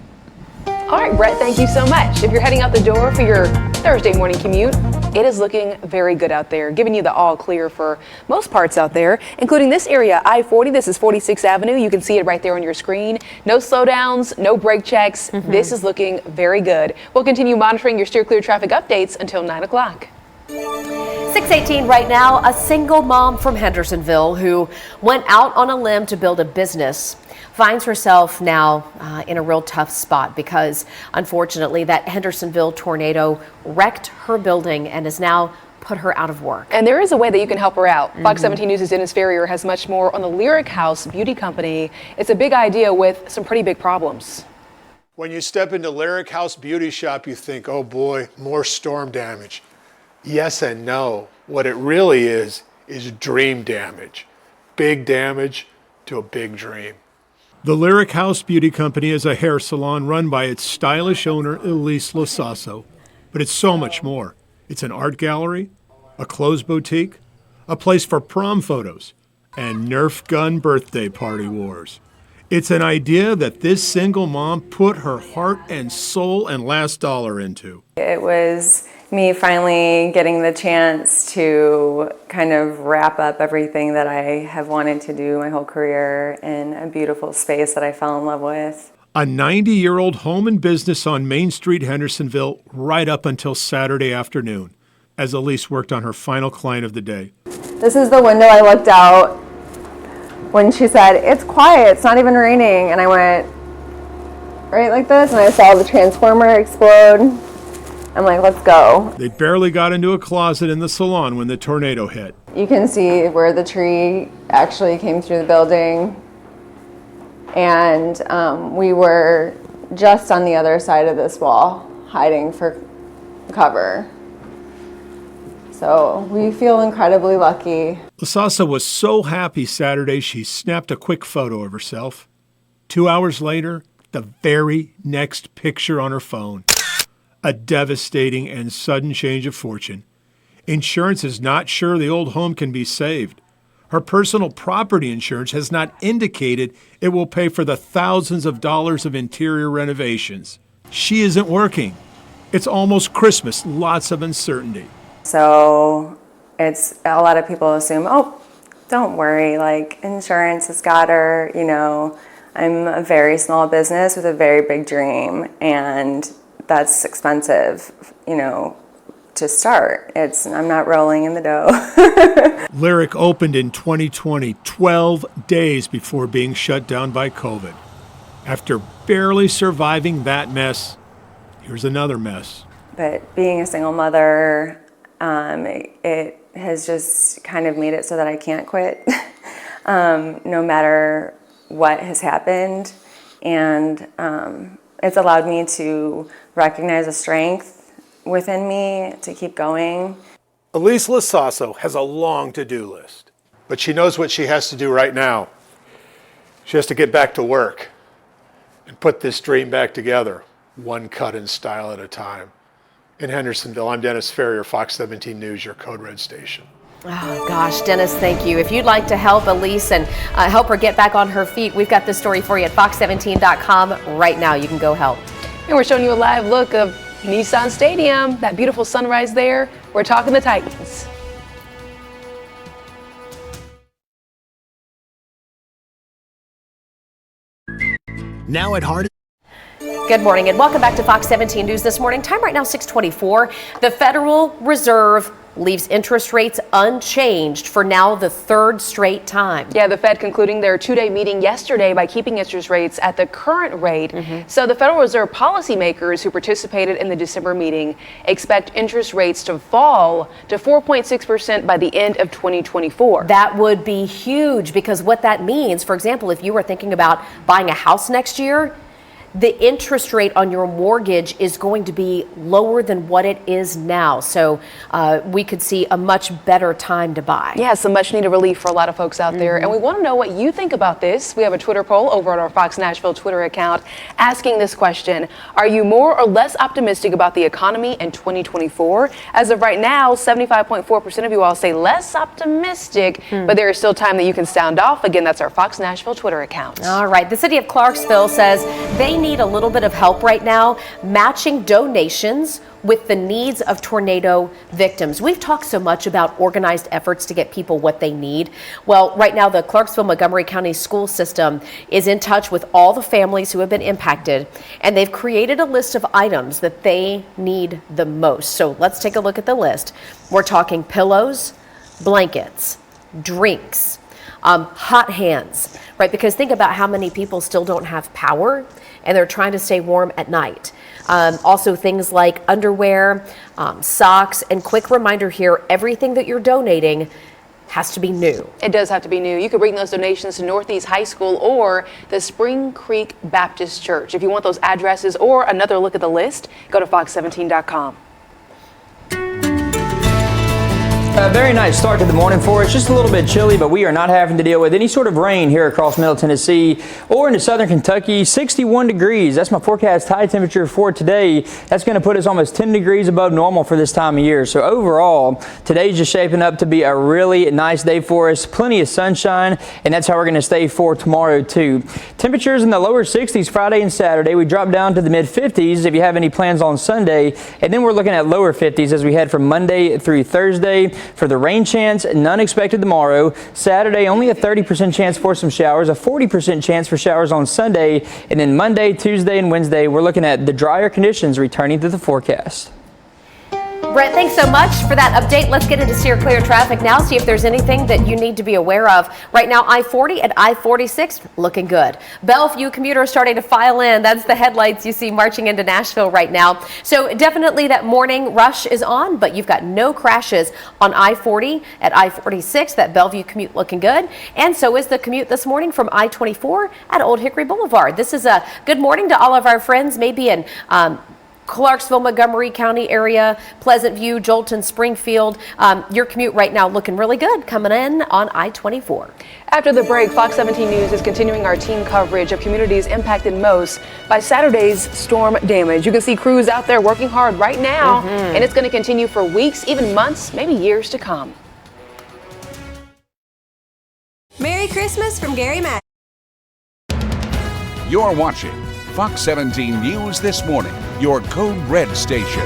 All right, Brett, thank you so much. If you're heading out the door for your Thursday morning commute, it is looking very good out there, giving you the all clear for most parts out there, including this area, I-40. This is 46th Avenue. You can see it right there on your screen. No slowdowns, no brake checks. This is looking very good. We'll continue monitoring your steer clear traffic updates until 9 o'clock. 6:18 right now. A single mom from Hendersonville who went out on a limb to build a business finds herself now in a real tough spot because unfortunately that Hendersonville tornado wrecked her building and is now put her out of work. And there is a way that you can help her out. Fox 17 News' Dennis Ferrier has much more on the Lyric House Beauty Company. It's a big idea with some pretty big problems. When you step into Lyric House Beauty Shop, you think, oh boy, more storm damage. Yes and no. What it really is dream damage. Big damage to a big dream. The Lyric House Beauty Company is a hair salon run by its stylish owner, Elise Losasso. But it's so much more. It's an art gallery, a clothes boutique, a place for prom photos, and Nerf gun birthday party wars. It's an idea that this single mom put her heart and soul and last dollar into. It was me finally getting the chance to kind of wrap up everything that I have wanted to do my whole career in a beautiful space that I fell in love with. A 90-year-old home and business on Main Street, Hendersonville, right up until Saturday afternoon, as Elise worked on her final client of the day. This is the window I looked out when she said, "It's quiet, it's not even raining," and I went right like this, and I saw the transformer explode. I'm like, let's go. They barely got into a closet in the salon when the tornado hit. You can see where the tree actually came through the building, and we were just on the other side of this wall, hiding for cover. So we feel incredibly lucky. Lasasa was so happy Saturday she snapped a quick photo of herself. 2 hours later, the very next picture on her phone. A devastating and sudden change of fortune. Insurance is not sure the old home can be saved. Her personal property insurance has not indicated it will pay for the thousands of dollars of interior renovations. She isn't working. It's almost Christmas, lots of uncertainty. So it's a lot of people assume, oh, don't worry, like insurance has got her, you know. I'm a very small business with a very big dream, and that's expensive, you know, to start. I'm not rolling in the dough. Lyric opened in 2020, 12 days before being shut down by COVID. After barely surviving that mess, here's another mess. But being a single mother, it has just kind of made it so that I can't quit, no matter what has happened. And it's allowed me to recognize a strength within me to keep going. Elise Losasso has a long to-do list, but she knows what she has to do right now. She has to get back to work and put this dream back together, one cut and style at a time. In Hendersonville, I'm Dennis Ferrier, Fox 17 News, your Code Red station. Oh gosh, Dennis, thank you. If you'd like to help Elise and help her get back on her feet, we've got this story for you at fox17.com right now. You can go help. And we're showing you a live look of Nissan Stadium, that beautiful sunrise there. We're talking the Titans. Now at Hart. Good morning and welcome back to Fox 17 News this morning. Time right now 6:24. The Federal Reserve leaves interest rates unchanged for now the third straight time. Yeah, the Fed concluding their two-day meeting yesterday by keeping interest rates at the current rate. So the Federal Reserve policymakers who participated in the December meeting expect interest rates to fall to 4.6% by the end of 2024. That would be huge because what that means, for example, if you were thinking about buying a house next year, the interest rate on your mortgage is going to be lower than what it is now. So we could see a much better time to buy. Yeah, some much needed relief for a lot of folks out there. And we want to know what you think about this. We have a Twitter poll over at our Fox Nashville Twitter account asking this question. Are you more or less optimistic about the economy in 2024? As of right now, 75.4% of you all say less optimistic, but there is still time that you can sound off. Again, that's our Fox Nashville Twitter account. All right. The city of Clarksville says they need a little bit of help right now, matching donations with the needs of tornado victims. We've talked so much about organized efforts to get people what they need. Well, right now the Clarksville Montgomery County school system is in touch with all the families who have been impacted, and they've created a list of items that they need the most. So let's take a look at the list. We're talking pillows, blankets, drinks, hot hands, right? Because think about how many people still don't have power and they're trying to stay warm at night. Also things like underwear, socks, and quick reminder here, everything that you're donating has to be new. It does have to be new. You can bring those donations to Northeast High School or the Spring Creek Baptist Church. If you want those addresses or another look at the list, go to fox17.com. A very nice start to the morning for us. Just a little bit chilly, but we are not having to deal with any sort of rain here across Middle Tennessee or into southern Kentucky. 61 degrees. That's my forecast high temperature for today. That's going to put us almost 10 degrees above normal for this time of year. So overall, today's just shaping up to be a really nice day for us. Plenty of sunshine, and that's how we're going to stay for tomorrow too. Temperatures in the lower 60s Friday and Saturday. We drop down to the mid 50s if you have any plans on Sunday, and then we're looking at lower 50s as we head from Monday through Thursday. For the rain chance, none expected tomorrow. Saturday, only a 30% chance for some showers, a 40% chance for showers on Sunday, and then Monday, Tuesday, and Wednesday, we're looking at the drier conditions returning to the forecast. Brent, thanks so much for that update. Let's get into steer clear traffic now, see if there's anything that you need to be aware of. Right now, I-40 and I-46 looking good. Bellevue commuters starting to file in. That's the headlights you see marching into Nashville right now. So definitely that morning rush is on, but you've got no crashes on I-40 at I-46. That Bellevue commute looking good. And so is the commute this morning from I-24 at Old Hickory Boulevard. This is a good morning to all of our friends, maybe in Clarksville, Montgomery County area, Pleasant View, Jolton, Springfield. Your commute right now looking really good coming in on I-24. After the break, Fox 17 News is continuing our team coverage of communities impacted most by Saturday's storm damage. You can see crews out there working hard right now, and it's going to continue for weeks, even months, maybe years to come. Merry Christmas from Gary Mack. You're watching Fox 17 News This Morning, your Code Red station.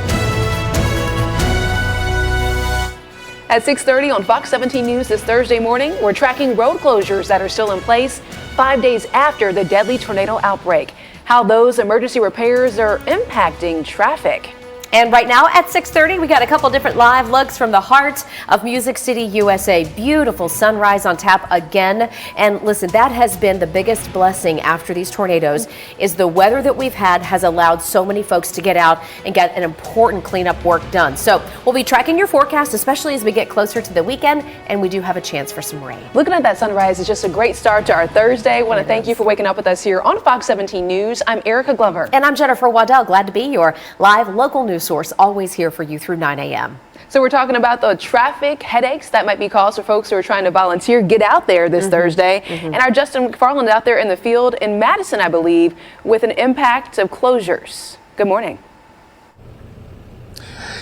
At 6:30 on Fox 17 News this Thursday morning, we're tracking road closures that are still in place 5 days after the deadly tornado outbreak. How those emergency repairs are impacting traffic. And right now at 6:30, we got a couple different live looks from the heart of Music City, USA. Beautiful sunrise on tap again. And listen, that has been the biggest blessing after these tornadoes is the weather that we've had has allowed so many folks to get out and get an important cleanup work done. So we'll be tracking your forecast, especially as we get closer to the weekend, and we do have a chance for some rain. Looking at that sunrise is just a great start to our Thursday. I want to thank you for waking up with us here on Fox 17 News. I'm Erica Glover. And I'm Jennifer Waddell. Glad to be your live local news source, always here for you through 9 a.m. So we're talking about the traffic headaches that might be caused for folks who are trying to volunteer, get out there this Thursday. And our Justin McFarland out there in the field in Madison, I believe, with an impact of closures. Good morning.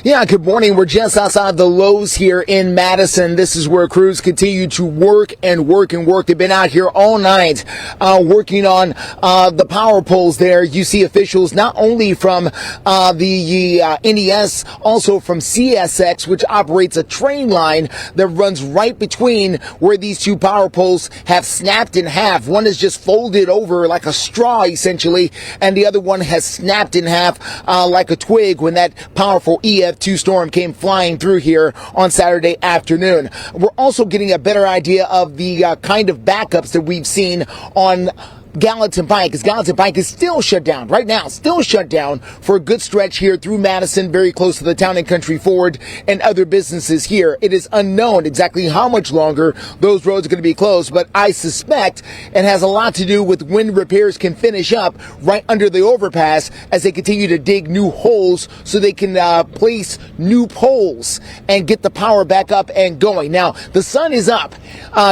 Yeah, good morning. We're just outside the Lowe's here in Madison. This is where crews continue to work and work and work. They've been out here all night working on the power poles there. You see officials not only from the NES, also from CSX, which operates a train line that runs right between where these two power poles have snapped in half. One is just folded over like a straw, essentially, and the other one has snapped in half like a twig when that powerful EF2 storm came flying through here on Saturday afternoon. We're also getting a better idea of the kind of backups that we've seen on Gallatin Pike, because Gallatin Pike is still shut down right now, still shut down for a good stretch here through Madison, very close to the Town and Country Ford and other businesses here. It is unknown exactly how much longer those roads are going to be closed, but I suspect it has a lot to do with when repairs can finish up right under the overpass as they continue to dig new holes so they can place new poles and get the power back up and going. Now, the sun is up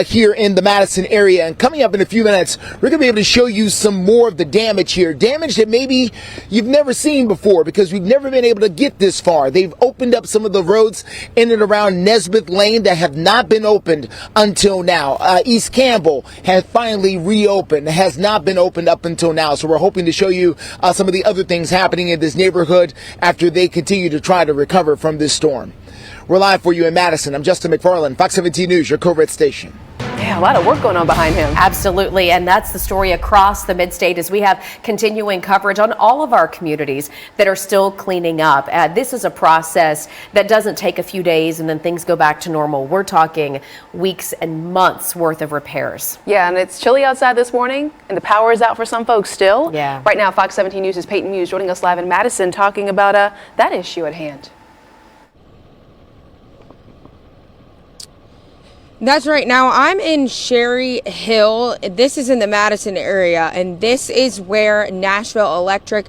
here in the Madison area, and coming up in a few minutes, we're going to be able to show you some more of the damage here. Damage that maybe you've never seen before because we've never been able to get this far. They've opened up some of the roads in and around Nesbitt Lane that have not been opened until now. East Campbell has finally reopened, has not been opened up until now. So we're hoping to show you some of the other things happening in this neighborhood after they continue to try to recover from this storm. We're live for you in Madison. I'm Justin McFarland, Fox 17 News, your Code Red station. Yeah, a lot of work going on behind him. Absolutely, and that's the story across the mid-state as we have continuing coverage on all of our communities that are still cleaning up. This is a process that doesn't take a few days and then things go back to normal. We're talking weeks and months worth of repairs. Yeah, and it's chilly outside this morning, and the power is out for some folks still. Yeah. Right now, Fox 17 News' Peyton Muse joining us live in Madison talking about that issue at hand. That's right. Now I'm in Sherry Hill. This is in the Madison area, and this is where Nashville Electric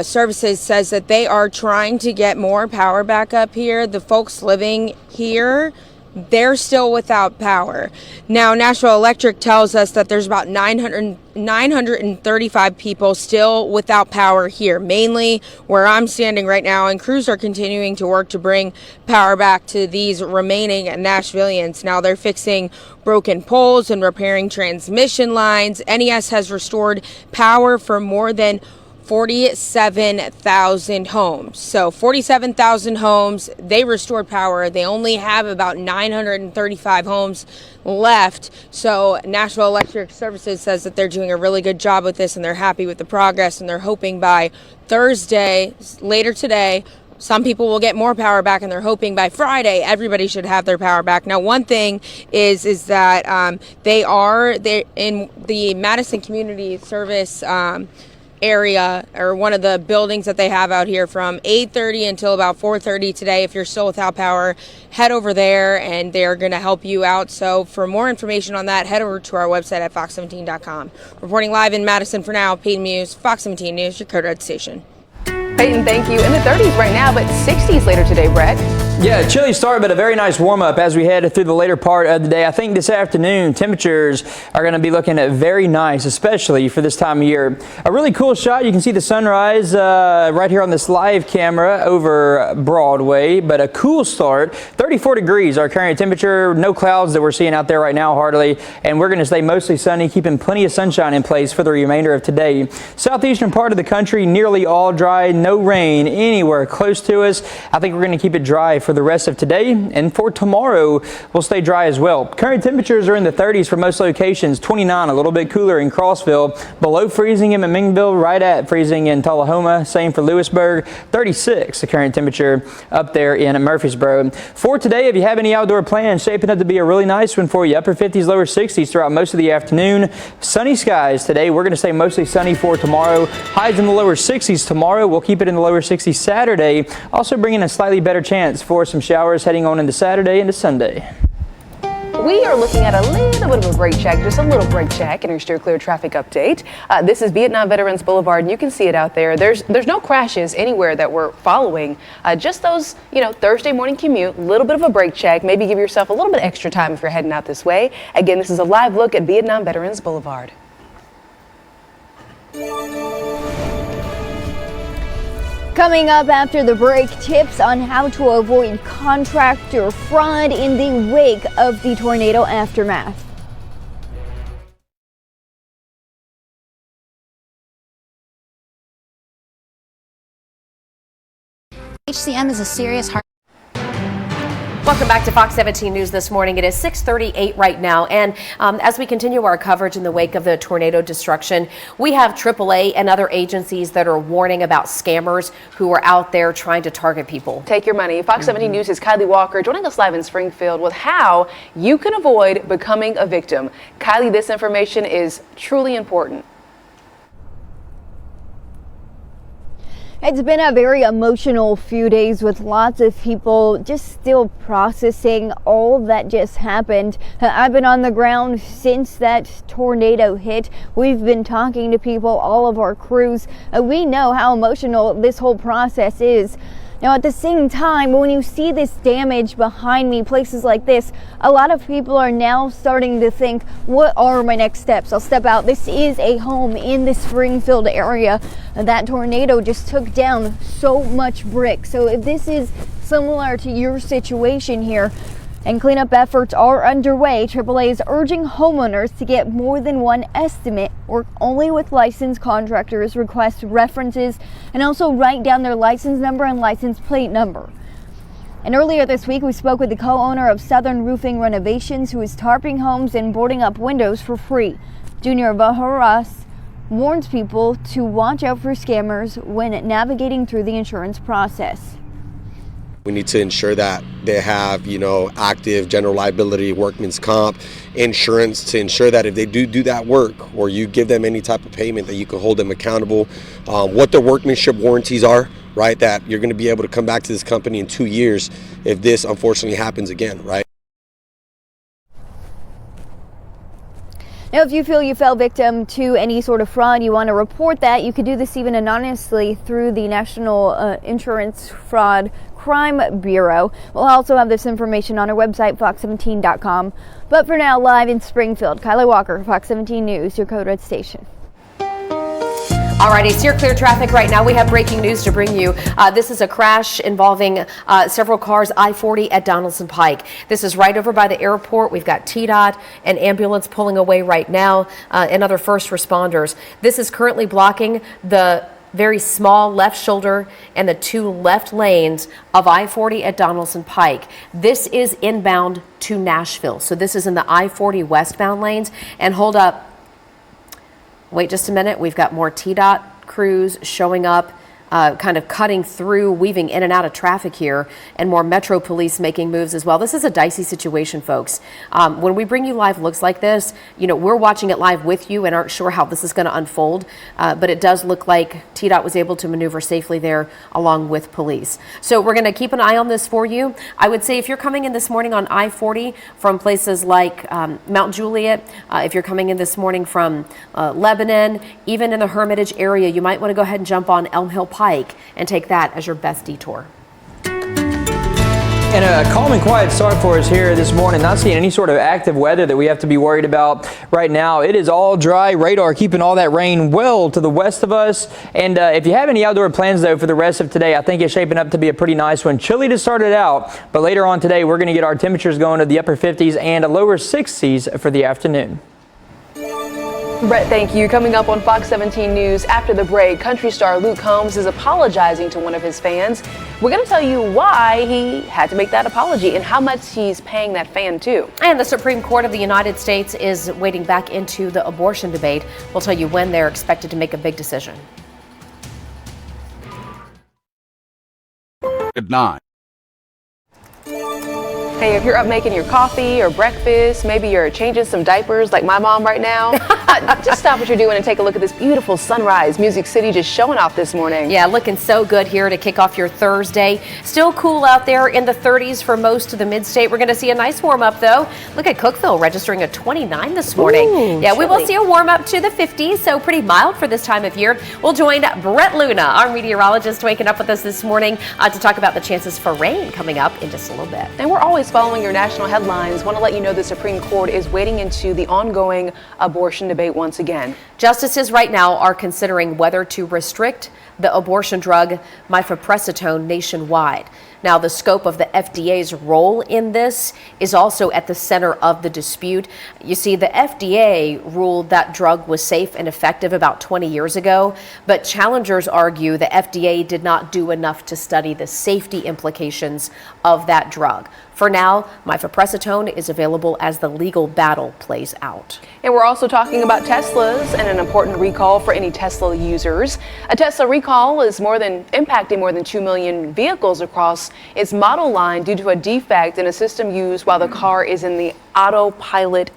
Services says that they are trying to get more power back up here. The folks living here, they're still without power. Now, Nashville Electric tells us that there's about 935 people still without power here, mainly where I'm standing right now, and crews are continuing to work to bring power back to these remaining Nashvillians. Now, they're fixing broken poles and repairing transmission lines. NES has restored power for more than 47,000 homes. So 47,000 homes, they restored power. They only have about 935 homes left. So Nashville Electric Services says that they're doing a really good job with this and they're happy with the progress, and they're hoping by Thursday, later today, some people will get more power back, and they're hoping by Friday everybody should have their power back. Now, one thing is that they're in the Madison Community Service area, or one of the buildings that they have out here, from 8:30 until about 4:30 today. If you're still without power, head over there and they're going to help you out. So for more information on that, head over to our website at fox17.com. Reporting live in Madison for now, Peyton Muse, Fox 17 News, your Code Red station. Peyton, thank you. In the 30s right now, but 60s later today, Brett. Yeah, chilly start, but a very nice warm-up as we head through the later part of the day. I think this afternoon, temperatures are going to be looking at very nice, especially for this time of year. A really cool shot. You can see the sunrise right here on this live camera over Broadway, but a cool start. 34 degrees, our current temperature. No clouds that we're seeing out there right now, hardly. And we're going to stay mostly sunny, keeping plenty of sunshine in place for the remainder of today. Southeastern part of the country, nearly all dry. No rain anywhere close to us. I think we're going to keep it dry for the rest of today, and for tomorrow we'll stay dry as well. Current temperatures are in the 30s for most locations. 29, a little bit cooler in Crossville, below freezing in McMinnville, right at freezing in Tullahoma, same for Lewisburg. 36 the current temperature up there in Murfreesboro. For today, if you have any outdoor plans, shaping up to be a really nice one for you. Upper 50s, lower 60s throughout most of the afternoon. Sunny skies today. We're going to stay mostly sunny for tomorrow. Highs in the lower 60s tomorrow. We'll keep it in the lower 60s Saturday, also bringing a slightly better chance for some showers heading on into Saturday into Sunday. We are looking at a little bit of a break check, just a little break check in our Steer Clear traffic update. This is Vietnam Veterans Boulevard, and you can see it out there. There's no crashes anywhere that we're following. Just those, Thursday morning commute, little bit of a break check. Maybe give yourself a little bit extra time if you're heading out this way. Again, this is a live look at Vietnam Veterans Boulevard. Coming up after the break, tips on how to avoid contractor fraud in the wake of the tornado aftermath. HCM is a serious heart. Welcome back to Fox 17 News this morning. It is 6:38 right now, and as we continue our coverage in the wake of the tornado destruction, we have AAA and other agencies that are warning about scammers who are out there trying to target people. Take your money. Fox 17 News' Kylie Walker joining us live in Springfield with how you can avoid becoming a victim. Kylie, this information is truly important. It's been a very emotional few days with lots of people just still processing all that just happened. I've been on the ground since that tornado hit. We've been talking to people, all of our crews. We know how emotional this whole process is. Now, at the same time, when you see this damage behind me, places like this, a lot of people are now starting to think, what are my next steps? I'll step out. This is a home in the Springfield area. That tornado just took down so much brick. So if this is similar to your situation here, and cleanup efforts are underway, AAA is urging homeowners to get more than one estimate, work only with licensed contractors, request references, and also write down their license number and license plate number. And earlier this week, we spoke with the co-owner of Southern Roofing Renovations, who is tarping homes and boarding up windows for free. Junior Vaharas warns people to watch out for scammers when navigating through the insurance process. We need to ensure that they have, active general liability, workman's comp insurance to ensure that if they do that work, or you give them any type of payment, that you can hold them accountable. What their workmanship warranties are, right? That you're going to be able to come back to this company in 2 years if this unfortunately happens again, right? Now, if you feel you fell victim to any sort of fraud, you want to report that, you could do this even anonymously through the National Insurance Fraud Crime Bureau. We'll also have this information on our website, fox17.com. But for now, live in Springfield, Kylie Walker, Fox 17 News, your Code Red station. Alrighty, steer clear traffic right now. We have breaking news to bring you. This is a crash involving several cars, I-40 at Donaldson Pike. This is right over by the airport. We've got TDOT and ambulance pulling away right now, and other first responders. This is currently blocking the very small left shoulder and the 2 left lanes of I-40 at Donaldson Pike. This is inbound to Nashville. So this is in the I-40 westbound lanes. And hold up. Wait just a minute. We've got more TDOT crews showing up, kind of cutting through, weaving in and out of traffic here, and more Metro Police making moves as well. This is a dicey situation, folks. When we bring you live looks like this, we're watching it live with you and aren't sure how this is going to unfold, but it does look like TDOT was able to maneuver safely there along with police. So we're going to keep an eye on this for you. I would say if you're coming in this morning on I-40 from places like Mount Juliet, if you're coming in this morning from Lebanon, even in the Hermitage area, you might want to go ahead and jump on Elm Hill Pike and take that as your best detour. And a calm and quiet start for us here this morning. Not seeing any sort of active weather that we have to be worried about right now. It is all dry. Radar keeping all that rain well to the west of us. And if you have any outdoor plans, though, for the rest of today, I think it's shaping up to be a pretty nice one. Chilly to start it out, but later on today, we're going to get our temperatures going to the upper 50s and a lower 60s for the afternoon. Brett, thank you. Coming up on Fox 17 News after the break, country star Luke Combs is apologizing to one of his fans. We're going to tell you why he had to make that apology and how much he's paying that fan too. And the Supreme Court of the United States is wading back into the abortion debate. We'll tell you when they're expected to make a big decision. At 9. Hey, if you're up making your coffee or breakfast, maybe you're changing some diapers like my mom right now, just stop what you're doing and take a look at this beautiful sunrise. Music City just showing off this morning. Yeah, looking so good here to kick off your Thursday. Still cool out there in the 30s for most of the mid-state. We're going to see a nice warm-up, though. Look at Cookeville registering a 29 this morning. Ooh, yeah, chilly. we will see a warm-up to the 50s, so pretty mild for this time of year. We'll join Brett Luna, our meteorologist, waking up with us this morning to talk about the chances for rain coming up in just a little bit. And we're always following your national headlines. Want to let you know the Supreme Court is wading into the ongoing abortion debate once again. Justices right now are considering whether to restrict the abortion drug mifepristone nationwide. Now, the scope of the FDA's role in this is also at the center of the dispute. You see, the FDA ruled that drug was safe and effective about 20 years ago, but challengers argue the FDA did not do enough to study the safety implications of that drug. For now, mifepristone is available as the legal battle plays out. And we're also talking about Teslas and an important recall for any Tesla users. A Tesla recall is impacting more than 2 million vehicles across its model line due to a defect in a system used while the car is in the autopilot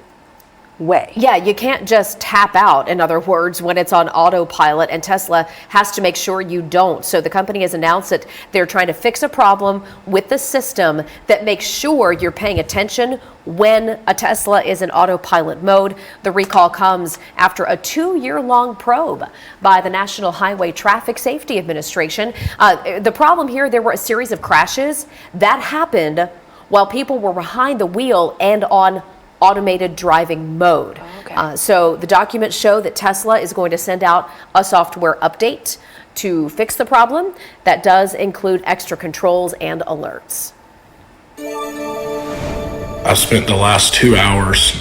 way. Yeah, you can't just tap out, in other words, when it's on autopilot, and Tesla has to make sure you don't. So the company has announced that they're trying to fix a problem with the system that makes sure you're paying attention when a Tesla is in autopilot mode. The recall comes after a 2-year-long probe by the National Highway Traffic Safety Administration. The problem here, there were a series of crashes that happened while people were behind the wheel and on automated driving mode. Okay. So the documents show that Tesla is going to send out a software update to fix the problem. That does include extra controls and alerts. I spent the last 2 hours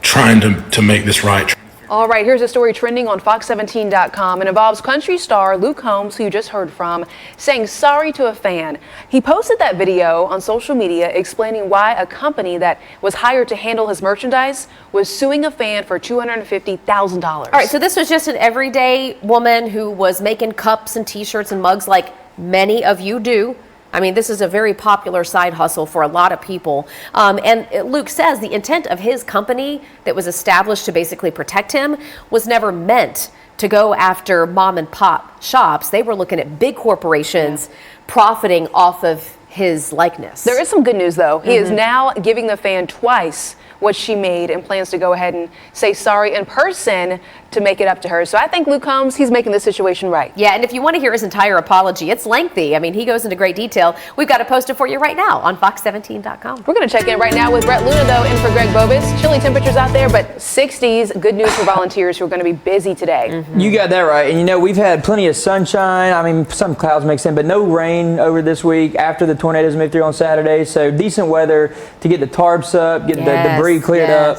trying to make this right. All right, here's a story trending on Fox17.com. It involves country star Luke Combs, who you just heard from, saying sorry to a fan. He posted that video on social media explaining why a company that was hired to handle his merchandise was suing a fan for $250,000. All right, so this was just an everyday woman who was making cups and t-shirts and mugs like many of you do. I mean, this is a very popular side hustle for a lot of people. And Luke says the intent of his company that was established to basically protect him was never meant to go after mom and pop shops. They were looking at big corporations profiting off of his likeness. There is some good news, though. He is now giving the fan twice what she made and plans to go ahead and say sorry in person to make it up to her. So I think Luke Combs, he's making this situation right. Yeah, and if you want to hear his entire apology, it's lengthy. I mean, he goes into great detail. We've got it posted for you right now on Fox17.com. We're going to check in right now with Brett Luna, though, in for Greg Bobus. Chilly temperatures out there, but 60s. Good news for volunteers who are going to be busy today. You got that right. And you know, we've had plenty of sunshine. I mean, some clouds mixed in, but no rain over this week after the tornadoes moved through on Saturday. So decent weather to get the tarps up, get the debris cleared up,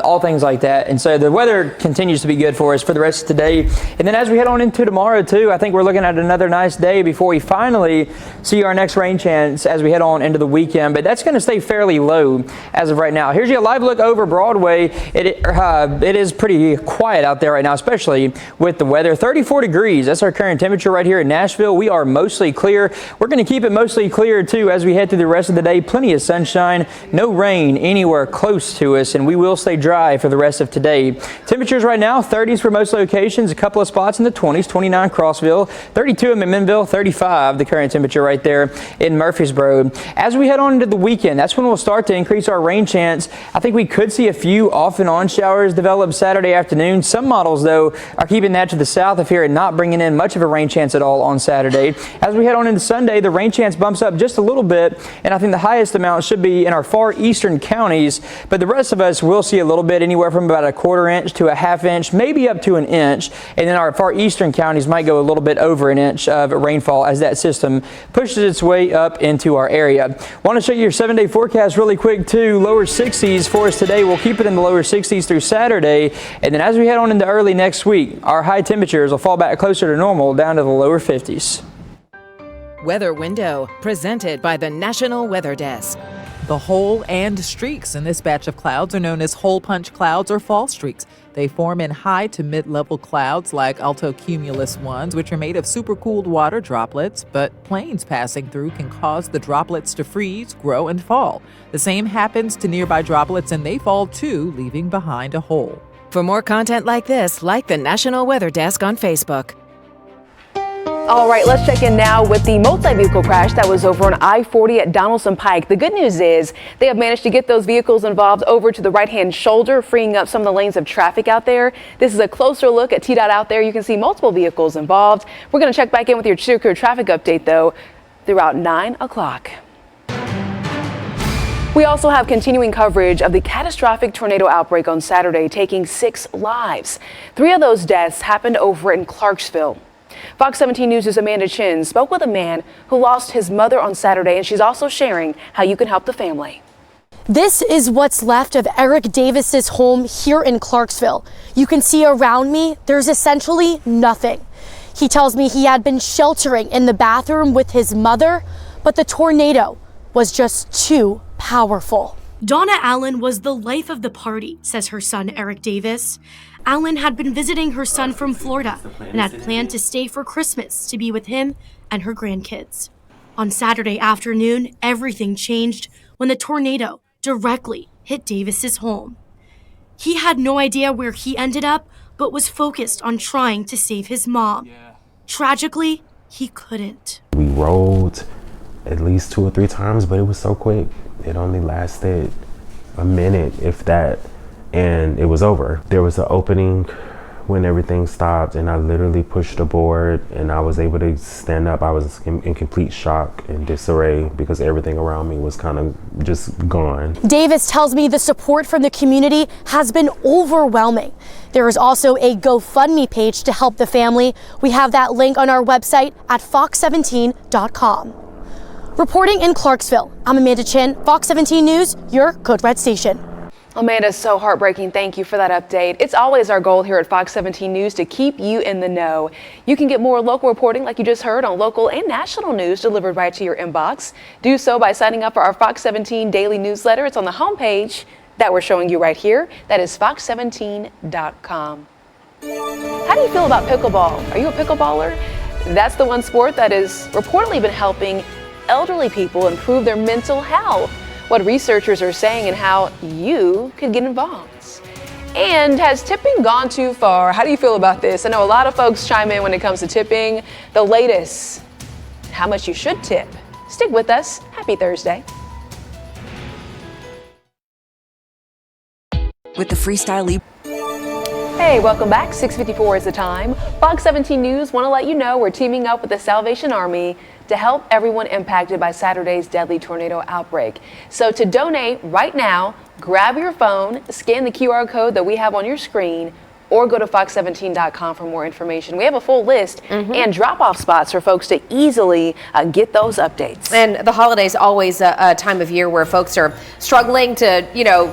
all things like that. And so the weather continues to be good for us for the rest of today. And then as we head on into tomorrow too, I think we're looking at another nice day before we finally see our next rain chance as we head on into the weekend. But that's going to stay fairly low as of right now. Here's your live look over Broadway. It is pretty quiet out there right now, especially with the weather. 34 degrees. That's our current temperature right here in Nashville. We are mostly clear. We're going to keep it mostly clear too as we head through the rest of the day. Plenty of sunshine. No rain anywhere close to us, and we will stay dry for the rest of today. Temperatures right now, 30s for most locations, a couple of spots in the 20s, 29 Crossville, 32 in McMinnville, 35 the current temperature right there in Murfreesboro. As we head on into the weekend, that's when we'll start to increase our rain chance. I think we could see a few off and on showers develop Saturday afternoon. Some models, though, are keeping that to the south of here and not bringing in much of a rain chance at all on Saturday. As we head on into Sunday, the rain chance bumps up just a little bit, and I think the highest amount should be in our far eastern counties, but the rest of us will see a little bit, anywhere from about a quarter inch to a half inch, maybe up to an inch, and then our far eastern counties might go a little bit over an inch of rainfall as that system pushes its way up into our area. Want to show you your 7-day forecast really quick too. Lower 60s for us today. We'll keep it in the lower 60s through Saturday, and then as we head on into early next week, our high temperatures will fall back closer to normal, down to the lower 50s. Weather Window, presented by the National Weather Desk. The hole and streaks in this batch of clouds are known as hole punch clouds or fall streaks. They form in high to mid-level clouds like altocumulus ones, which are made of supercooled water droplets, but planes passing through can cause the droplets to freeze, grow, and fall. The same happens to nearby droplets, and they fall too, leaving behind a hole. For more content like this, like the National Weather Desk on Facebook. All right, let's check in now with the multi-vehicle crash that was over on I-40 at Donaldson Pike. The good news is they have managed to get those vehicles involved over to the right-hand shoulder, freeing up some of the lanes of traffic out there. This is a closer look at TDOT out there. You can see multiple vehicles involved. We're going to check back in with your secure traffic update, though, throughout 9 o'clock. We also have continuing coverage of the catastrophic tornado outbreak on Saturday, taking 6 lives. 3 of those deaths happened over in Clarksville. Fox 17 News' Amanda Chin spoke with a man who lost his mother on Saturday, and she's also sharing how you can help the family. This is what's left of Eric Davis's home here in Clarksville. You can see around me, there's essentially nothing. He tells me he had been sheltering in the bathroom with his mother, but the tornado was just too powerful. Donna Allen was the life of the party, says her son Eric Davis. Allen had been visiting her son from Florida and had planned to stay for Christmas to be with him and her grandkids. On Saturday afternoon, everything changed when the tornado directly hit Davis's home. He had no idea where he ended up, but was focused on trying to save his mom. Tragically, he couldn't. We rolled at least 2 or 3 times, but it was so quick. It only lasted a minute, if that, and it was over. There was an opening when everything stopped, and I literally pushed the board and I was able to stand up. I was in complete shock and disarray because everything around me was kind of just gone. Davis tells me the support from the community has been overwhelming. There is also a GoFundMe page to help the family. We have that link on our website at fox17.com. Reporting in Clarksville, I'm Amanda Chin, Fox 17 News, your Code Red station. Amanda, so heartbreaking. Thank you for that update. It's always our goal here at Fox 17 News to keep you in the know. You can get more local reporting like you just heard on local and national news delivered right to your inbox. Do so by signing up for our Fox 17 daily newsletter. It's on the homepage that we're showing you right here. That is fox17.com. How do you feel about pickleball? Are you a pickleballer? That's the one sport that has reportedly been helping elderly people improve their mental health. What researchers are saying and how you could get involved. And has tipping gone too far? How do you feel about this? I know a lot of folks chime in when it comes to tipping. The latest, how much you should tip. Stick with us. Happy Thursday. With the Freestyle Leap. Hey, welcome back. 6:54 is the time. Fox 17 News want to let you know we're teaming up with the Salvation Army to help everyone impacted by Saturday's deadly tornado outbreak. So to donate right now, grab your phone, scan the QR code that we have on your screen, or go to fox17.com for more information. We have a full list and drop-off spots for folks to easily get those updates. And the holidays always a time of year where folks are struggling to,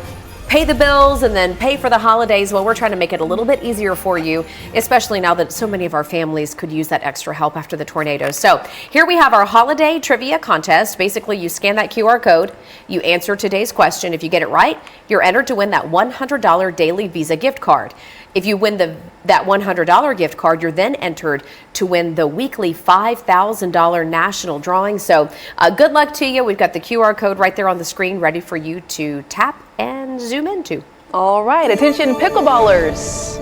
pay the bills and then pay for the holidays. Well, we're trying to make it a little bit easier for you, especially now that so many of our families could use that extra help after the tornadoes. So here we have our holiday trivia contest. Basically, you scan that QR code, you answer today's question. If you get it right, you're entered to win that $100 daily Visa gift card. If you win that $100 gift card, you're then entered to win the weekly $5,000 national drawing. So good luck to you. We've got the QR code right there on the screen ready for you to tap and zoom into. All right, attention pickleballers.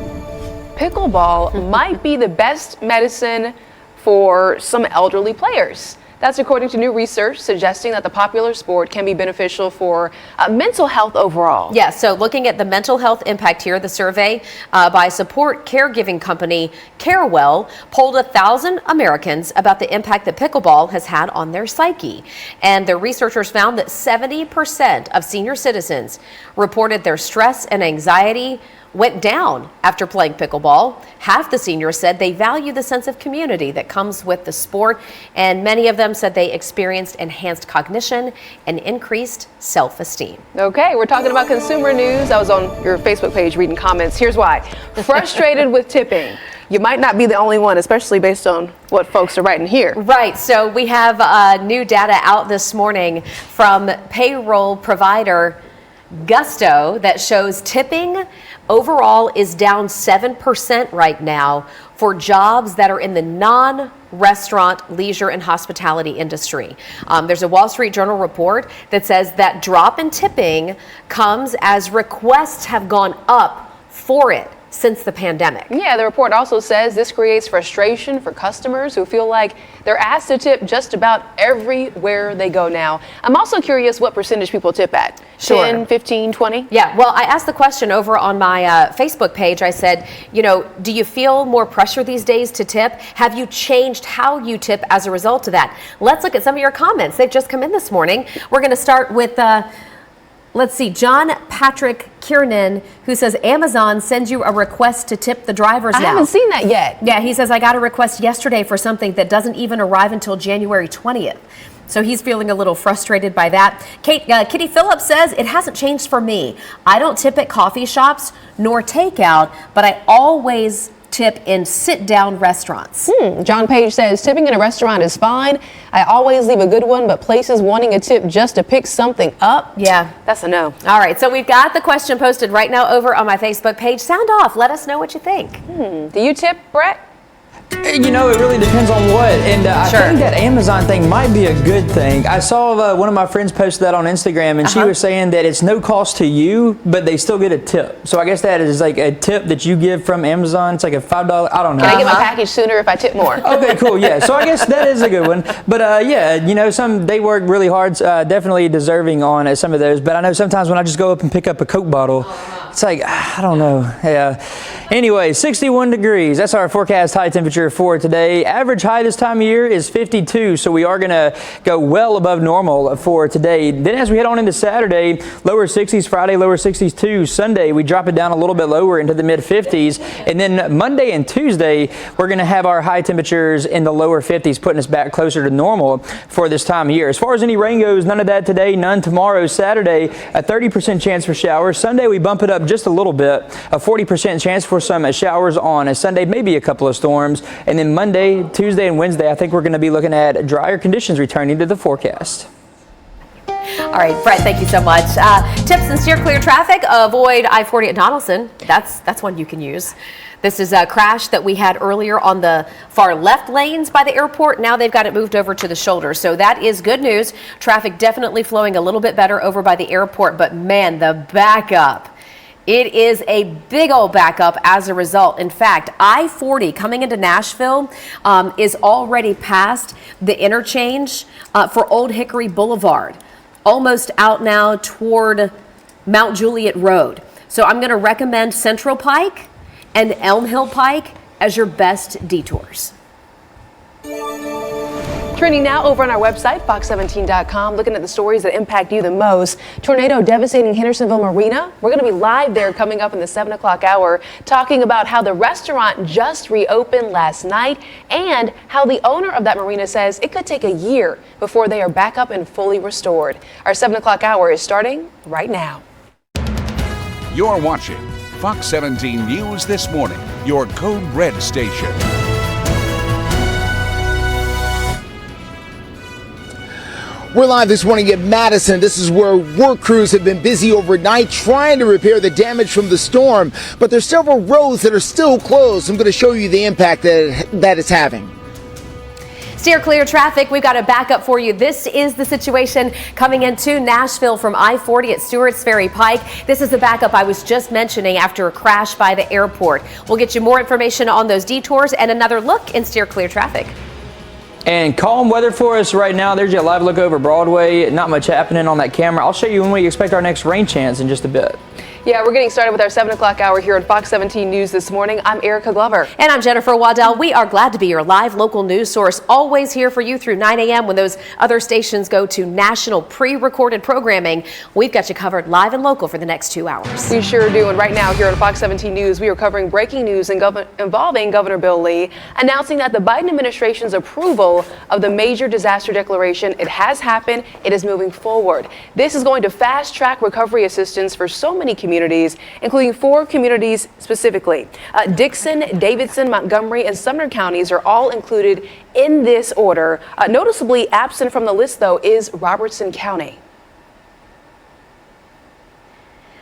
Pickleball might be the best medicine for some elderly players. That's according to new research suggesting that the popular sport can be beneficial for mental health overall. Yeah, so looking at the mental health impact here, the survey by support caregiving company Carewell polled 1,000 Americans about the impact that pickleball has had on their psyche. And the researchers found that 70% of senior citizens reported their stress and anxiety went down after playing pickleball. Half the seniors said they value the sense of community that comes with the sport, and many of them said they experienced enhanced cognition and increased self-esteem. Okay, we're talking about consumer news. I was on your Facebook page reading comments. Here's why. Frustrated with tipping. You might not be the only one, especially based on what folks are writing here. Right, so we have new data out this morning from payroll provider Gusto that shows tipping overall is down 7% right now for jobs that are in the non-restaurant, leisure, and hospitality industry. There's a Wall Street Journal report that says that drop in tipping comes as requests have gone up for it since the pandemic. Yeah, the report also says this creates frustration for customers who feel like they're asked to tip just about everywhere they go now. I'm also curious what percentage people tip at. Sure. 10, 15, 20? Yeah, well, I asked the question over on my Facebook page. I said, do you feel more pressure these days to tip? Have you changed how you tip as a result of that? Let's look at some of your comments. They've just come in this morning. We're going to start with let's see, John Patrick Kiernan, who says Amazon sends you a request to tip the drivers now. I haven't seen that yet. Yeah, he says, I got a request yesterday for something that doesn't even arrive until January 20th. So he's feeling a little frustrated by that. Kitty Phillips says, it hasn't changed for me. I don't tip at coffee shops nor takeout, but I always tip in sit-down restaurants. John Page says, tipping in a restaurant is fine. I always leave a good one, but places wanting a tip just to pick something up, yeah, that's a no. All right, so we've got the question posted right now over on my Facebook page. Sound off. Let us know what you think. Do you tip, Brett? It really depends on what, and I think that Amazon thing might be a good thing. I saw one of my friends post that on Instagram, and she was saying that it's no cost to you, but they still get a tip. So I guess that is like a tip that you give from Amazon. It's like a $5, I don't know. Can I get my package sooner if I tip more? Okay, cool, yeah. So I guess that is a good one. But some, they work really hard, definitely deserving on some of those. But I know sometimes when I just go up and pick up a Coke bottle, It's like, I don't know. Yeah. Anyway, 61 degrees. That's our forecast high temperature for today. Average high this time of year is 52, so we are going to go well above normal for today. Then as we head on into Saturday, lower 60s Friday, lower 60s too. Sunday, we drop it down a little bit lower into the mid 50s. And then Monday and Tuesday, we're going to have our high temperatures in the lower 50s, putting us back closer to normal for this time of year. As far as any rain goes, none of that today, none tomorrow. Saturday, a 30% chance for showers. Sunday, we bump it up just a little bit, a 40% chance for some showers on a Sunday, maybe a couple of storms. And then Monday, Tuesday, and Wednesday, I think we're going to be looking at drier conditions returning to the forecast. All right, Brett, thank you so much. Tips and steer clear traffic. Avoid I-40 at Donaldson. That's one you can use. This is a crash that we had earlier on the far left lanes by the airport. Now they've got it moved over to the shoulder. So that is good news. Traffic definitely flowing a little bit better over by the airport. But man, the backup. It is a big old backup as a result. In fact, I-40 coming into Nashville is already past the interchange for Old Hickory Boulevard. Almost out now toward Mount Juliet Road. So I'm going to recommend Central Pike and Elm Hill Pike as your best detours. Trending now over on our website, fox17.com, looking at the stories that impact you the most. Tornado devastating Hendersonville Marina. We're going to be live there coming up in the 7 o'clock hour, talking about how the restaurant just reopened last night and how the owner of that marina says it could take a year before they are back up and fully restored. Our 7 o'clock hour is starting right now. You're watching Fox 17 News This Morning, your Code Red station. We're live this morning at Madison. This is where work crews have been busy overnight trying to repair the damage from the storm, but there's several roads that are still closed. I'm going to show you the impact that it's having. Steer clear traffic. We've got a backup for you. This is the situation coming into Nashville from I-40 at Stewart's Ferry Pike. This is the backup I was just mentioning after a crash by the airport. We'll get you more information on those detours and another look in steer clear traffic. And calm weather for us right now. There's your live look over Broadway. Not much happening on that camera. I'll show you when we expect our next rain chance in just a bit. Yeah, we're getting started with our 7 o'clock hour here on Fox 17 News This Morning. I'm Erica Glover. And I'm Jennifer Waddell. We are glad to be your live local news source, always here for you through 9 a.m. when those other stations go to national pre-recorded programming. We've got you covered live and local for the next 2 hours. We sure do. And right now here on Fox 17 News, we are covering breaking news involving Governor Bill Lee, announcing that the Biden administration's approval of the major disaster declaration, it has happened. It is moving forward. This is going to fast track recovery assistance for so many communities, including 4 communities specifically. Dickson, Davidson, Montgomery, and Sumner counties are all included in this order. Noticeably absent from the list, though, is Robertson County.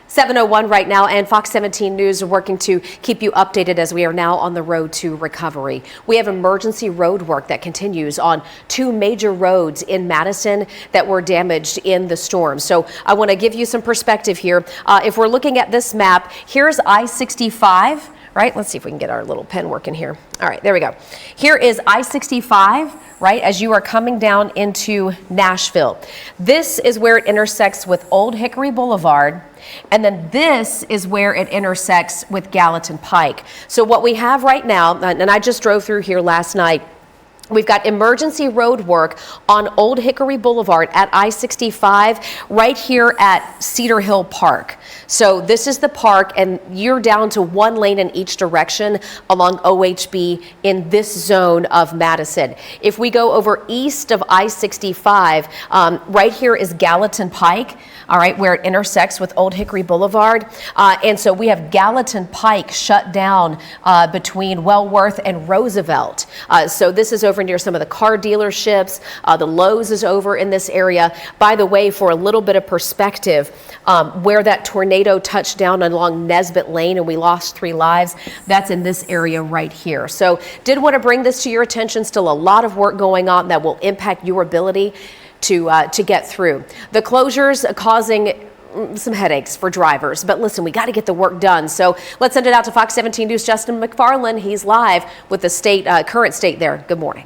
7:01 right now, and Fox 17 News are working to keep you updated as we are now on the road to recovery. We have emergency road work that continues on 2 major roads in Madison that were damaged in the storm. So I want to give you some perspective here. If we're looking at this map, here's I-65. Right? Let's see if we can get our little pen working here. All right, there we go. Here is I-65, right, as you are coming down into Nashville. This is where it intersects with Old Hickory Boulevard, and then this is where it intersects with Gallatin Pike. So what we have right now, and I just drove through here last night, we've got emergency road work on Old Hickory Boulevard at I-65 right here at Cedar Hill Park. So this is the park, and you're down to 1 lane in each direction along OHB in this zone of Madison. If we go over east of I-65, right here is Gallatin Pike, all right, where it intersects with Old Hickory Boulevard. And so we have Gallatin Pike shut down between Wellworth and Roosevelt. So this is over near some of the car dealerships. The Lowe's is over in this area. By the way, for a little bit of perspective, where that tornado touched down along Nesbitt Lane and we lost 3 lives, that's in this area right here. So did want to bring this to your attention. Still a lot of work going on that will impact your ability to get through. The closures causing some headaches for drivers, but listen, we got to get the work done. So let's send it out to Fox 17 News' Justin McFarland. He's live with the current state there. Good morning.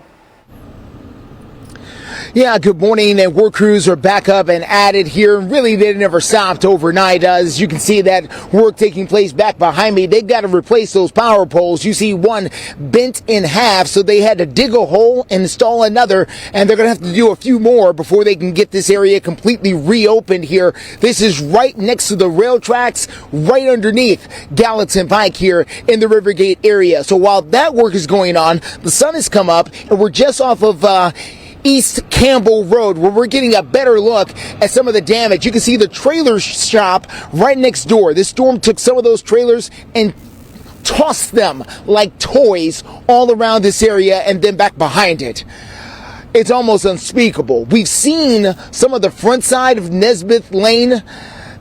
Yeah, good morning. And work crews are back up and at it here. Really, they never stopped overnight. As you can see, that work taking place back behind me. They've got to replace those power poles. You see one bent in half, so they had to dig a hole and install another. And they're going to have to do a few more before they can get this area completely reopened here. This is right next to the rail tracks, right underneath Gallatin Pike here in the Rivergate area. So while that work is going on, the sun has come up, and we're just off of East Campbell Road, where we're getting a better look at some of the damage. You can see the trailer shop right next door. This storm took some of those trailers and tossed them like toys all around this area and then back behind it. It's almost unspeakable. We've seen some of the front side of Nesbith Lane.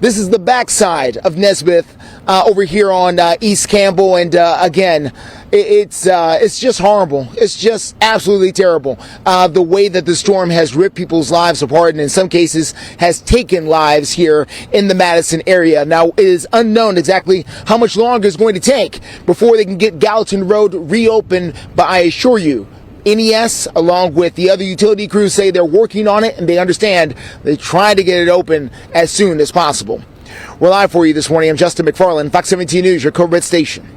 This is the back side of Nesbith over here on East Campbell, and again, it's just horrible. It's just absolutely terrible. The way that the storm has ripped people's lives apart, and in some cases has taken lives here in the Madison area. Now, it is unknown exactly how much longer it's going to take before they can get Gallatin Road reopened, but I assure you, NES, along with the other utility crews, say they're working on it, and they understand they're trying to get it open as soon as possible. We're live for you this morning. I'm Justin McFarland, Fox 17 News, your Code Red station.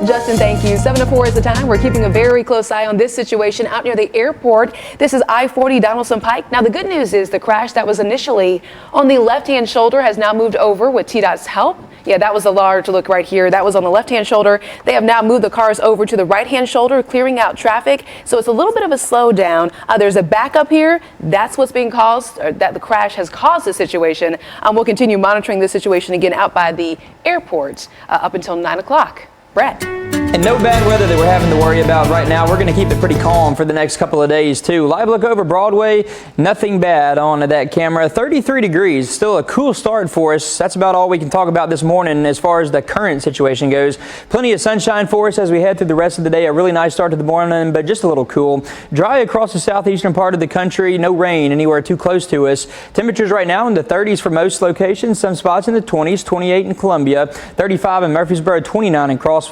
Justin, thank you. 7 to 4 is the time. We're keeping a very close eye on this situation out near the airport. This is I-40 Donaldson Pike. Now, the good news is the crash that was initially on the left-hand shoulder has now moved over with TDOT's help. Yeah, that was a large look right here. That was on the left-hand shoulder. They have now moved the cars over to the right-hand shoulder, clearing out traffic. So it's a little bit of a slowdown. There's a backup here. That's what's being caused, or that the crash has caused the situation. We'll continue monitoring this situation again out by the airport up until 9 o'clock. Brett. And no bad weather that we're having to worry about right now. We're going to keep it pretty calm for the next couple of days, too. Live look over Broadway. Nothing bad on that camera. 33 degrees. Still a cool start for us. That's about all we can talk about this morning as far as the current situation goes. Plenty of sunshine for us as we head through the rest of the day. A really nice start to the morning, but just a little cool. Dry across the southeastern part of the country. No rain anywhere too close to us. Temperatures right now in the 30s for most locations. Some spots in the 20s. 28 in Columbia. 35 in Murfreesboro. 29 in Crossville.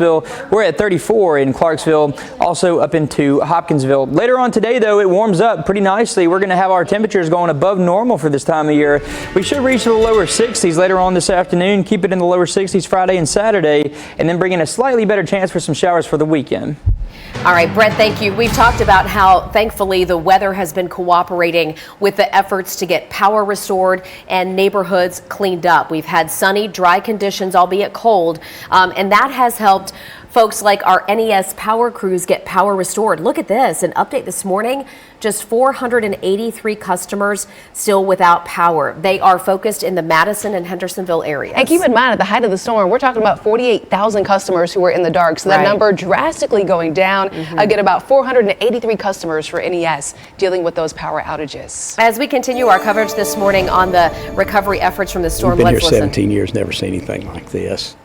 We're at 34 in Clarksville, also up into Hopkinsville. Later on today, though, it warms up pretty nicely. We're going to have our temperatures going above normal for this time of year. We should reach the lower 60s later on this afternoon, keep it in the lower 60s Friday and Saturday, and then bring in a slightly better chance for some showers for the weekend. All right, Brett, thank you. We've talked about how, thankfully, the weather has been cooperating with the efforts to get power restored and neighborhoods cleaned up. We've had sunny, dry conditions, albeit cold, and that has helped folks like our NES power crews get power restored. Look at this, an update this morning, just 483 customers still without power. They are focused in the Madison and Hendersonville areas. And keep in mind, at the height of the storm, we're talking about 48,000 customers who were in the dark. So that number drastically going down. Again, about 483 customers for NES dealing with those power outages. As we continue our coverage this morning on the recovery efforts from the storm, We've been here 17 years, never seen anything like this.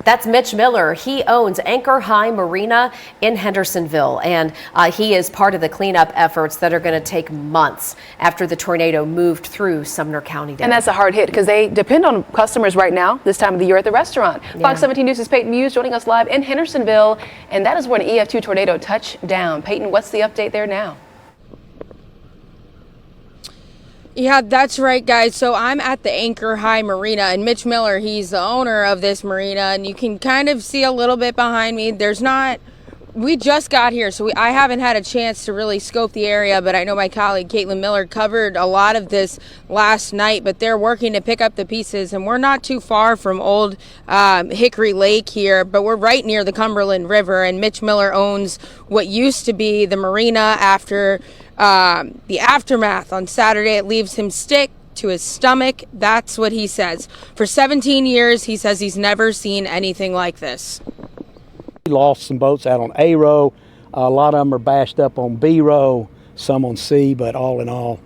That's Mitch Miller. He owns Anchor High Marina in Hendersonville, and he is part of the cleanup efforts that are going to take months after the tornado moved through Sumner County. And that's a hard hit because they depend on customers right now this time of the year at the restaurant. Yeah. Fox 17 News' Peyton Muse joining us live in Hendersonville, and that is where an EF2 tornado touched down. Peyton, what's the update there now? Yeah, that's right, guys. So I'm at the Anchor High Marina, and Mitch Miller, he's the owner of this marina, and you can kind of see a little bit behind me. We just got here, so I haven't had a chance to really scope the area, but I know my colleague Caitlin Miller covered a lot of this last night, but they're working to pick up the pieces, and we're not too far from Old Hickory Lake here, but we're right near the Cumberland River, and Mitch Miller owns what used to be the marina. After the aftermath on Saturday, it leaves him sick to his stomach. That's what he says. For 17 years, he says he's never seen anything like this. We lost some boats out on A row. A lot of them are bashed up on B row, some on C, but all in all,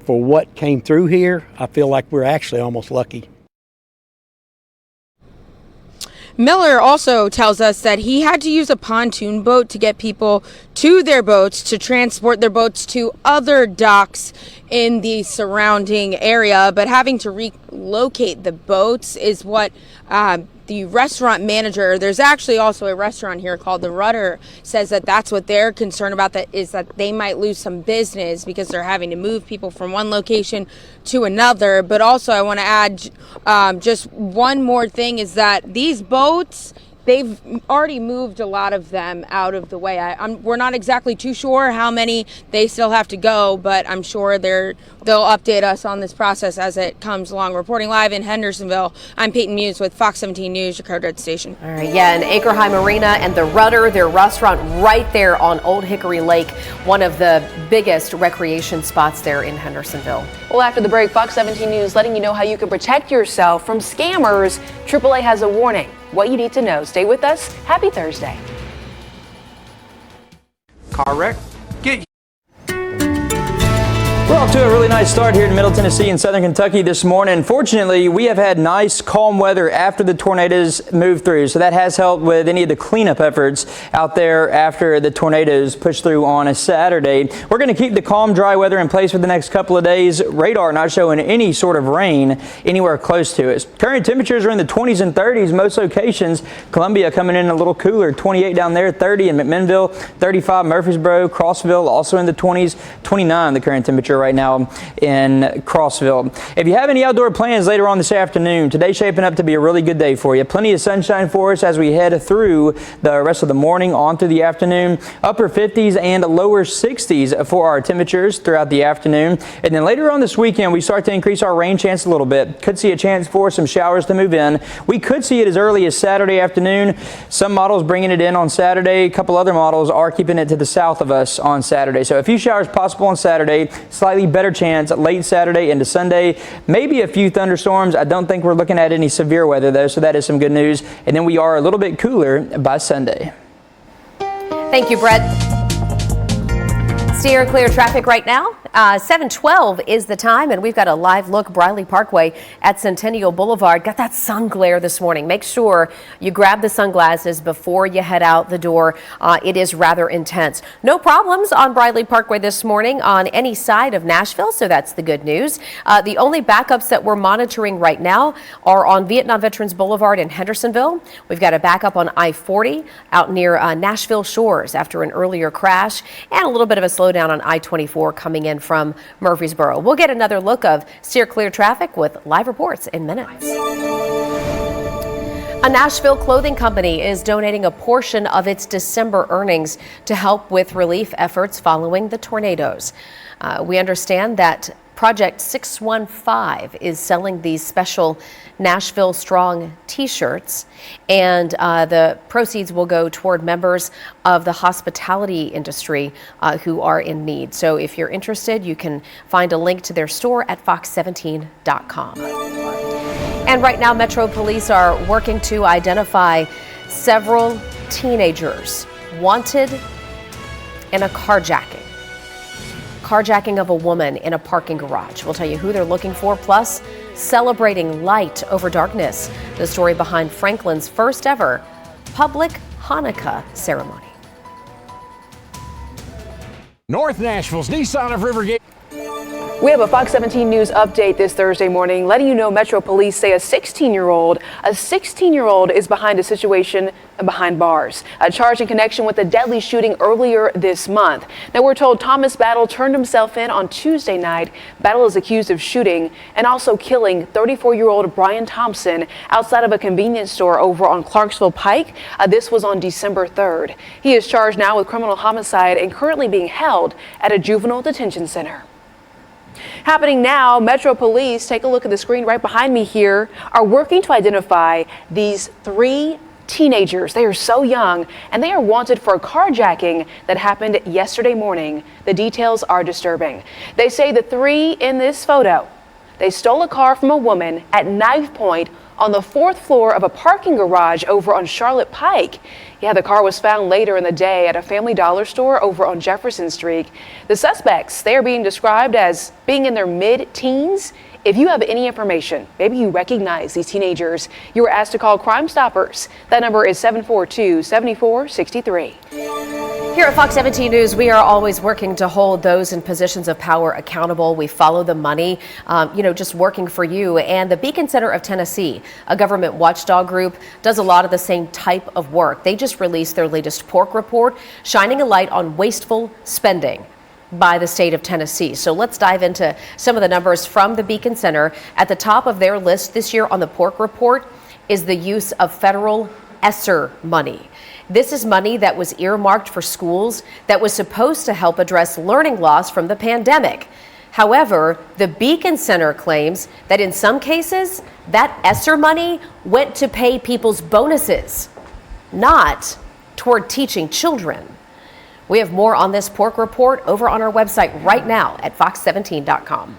for what came through here, I feel like we're actually almost lucky. Miller also tells us that he had to use a pontoon boat to get people to their boats, to transport their boats to other docks in the surrounding area, but having to relocate the boats is what the restaurant manager, there's actually also a restaurant here called The Rudder, says that that's what they're concerned about, that is that they might lose some business because they're having to move people from one location to another. But also I want to add just one more thing, is that these boats, they've already moved a lot of them out of the way. We're not exactly too sure how many they still have to go, but I'm sure they'll update us on this process as it comes along. Reporting live in Hendersonville, I'm Peyton Muse with Fox 17 News, your Code Red station. All right, yeah, and Acre High Marina and The Rudder, their restaurant right there on Old Hickory Lake, one of the biggest recreation spots there in Hendersonville. Well, after the break, Fox 17 News letting you know how you can protect yourself from scammers. AAA has a warning. What you need to know. Stay with us. Happy Thursday. Car wreck? We're off to a really nice start here in Middle Tennessee and Southern Kentucky this morning. Fortunately, we have had nice, calm weather after the tornadoes moved through, so that has helped with any of the cleanup efforts out there after the tornadoes pushed through on a Saturday. We're going to keep the calm, dry weather in place for the next couple of days. Radar not showing any sort of rain anywhere close to it. Current temperatures are in the 20s and 30s most locations. Columbia coming in a little cooler, 28 down there, 30 in McMinnville, 35 Murfreesboro, Crossville also in the 20s, 29 the current temperature right now in Crossville. If you have any outdoor plans later on this afternoon, today's shaping up to be a really good day for you. Plenty of sunshine for us as we head through the rest of the morning on through the afternoon. Upper 50s and lower 60s for our temperatures throughout the afternoon. And then later on this weekend, we start to increase our rain chance a little bit. Could see a chance for some showers to move in. We could see it as early as Saturday afternoon. Some models bringing it in on Saturday. A couple other models are keeping it to the south of us on Saturday. So a few showers possible on Saturday. Slightly better chance late Saturday into Sunday. Maybe a few thunderstorms. I don't think we're looking at any severe weather though, so that is some good news. And then we are a little bit cooler by Sunday. Thank you, Brett. Steer clear traffic right now. 7:12 is the time, and we've got a live look Briley Parkway at Centennial Boulevard. Got that sun glare this morning. Make sure you grab the sunglasses before you head out the door. It is rather intense. No problems on Briley Parkway this morning on any side of Nashville, so that's the good news. The only backups that we're monitoring right now are on Vietnam Veterans Boulevard in Hendersonville. We've got a backup on I-40 out near Nashville Shores after an earlier crash, and a little bit of a slowdown on I-24 coming in from Murfreesboro. We'll get another look of steer clear traffic with live reports in minutes. A Nashville clothing company is donating a portion of its December earnings to help with relief efforts following the tornadoes. We understand that Project 615 is selling these special Nashville Strong t-shirts, and the proceeds will go toward members of the hospitality industry who are in need. So if you're interested, you can find a link to their store at fox17.com. And right now, Metro Police are working to identify several teenagers wanted in a carjacking of a woman in a parking garage. We'll tell you who they're looking for, plus celebrating light over darkness. The story behind Franklin's first ever public Hanukkah ceremony. North Nashville's Nissan of Rivergate. We have a Fox 17 News update this Thursday morning, letting you know Metro Police say a 16-year-old is behind a situation behind bars. A charge in connection with a deadly shooting earlier this month. Now we're told Thomas Battle turned himself in on Tuesday night. Battle is accused of shooting and also killing 34-year-old Brian Thompson outside of a convenience store over on Clarksville Pike. This was on December 3rd. He is charged now with criminal homicide and currently being held at a juvenile detention center. Happening now, Metro Police, take a look at the screen right behind me here, are working to identify these 3 teenagers. They are so young, and they are wanted for a carjacking that happened yesterday morning. The details are disturbing. They say the 3 in this photo, they stole a car from a woman at knife point on the 4th floor of a parking garage over on Charlotte Pike. Yeah, the car was found later in the day at a Family Dollar store over on Jefferson Street. The suspects, they are being described as being in their mid-teens. If you have any information, maybe you recognize these teenagers, you are asked to call Crime Stoppers. That number is 742-7463. Here at Fox 17 News, we are always working to hold those in positions of power accountable. We follow the money, just working for you. And the Beacon Center of Tennessee, a government watchdog group, does a lot of the same type of work. They just released their latest pork report, shining a light on wasteful spending by the state of Tennessee. So let's dive into some of the numbers from the Beacon Center. At the top of their list this year on the pork report is the use of federal ESSER money. This is money that was earmarked for schools that was supposed to help address learning loss from the pandemic. However, the Beacon Center claims that in some cases, that ESSER money went to pay people's bonuses, not toward teaching children. We have more on this pork report over on our website right now at fox17.com.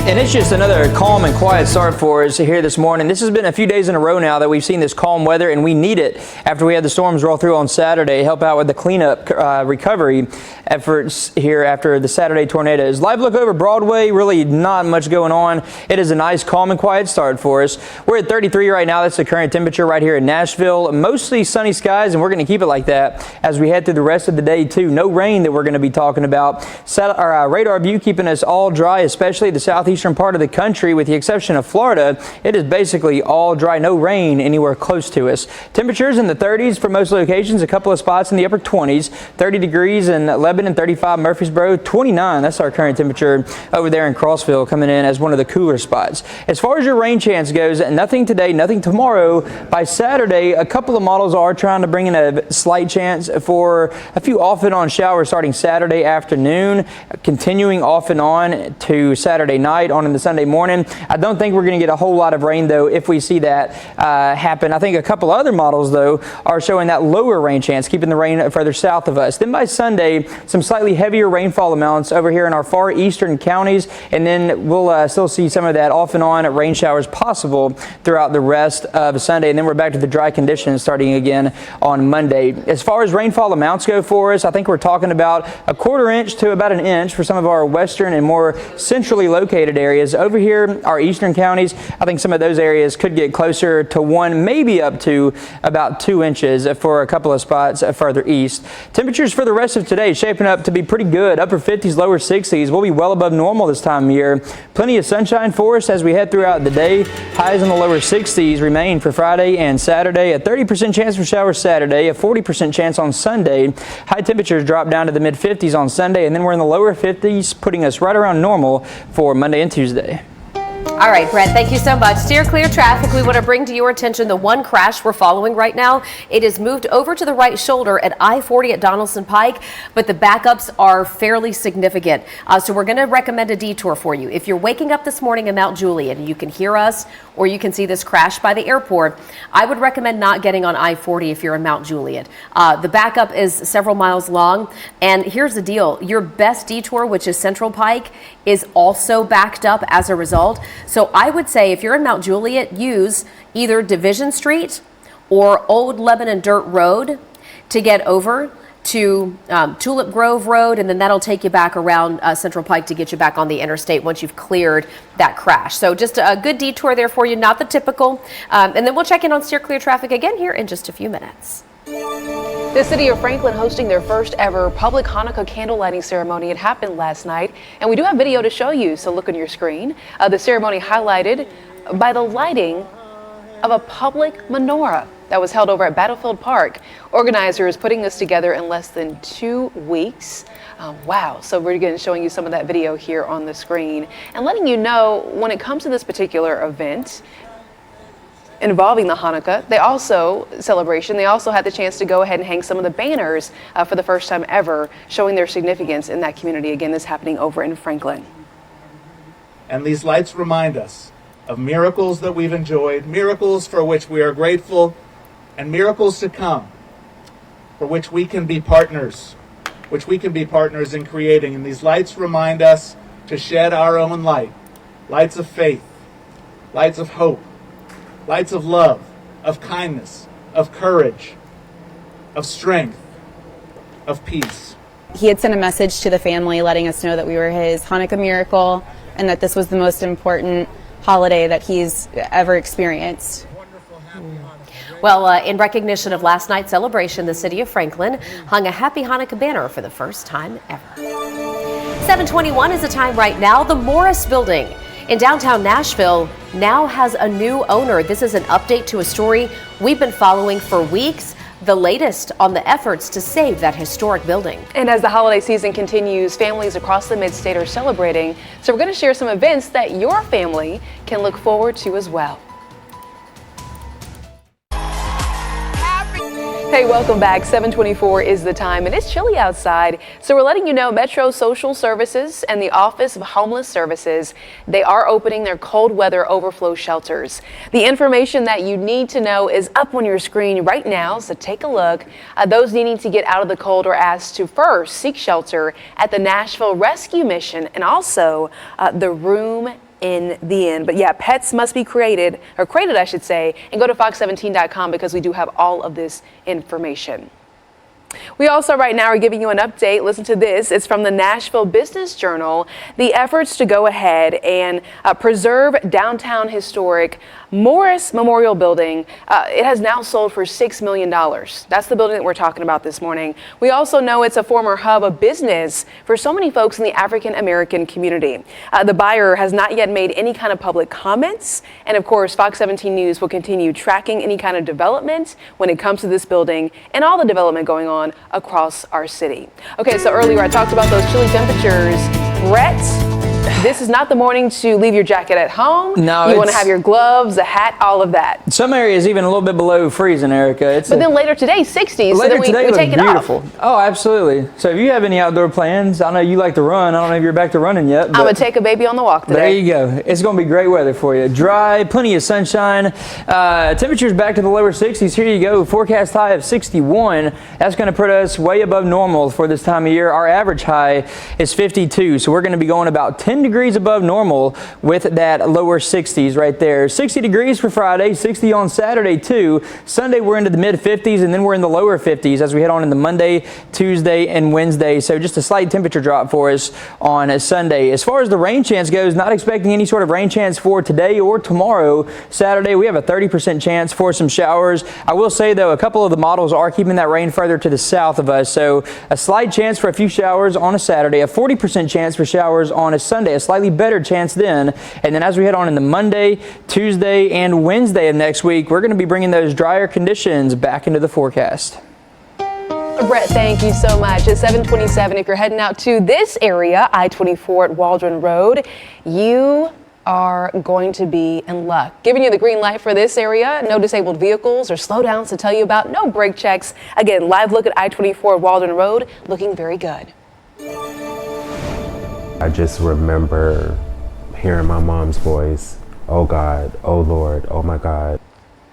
And it's just another calm and quiet start for us here this morning. This has been a few days in a row now that we've seen this calm weather, and we need it after we had the storms roll through on Saturday, help out with the cleanup recovery efforts here after the Saturday tornadoes. Live look over Broadway, really not much going on. It is a nice calm and quiet start for us. We're at 33 right now. That's the current temperature right here in Nashville. Mostly sunny skies, and we're going to keep it like that as we head through the rest of the day too. No rain that we're going to be talking about. Our radar view keeping us all dry, especially the southeastern part of the country, with the exception of Florida. It is basically all dry, no rain anywhere close to us. Temperatures in the 30s for most locations, a couple of spots in the upper 20s, 30 degrees in Lebanon, 35 Murfreesboro, 29. That's our current temperature over there in Crossville, coming in as one of the cooler spots. As far as your rain chance goes, nothing today, nothing tomorrow. By Saturday, a couple of models are trying to bring in a slight chance for a few off and on showers starting Saturday afternoon, continuing off and on to Saturday night, on into Sunday morning. I don't think we're going to get a whole lot of rain, though, if we see that happen. I think a couple other models, though, are showing that lower rain chance, keeping the rain further south of us. Then by Sunday, some slightly heavier rainfall amounts over here in our far eastern counties, and then we'll still see some of that off and on rain showers possible throughout the rest of Sunday, and then we're back to the dry conditions starting again on Monday. As far as rainfall amounts go for us, I think we're talking about a quarter inch to about an inch for some of our western and more centrally located areas. Over here, our eastern counties, I think some of those areas could get closer to 1, maybe up to about 2 inches for a couple of spots further east. Temperatures for the rest of today shaping up to be pretty good. Upper 50s, lower 60s. We'll be well above normal this time of year. Plenty of sunshine for us as we head throughout the day. Highs in the lower 60s remain for Friday and Saturday. A 30% chance for showers Saturday, a 40% chance on Sunday. High temperatures drop down to the mid 50s on Sunday, and then we're in the lower 50s, putting us right around normal for Monday and Tuesday. All right, Brent, thank you so much. Steer clear traffic. We want to bring to your attention the one crash we're following right now. It is moved over to the right shoulder at I-40 at Donaldson Pike, but the backups are fairly significant. So we're going to recommend a detour for you. If you're waking up this morning in Mount Juliet and you can hear us or you can see this crash by the airport, I would recommend not getting on I-40 if you're in Mount Juliet. The backup is several miles long, and here's the deal. Your best detour, which is Central Pike, is also backed up as a result. So I would say if you're in Mount Juliet, use either Division Street or Old Lebanon Dirt Road to get over to Tulip Grove Road, and then that'll take you back around Central Pike to get you back on the interstate once you've cleared that crash. So just a good detour there for you, not the typical. And then we'll check in on steer clear traffic again here in just a few minutes. The city of Franklin hosting their first ever public Hanukkah candle lighting ceremony. It happened last night, and we do have video to show you, so look on your screen. The ceremony highlighted by the lighting of a public menorah that was held over at Battlefield Park. Organizers putting this together in less than 2 weeks. Wow. So we're going to showing you some of that video here on the screen and letting you know when it comes to this particular event involving the Hanukkah celebration, they also had the chance to go ahead and hang some of the banners for the first time ever, showing their significance in that community. Again, this happening over in Franklin. And these lights remind us of miracles that we've enjoyed, miracles for which we are grateful, and miracles to come, for which we can be partners, in creating. And these lights remind us to shed our own light, lights of faith, lights of hope, lights of love, of kindness, of courage, of strength, of peace. He had sent a message to the family letting us know that we were his Hanukkah miracle and that this was the most important holiday that he's ever experienced. Well, in recognition of last night's celebration, the city of Franklin hung a Happy Hanukkah banner for the first time ever. 7:21 is the time right now. The Morris Building in downtown Nashville now has a new owner. This is an update to a story we've been following for weeks. The latest on the efforts to save that historic building. And as the holiday season continues, families across the mid-state are celebrating. So we're going to share some events that your family can look forward to as well. Hey, welcome back. 7:24 is the time, and it's chilly outside. So we're letting you know Metro Social Services and the Office of Homeless Services, they are opening their cold weather overflow shelters. The information that you need to know is up on your screen right now, so take a look. Those needing to get out of the cold are asked to first seek shelter at the Nashville Rescue Mission and also the Room in the Inn. But yeah, pets must be created I should say, and go to fox17.com because we do have all of this information. We also right now are giving you an update. Listen to this. It's from the Nashville Business Journal. The efforts to go ahead and preserve downtown historic Morris Memorial Building. It has now sold for $6 million. That's the building that we're talking about this morning. We also know it's a former hub of business for so many folks in the African American community. The buyer has not yet made any kind of public comments. And of course, Fox 17 News will continue tracking any kind of development when it comes to this building and all the development going on across our city. Okay, so earlier I talked about those chilly temperatures. Brett, this is not the morning to leave your jacket at home. No, you want to have your gloves, a hat, all of that. Some areas even a little bit below freezing, Erica. But then later today, 60s, so then we take it beautiful. off. Oh, absolutely. So if you have any outdoor plans, I know you like to run. I don't know if you're back to running yet. I'm going to take a baby on the walk today. There you go. It's going to be great weather for you. Dry, plenty of sunshine. Temperatures back to the lower 60s. Here you go. Forecast high of 61. That's going to put us way above normal for this time of year. Our average high is 52. So we're going to be going about 10 degrees above normal with that lower 60s right there. 60 degrees for Friday, 60 on Saturday too. Sunday we're into the mid 50s and then we're in the lower 50s as we head on into Monday, Tuesday and Wednesday. So just a slight temperature drop for us on Sunday. As far as the rain chance goes, not expecting any sort of rain chance for today or tomorrow. Saturday we have a 30% chance for some showers. I will say though, a couple of the models are keeping that rain further to the south of us. So a slight chance for a few showers on a Saturday, a 40% chance for showers on a Sunday, a slightly better chance then. And then as we head on into Monday, Tuesday, and Wednesday of next week, we're going to be bringing those drier conditions back into the forecast. Brett, thank you so much. At 7:27, if you're heading out to this area, I-24 at Waldron Road, you are going to be in luck. Giving you the green light for this area, no disabled vehicles or slowdowns to tell you about, no brake checks. Again, live look at I-24 at Waldron Road, looking very good. I just remember hearing my mom's voice, oh God, oh Lord, oh my God.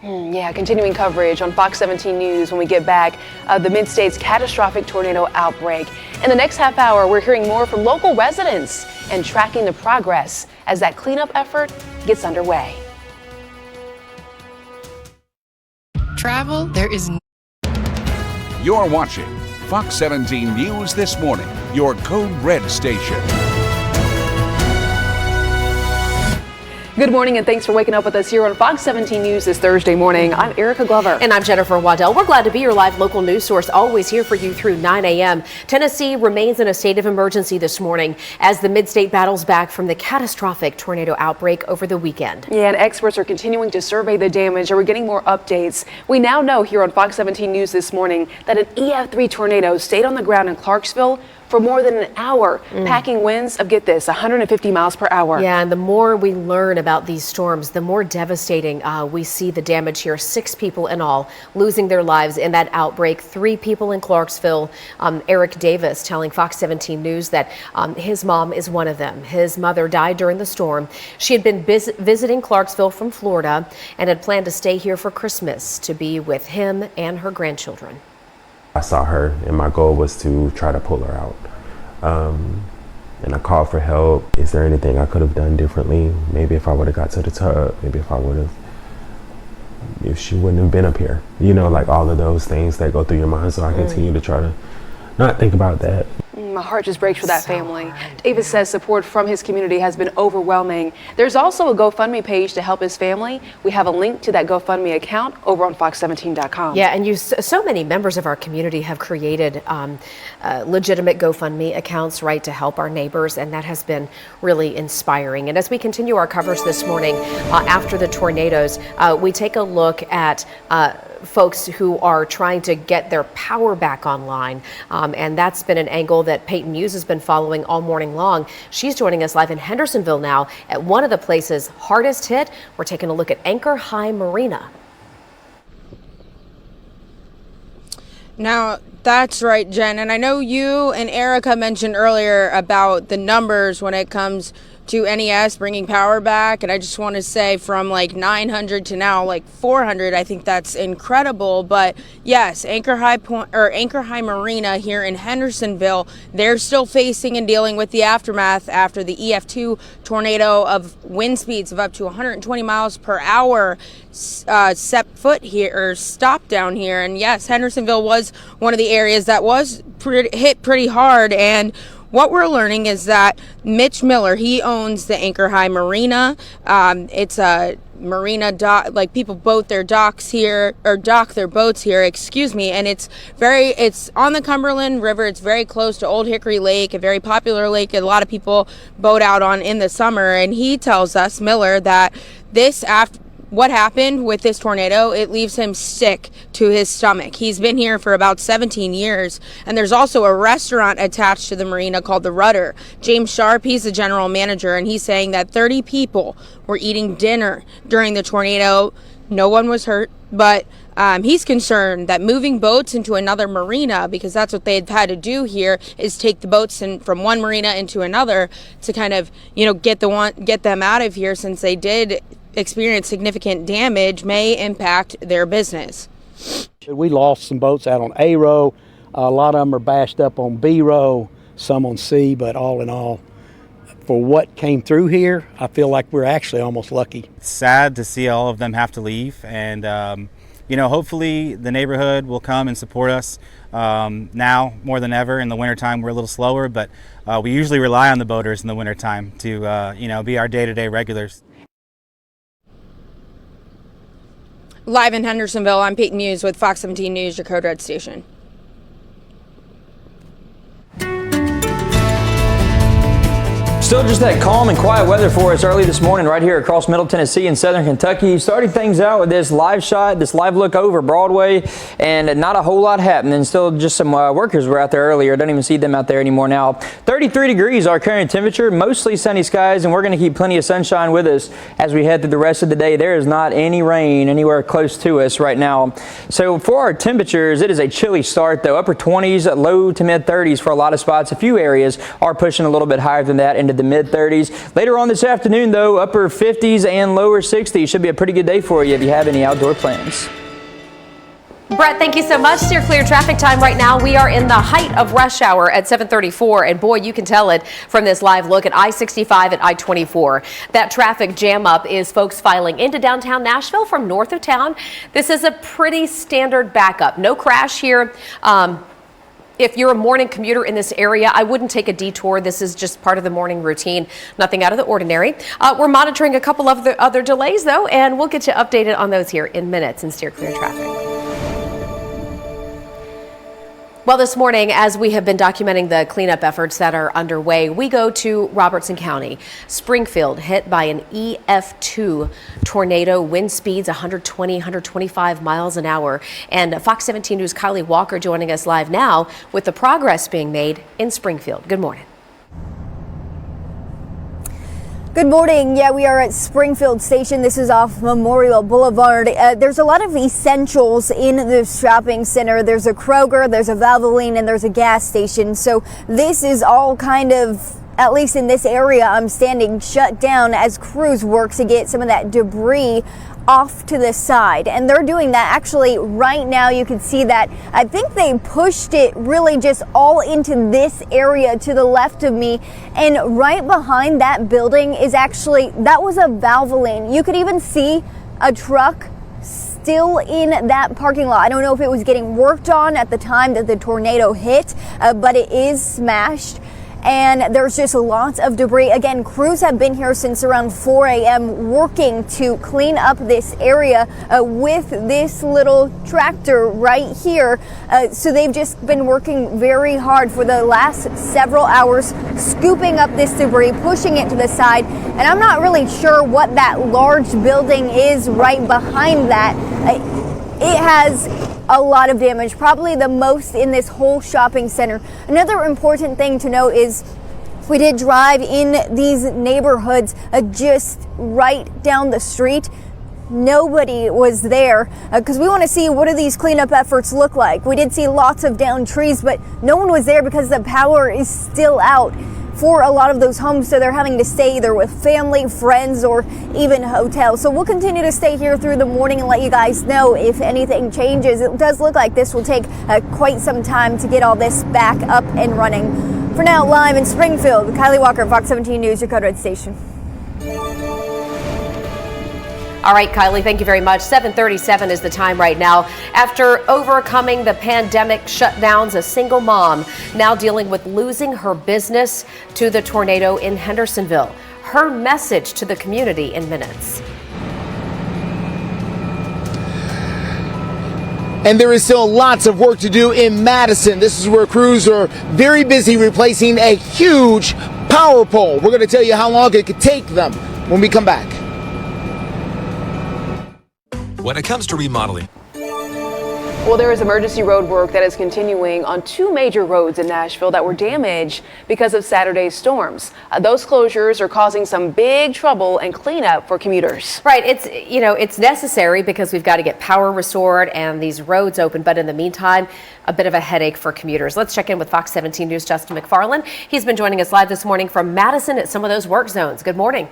Yeah, continuing coverage on Fox 17 News when we get back. The Mid-State's catastrophic tornado outbreak. In the next half hour, we're hearing more from local residents and tracking the progress as that cleanup effort gets underway. Travel, there is You're watching Fox 17 News This Morning, your Code Red station. Good morning and thanks for waking up with us here on Fox 17 News this Thursday morning. I'm Erica Glover. And I'm Jennifer Waddell. We're glad to be your live local news source, always here for you through 9 a.m. Tennessee remains in a state of emergency this morning as the mid-state battles back from the catastrophic tornado outbreak over the weekend. Yeah, and experts are continuing to survey the damage and we're getting more updates. We now know here on Fox 17 News this morning that an EF3 tornado stayed on the ground in Clarksville for more than an hour, packing winds of, get this, 150 miles per hour. Yeah, and the more we learn about these storms, the more devastating we see the damage here. 6 people in all losing their lives in that outbreak. 3 people in Clarksville. Eric Davis telling Fox 17 News that his mom is one of them. His mother died during the storm. She had been visiting Clarksville from Florida and had planned to stay here for Christmas to be with him and her grandchildren. I saw her and my goal was to try to pull her out. And I called for help. Is there anything I could have done differently? Maybe if I would have got to the tub, maybe if she wouldn't have been up here. You know, like all of those things that go through your mind. So I continue to try to not think about that. My heart just breaks for that family. Davis says support from his community has been overwhelming. There's also a GoFundMe page to help his family. We have a link to that GoFundMe account over on fox17.com. Yeah, and so many members of our community have created legitimate GoFundMe accounts, right, to help our neighbors, and that has been really inspiring. And as we continue our coverage this morning after the tornadoes, we take a look at folks who are trying to get their power back online. And that's been an angle that Peyton Hughes has been following all morning long. She's joining us live in Hendersonville now at one of the places hardest hit. We're taking a look at Anchor High Marina. Now, that's right, Jen. And I know you and Erica mentioned earlier about the numbers when it comes to NES bringing power back, and I just want to say from like 900 to now like 400, I think that's incredible. But yes, Anchor High Marina here in Hendersonville, they're still facing and dealing with the aftermath after the EF2 tornado of wind speeds of up to 120 miles per hour set foot here, or stopped down here. And yes, Hendersonville was one of the areas that was hit pretty hard. And what we're learning is that Mitch Miller, he owns the Anchor High Marina. It's a marina dock, like people boat their docks here, or dock their boats here, and it's on the Cumberland River. It's very close to Old Hickory Lake, a very popular lake a lot of people boat out on in the summer. And he tells us, Miller, that what happened with this tornado, it leaves him sick to his stomach. He's been here for about 17 years, and there's also a restaurant attached to the marina called The Rudder. James Sharp, he's the general manager, and he's saying that 30 people were eating dinner during the tornado. No one was hurt, but he's concerned that moving boats into another marina, because that's what they've had to do here, is take the boats from one marina into another to kind of, get them out of here, since they did experience significant damage, may impact their business. We lost some boats out on A row. A lot of them are bashed up on B row, some on C, but all in all, for what came through here, I feel like we're actually almost lucky. It's sad to see all of them have to leave, and hopefully the neighborhood will come and support us now more than ever. In the wintertime, we're a little slower, but we usually rely on the boaters in the wintertime to be our day-to-day regulars. Live in Hendersonville, I'm Peyton Hughes with Fox 17 News, your Code Red station. Still just that calm and quiet weather for us early this morning right here across Middle Tennessee and Southern Kentucky. Starting things out with this live shot, this live look over Broadway, and not a whole lot happening. Still just some workers were out there earlier. Don't even see them out there anymore now. 33 degrees our current temperature, mostly sunny skies, and we're going to keep plenty of sunshine with us as we head through the rest of the day. There is not any rain anywhere close to us right now. So for our temperatures, it is a chilly start though. Upper 20s, low to mid 30s for a lot of spots. A few areas are pushing a little bit higher than that into the mid 30s. Later on this afternoon, though, upper 50s and lower 60s. Should be a pretty good day for you if you have any outdoor plans. Brett, thank you so much. Steer clear traffic time right now. We are in the height of rush hour at 7:34, and boy, you can tell it from this live look at I-65 and I-24. That traffic jam up is folks filing into downtown Nashville from north of town. This is a pretty standard backup. No crash here. If you're a morning commuter in this area, I wouldn't take a detour. This is just part of the morning routine. Nothing out of the ordinary. We're monitoring a couple of the other delays, though, and we'll get you updated on those here in minutes in Steer Clear Traffic. Well, this morning, as we have been documenting the cleanup efforts that are underway, we go to Robertson County. Springfield hit by an EF2 tornado, wind speeds 120, 125 miles an hour. And Fox 17 News' Kylie Walker joining us live now with the progress being made in Springfield. Good morning. Good morning. Yeah, we are at Springfield Station. This is off Memorial Boulevard. There's a lot of essentials in this shopping center. There's a Kroger, there's a Valvoline, and there's a gas station. So this is all kind of, at least in this area I'm standing, shut down as crews work to get some of that debris off to the side. And they're doing that actually right now. You can see that. I think they pushed it really just all into this area to the left of me. And right behind that building is actually, that was a Valvoline. You could even see a truck still in that parking lot. I don't know if it was getting worked on at the time that the tornado hit, but it is smashed. And there's just lots of debris. Again, crews have been here since around 4 a.m. working to clean up this area with this little tractor right here. So they've just been working very hard for the last several hours, scooping up this debris, pushing it to the side. And I'm not really sure what that large building is right behind that. It has a lot of damage, probably the most in this whole shopping center. Another important thing to note is we did drive in these neighborhoods just right down the street. Nobody was there because we want to see what do these cleanup efforts look like. We did see lots of downed trees, but no one was there because the power is still out for a lot of those homes, so they're having to stay either with family, friends, or even hotels. So we'll continue to stay here through the morning and let you guys know if anything changes. It does look like this will take quite some time to get all this back up and running. For now, live in Springfield, Kylie Walker, Fox 17 News, your Code Red station. All right, Kylie, thank you very much. 7:37 is the time right now. After overcoming the pandemic shutdowns, a single mom now dealing with losing her business to the tornado in Hendersonville. Her message to the community in minutes. And there is still lots of work to do in Madison. This is where crews are very busy replacing a huge power pole. We're going to tell you how long it could take them when we come back. When it comes to remodeling. Well, there is emergency road work that is continuing on two major roads in Nashville that were damaged because of Saturday's storms. Those closures are causing some big trouble and cleanup for commuters. Right. It's necessary because we've got to get power restored and these roads open. But in the meantime, a bit of a headache for commuters. Let's check in with Fox 17 News' Justin McFarland. He's been joining us live this morning from Madison at some of those work zones. Good morning.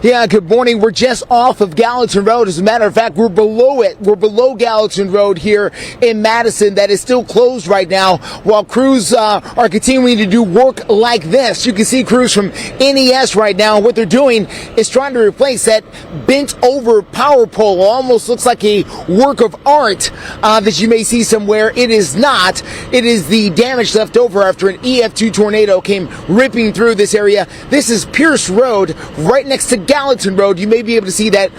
Yeah, good morning. We're just off of Gallatin Road. As a matter of fact, we're below it. We're below Gallatin Road here in Madison that is still closed right now while crews are continuing to do work like this. You can see crews from NES right now. What they're doing is trying to replace that bent over power pole. Almost looks like a work of art that you may see somewhere. It is not. It is the damage left over after an EF2 tornado came ripping through this area. This is Pierce Road right next to Gallatin Road. You may be able to see that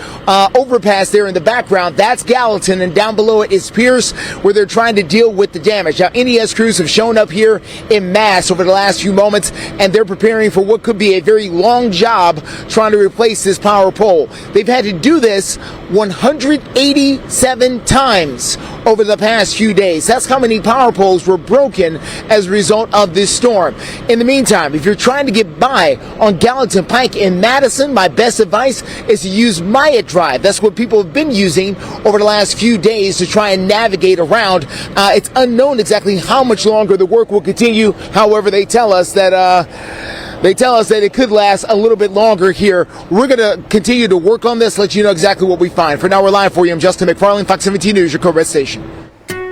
overpass there in the background. That's Gallatin, and down below it is Pierce, where they're trying to deal with the damage. Now, NES crews have shown up here in mass over the last few moments, and they're preparing for what could be a very long job trying to replace this power pole. They've had to do this 187 times over the past few days. That's how many power poles were broken as a result of this storm. In the meantime, if you're trying to get by on Gallatin Pike in Madison, my best advice is to use Myatt Drive. That's what people have been using over the last few days to try and navigate around. It's unknown exactly how much longer the work will continue. However, they tell us that it could last a little bit longer here. We're going to continue to work on this, let you know exactly what we find. For now, we're live for you. I'm Justin McFarland, Fox 17 News, your Code Red station.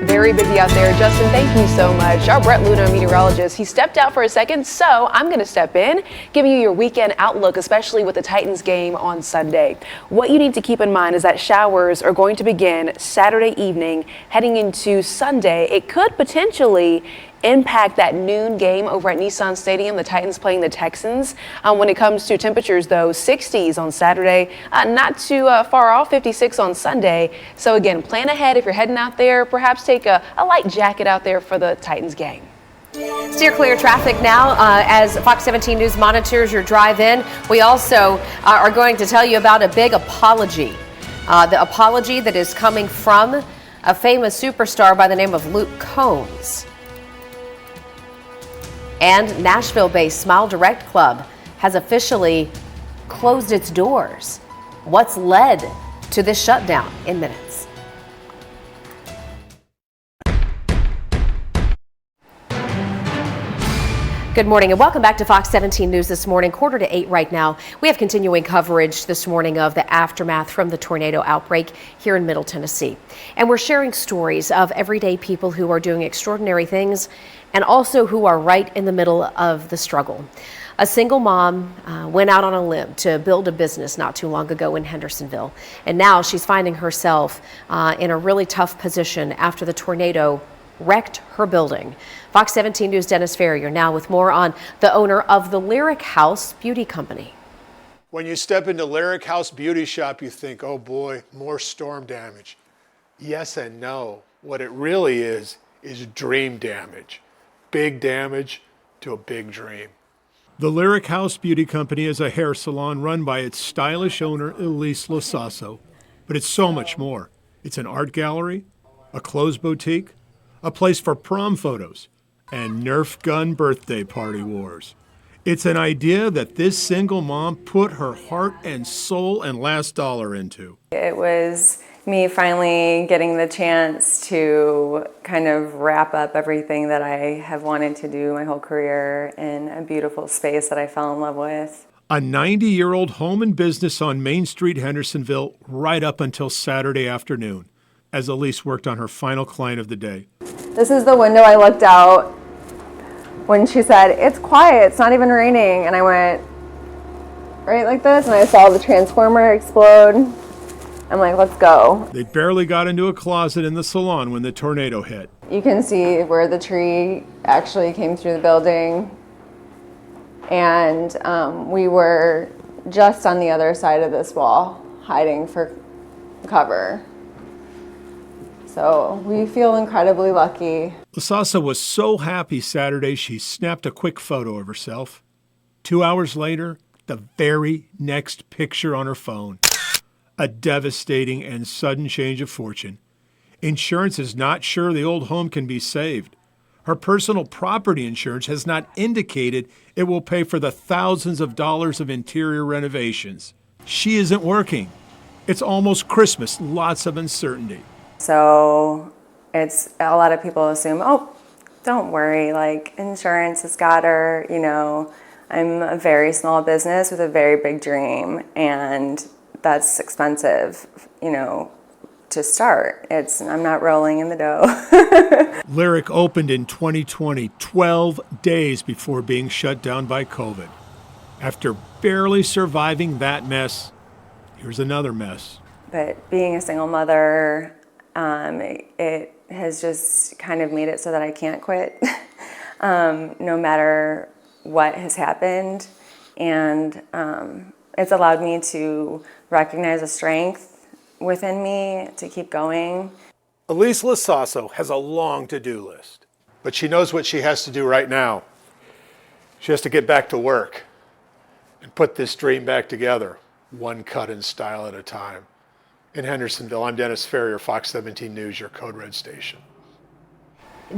Very busy out there. Justin, thank you so much. Our Brett Luna meteorologist, he stepped out for a second, so I'm going to step in, giving you your weekend outlook, especially with the Titans game on Sunday. What you need to keep in mind is that showers are going to begin Saturday evening, heading into Sunday. It could potentially impact that noon game over at Nissan Stadium, the Titans playing the Texans. When it comes to temperatures, though, 60s on Saturday, not too far off, 56 on Sunday. So again, plan ahead if you're heading out there. Perhaps take a light jacket out there for the Titans game. Steer clear traffic now as Fox 17 News monitors your drive in. We also are going to tell you about a big apology. The apology that is coming from a famous superstar by the name of Luke Combs. And Nashville-based Smile Direct Club has officially closed its doors. What's led to this shutdown in minutes? Good morning and welcome back to Fox 17 News this morning, 7:45 right now. We have continuing coverage this morning of the aftermath from the tornado outbreak here in Middle Tennessee. And we're sharing stories of everyday people who are doing extraordinary things and also who are right in the middle of the struggle. A single mom went out on a limb to build a business not too long ago in Hendersonville. And now she's finding herself in a really tough position after the tornado wrecked her building. Fox 17 News' Dennis Ferrier now with more on the owner of the Lyric House Beauty Company. When you step into Lyric House Beauty Shop, you think, oh boy, more storm damage. Yes and no. What it really is dream damage. Big damage to a big dream. The Lyric House Beauty Company is a hair salon run by its stylish owner, Elise Lasasso. But it's so much more. It's an art gallery, a clothes boutique, a place for prom photos, and Nerf gun birthday party wars. It's an idea that this single mom put her heart and soul and last dollar into. It was me finally getting the chance to kind of wrap up everything that I have wanted to do my whole career in a beautiful space that I fell in love with. A 90-year-old home and business on Main Street, Hendersonville, right up until Saturday afternoon, as Elise worked on her final client of the day. This is the window I looked out when she said, "It's quiet, it's not even raining." And I went right like this and I saw the transformer explode. I'm like, let's go. They barely got into a closet in the salon when the tornado hit. You can see where the tree actually came through the building. And we were just on the other side of this wall, hiding for cover. So we feel incredibly lucky. Lasasso was so happy Saturday she snapped a quick photo of herself. 2 hours later, the very next picture on her phone. A devastating and sudden change of fortune. Insurance is not sure the old home can be saved. Her personal property insurance has not indicated it will pay for the thousands of dollars of interior renovations. She isn't working. It's almost Christmas, lots of uncertainty. So it's a lot of people assume, oh, don't worry, like insurance has got her, you know. I'm a very small business with a very big dream, and that's expensive, you know, to start. I'm not rolling in the dough. Lyric opened in 2020, 12 days before being shut down by COVID. After barely surviving that mess, here's another mess. But being a single mother, it has just kind of made it so that I can't quit, no matter what has happened. And it's allowed me to recognize a strength within me to keep going. Elise Lasasso has a long to-do list, but she knows what she has to do right now. She has to get back to work and put this dream back together, one cut and style at a time. In Hendersonville, I'm Dennis Ferrier, Fox 17 News, your Code Red station.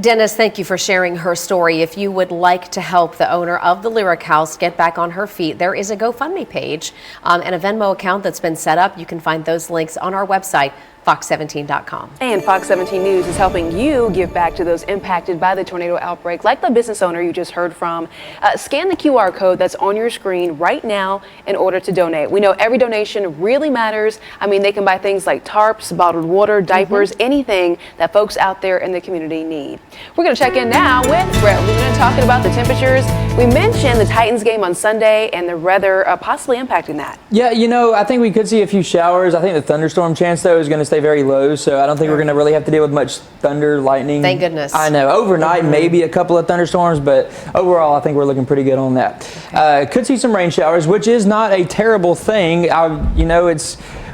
Dennis, thank you for sharing her story. If you would like to help the owner of the Lyric House get back on her feet, there is a GoFundMe page and a Venmo account that's been set up. You can find those links on our website, fox17.com. And Fox 17 News is helping you give back to those impacted by the tornado outbreak, like the business owner you just heard from. Scan the QR code that's on your screen right now in order to donate. We know every donation really matters. I mean, they can buy things like tarps, bottled water, diapers, anything that folks out there in the community need. We're going to check in now with Brett. We're going to talk about the temperatures. We mentioned the Titans game on Sunday and the weather possibly impacting that. Yeah, you know, I think we could see a few showers. I think the thunderstorm chance, though, is going to stay very low, so I don't think we're going to really have to deal with much thunder, lightning. Thank goodness. I know. Overnight, maybe a couple of thunderstorms, but overall, I think we're looking pretty good on that. Could see some rain showers, which is not a terrible thing. You know,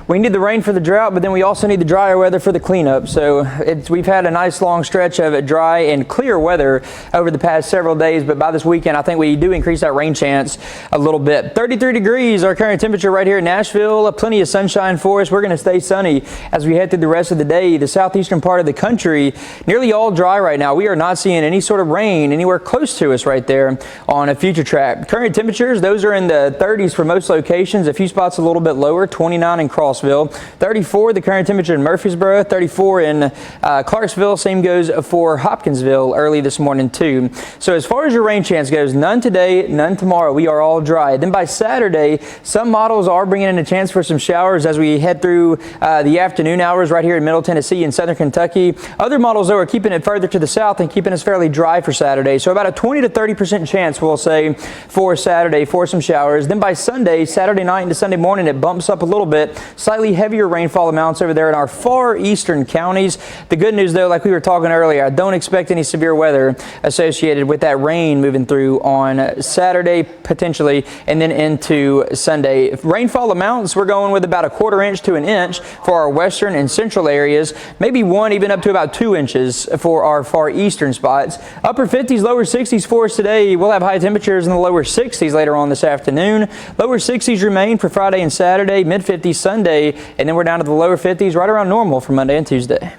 we need the rain for the drought, but then we also need the drier weather for the cleanup. So we've had a nice long stretch of dry and clear weather over the past several days, but by this weekend, I think we do increase that rain chance a little bit. 33 degrees, our current temperature right here in Nashville. Plenty of sunshine for us. We're going to stay sunny as we head through the rest of the day. The southeastern part of the country, nearly all dry right now. We are not seeing any sort of rain anywhere close to us right there on a future track. Current temperatures, those are in the 30s for most locations. A few spots a little bit lower, 29 in Cross Scottsville. 34 the current temperature in Murfreesboro, 34 in Clarksville. Same goes for Hopkinsville early this morning too. So as far as your rain chance goes, none today, none tomorrow. We are all dry. Then by Saturday, some models are bringing in a chance for some showers as we head through the afternoon hours right here in Middle Tennessee and Southern Kentucky. Other models though are keeping it further to the south and keeping us fairly dry for Saturday. So about a 20 to 30% chance, we'll say, for Saturday for some showers. Then by Sunday, Saturday night into Sunday morning, it bumps up a little bit. Slightly heavier rainfall amounts over there in our far eastern counties. The good news though, like we were talking earlier, I don't expect any severe weather associated with that rain moving through on Saturday potentially and then into Sunday. Rainfall amounts, we're going with about a 1/4 inch to an inch for our western and central areas, maybe 1 even up to about 2 inches for our far eastern spots. Upper 50s, lower 60s for us today. We'll have high temperatures in the lower 60s later on this afternoon. Lower 60s remain for Friday and Saturday, mid 50s Sunday, and then we're down to the lower 50s right around normal for Monday and Tuesday.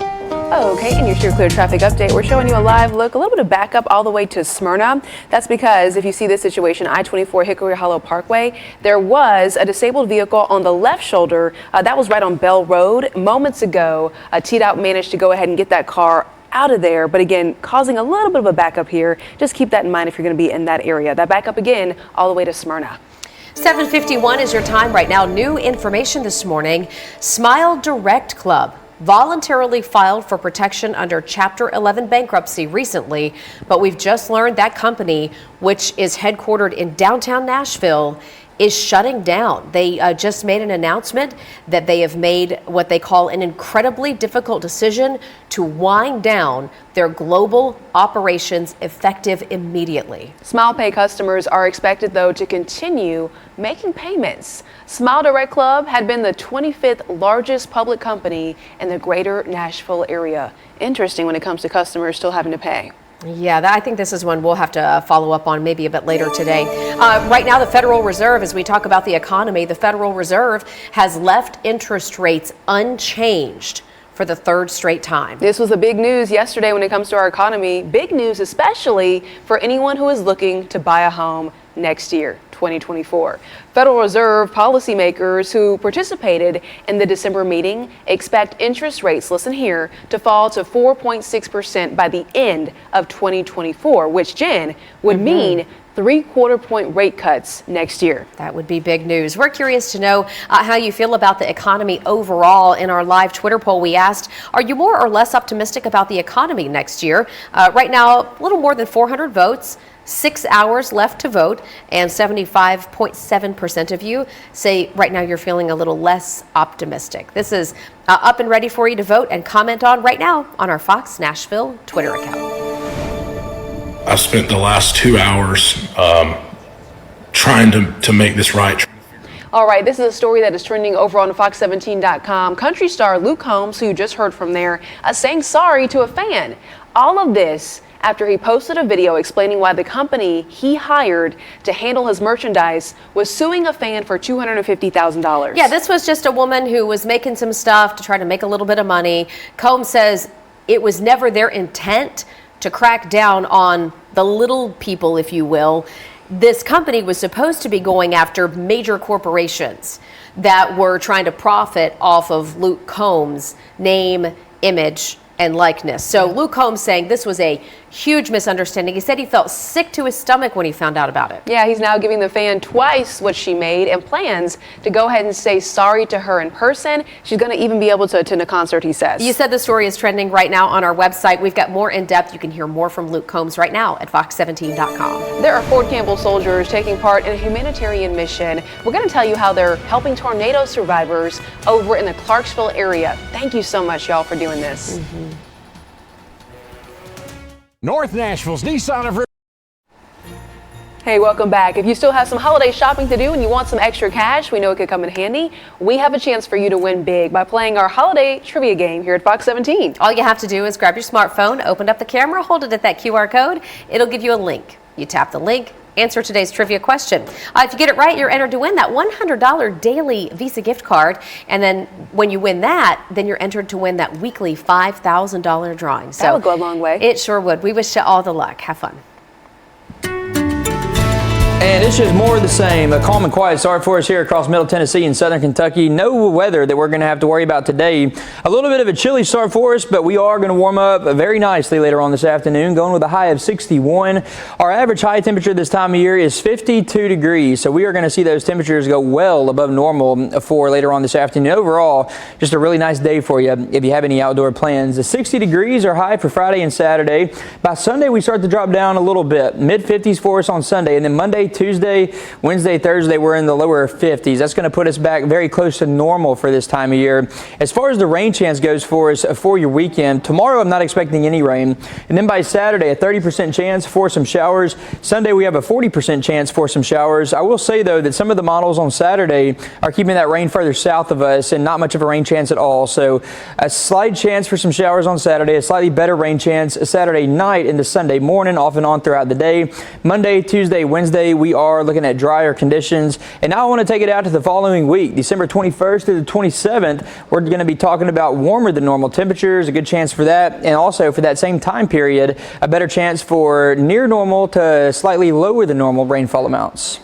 Okay, in your Sure Clear traffic update, we're showing you a live look, a little bit of backup all the way to Smyrna. That's because if you see this situation, I-24 Hickory Hollow Parkway, there was a disabled vehicle on the left shoulder. That was right on Bell Road. Moments ago, TDOT managed to go ahead and get that car out of there, but again, causing a little bit of a backup here. Just keep that in mind if you're going to be in that area. That backup again, all the way to Smyrna. 7:51 is your time right now. New information this morning. Smile Direct Club voluntarily filed for protection under Chapter 11 bankruptcy recently, but we've just learned that company, which is headquartered in downtown Nashville, is shutting down. They just made an announcement that they have made what they call an incredibly difficult decision to wind down their global operations effective immediately. SmilePay customers are expected, though, to continue making payments. Smile Direct Club had been the 25th largest public company in the greater Nashville area. Interesting when it comes to customers still having to pay. Yeah, I think this is one we'll have to follow up on maybe a bit later today. Right now, the Federal Reserve, as we talk about the economy, the Federal Reserve has left interest rates unchanged for the third straight time. This was the big news yesterday when it comes to our economy. Big news, especially for anyone who is looking to buy a home next year, 2024. Federal Reserve policymakers who participated in the December meeting expect interest rates, listen here, to fall to 4.6% by the end of 2024, which, Jen, would mean 3/4 point rate cuts next year. That would be big news. We're curious to know how you feel about the economy overall. In our live Twitter poll, we asked, are you more or less optimistic about the economy next year? Right now, a little more than 400 votes. 6 hours left to vote, and 75.7% of you say right now you're feeling a little less optimistic. This is up and ready for you to vote and comment on right now on our Fox Nashville Twitter account. I spent the last 2 hours trying to make this right. All right, this is a story that is trending over on Fox17.com. Country star Luke Combs, who you just heard from there, saying sorry to a fan. All of this after he posted a video explaining why the company he hired to handle his merchandise was suing a fan for $250,000. Yeah, this was just a woman who was making some stuff to try to make a little bit of money. Combs says it was never their intent to crack down on the little people, if you will. This company was supposed to be going after major corporations that were trying to profit off of Luke Combs' name, image, and likeness. So Luke Combs saying this was a huge misunderstanding. He said he felt sick to his stomach when he found out about it. Yeah, he's now giving the fan twice what she made and plans to go ahead and say sorry to her in person. She's going to even be able to attend a concert, he says. You said the story is trending right now on our website. We've got more in depth. You can hear more from Luke Combs right now at Fox17.com. There are Fort Campbell soldiers taking part in a humanitarian mission. We're going to tell you how they're helping tornado survivors over in the Clarksville area. Thank you so much, y'all, for doing this. North Nashville's Nissan of Hey, welcome back. If you still have some holiday shopping to do and you want some extra cash, we know it could come in handy. We have a chance for you to win big by playing our holiday trivia game here at Fox 17. All you have to do is grab your smartphone, open up the camera, hold it at that QR code. It'll give you a link. You tap the link, answer today's trivia question. If you get it right, you're entered to win that $100 daily Visa gift card. And then when you win that, then you're entered to win that weekly $5,000 drawing. So that would go a long way. It sure would. We wish you all the luck. Have fun. And it's just more of the same. A calm and quiet start for us here across Middle Tennessee and Southern Kentucky. No weather that we're going to have to worry about today. A little bit of a chilly start for us, but we are going to warm up very nicely later on this afternoon, going with a high of 61. Our average high temperature this time of year is 52 degrees, so we are going to see those temperatures go well above normal for later on this afternoon. Overall, just a really nice day for you if you have any outdoor plans. The 60 degrees are high for Friday and Saturday. By Sunday, we start to drop down a little bit. Mid-50s for us on Sunday, and then Monday, Tuesday, Wednesday, Thursday, we're in the lower 50s. That's going to put us back very close to normal for this time of year. As far as the rain chance goes for us for your weekend, tomorrow I'm not expecting any rain. And then by Saturday, a 30% chance for some showers. Sunday, we have a 40% chance for some showers. I will say, though, that some of the models on Saturday are keeping that rain further south of us and not much of a rain chance at all. So a slight chance for some showers on Saturday, a slightly better rain chance Saturday night into Sunday morning, off and on throughout the day. Monday, Tuesday, Wednesday, we are looking at drier conditions. And now I want to take it out to the following week, December 21st to the 27th. We're going to be talking about warmer than normal temperatures, a good chance for that. And also for that same time period, a better chance for near normal to slightly lower than normal rainfall amounts.